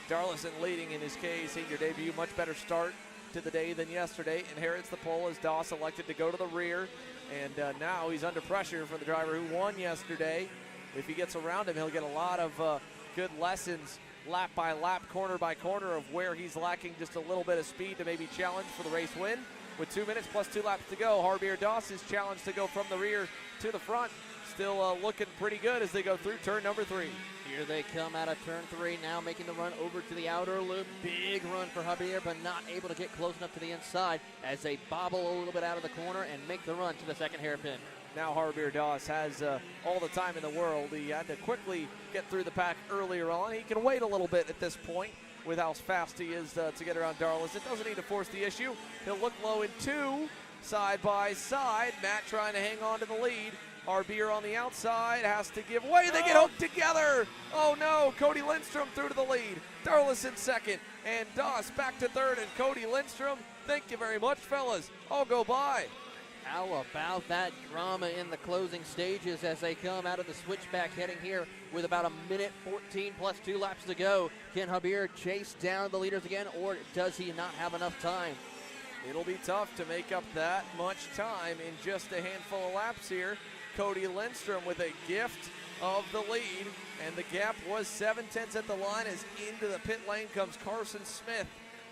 Darlison leading in his senior debut. Much better start to the day than yesterday. Inherits the pole as Doss elected to go to the rear. And now he's under pressure from the driver who won yesterday. If he gets around him, he'll get a lot of good lessons lap by lap, corner by corner of where he's lacking just a little bit of speed to maybe challenge for the race win. With 2 minutes plus 2 laps to go, Javier Doss is challenged to go from the rear to the front. Still looking pretty good as they go through turn number 3. Here they come out of turn 3, now making the run over to the outer loop. Big run for Javier, but not able to get close enough to the inside as they bobble a little bit out of the corner and make the run to the second hairpin. Now Javier Doss has all the time in the world. He had to quickly get through the pack earlier on. He can wait a little bit at this point with how fast he is to get around Darlison. Doesn't need to force the issue. He'll look low in 2, side by side. Matt trying to hang on to the lead. Javier on the outside has to give way. They get hooked together. Oh no, Cody Lindstrom through to the lead. Darlison second, and Doss back to third, and Cody Lindstrom. Thank you very much, fellas. I'll go by. How about that drama in the closing stages as they come out of the switchback heading here with about 1:14 plus 2 laps to go. Can Javier chase down the leaders again, or does he not have enough time? It'll be tough to make up that much time in just a handful of laps here. Cody Lindstrom with a gift of the lead, and the gap was 7/10 at the line as into the pit lane comes Carson Smith.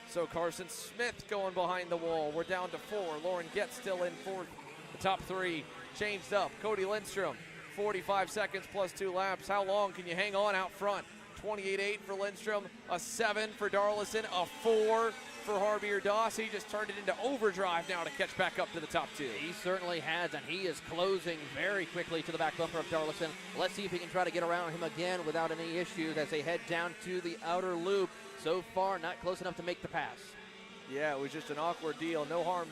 So Carson Smith going behind the wall. We're down to 4. Lauren Getz still in fourth. The top 3 changed up. Cody Lindstrom, 45 seconds plus 2 laps. How long can you hang on out front? 28.8 for Lindstrom, a 7 for Darlison, a 4 for Javier Doss. He just turned it into overdrive now to catch back up to the top 2. He certainly has, and he is closing very quickly to the back bumper of Darlison. Let's see if he can try to get around him again without any issues as they head down to the outer loop. So far, not close enough to make the pass. Yeah, it was just an awkward deal. No harm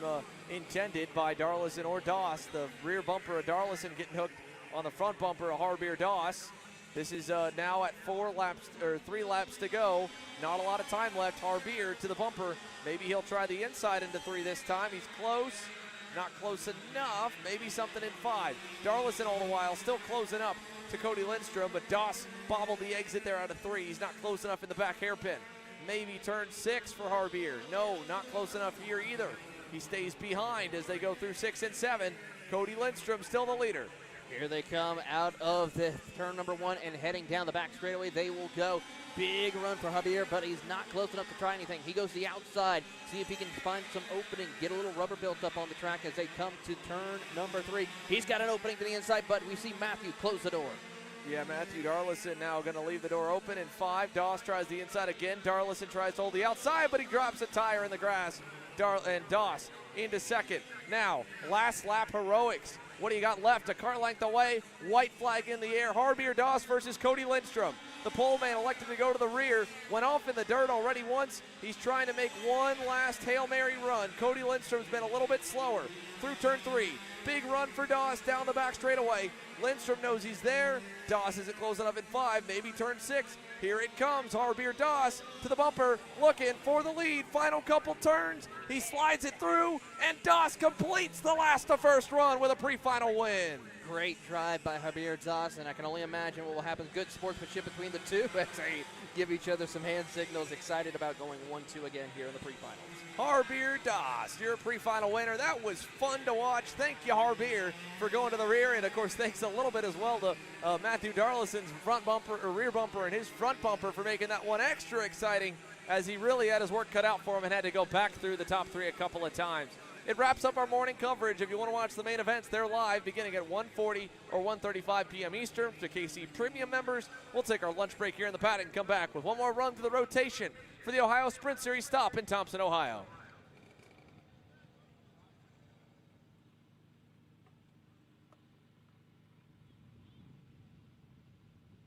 intended by Darlison or Doss. The rear bumper of Darlison getting hooked on the front bumper of Javier Doss. This is now at 3 laps to go. Not a lot of time left. Javier to the bumper. Maybe he'll try the inside into 3 this time. He's close. Not close enough. Maybe something in 5. Darlison all the while still closing up to Cody Lindstrom, but Doss bobbled the exit there out of 3. He's not close enough in the back hairpin. Maybe turn 6 for Javier. No, not close enough here either. He stays behind as they go through 6 and 7. Cody Lindstrom still the leader. Here they come out of the turn number 1 and heading down the back straightaway. They will go. Big run for Javier, but he's not close enough to try anything. He goes to the outside, see if he can find some opening, get a little rubber built up on the track as they come to turn number 3. He's got an opening to the inside, but we see Matthew close the door. Yeah, Matthew Darlison now going to leave the door open in 5. Doss tries the inside again. Darlison tries to hold the outside, but he drops a tire in the grass. And Doss into second. Now, last lap heroics. What do you got left? A car length away. White flag in the air. Javier Doss versus Cody Lindstrom. The pole man elected to go to the rear. Went off in the dirt already once. He's trying to make one last Hail Mary run. Cody Lindstrom's been a little bit slower through turn 3. Big run for Doss down the back straightaway. Lindstrom knows he's there. Doss isn't close enough in 5. Maybe turn 6. Here it comes. Javier Doss to the bumper, looking for the lead. Final couple turns. He slides it through, and Doss completes the last of first run with a pre-final win. Great drive by Javier Doss, and I can only imagine what will happen. Good sportsmanship between the two as they give each other some hand signals. Excited about going 1-2 again here in the pre-finals. Javier Doss, your pre-final winner. That was fun to watch. Thank you, Javier, for going to the rear, and of course, thanks a little bit as well to Matthew Darlison's front bumper or rear bumper and his front bumper for making that one extra exciting, as he really had his work cut out for him and had to go back through the top 3 a couple of times. It wraps up our morning coverage. If you want to watch the main events, they're live beginning at 1:40 or 1:35 p.m. Eastern. To KC Premium members, we'll take our lunch break here in the paddock and come back with one more run to the rotation for the Ohio Sprint Series stop in Thompson, Ohio.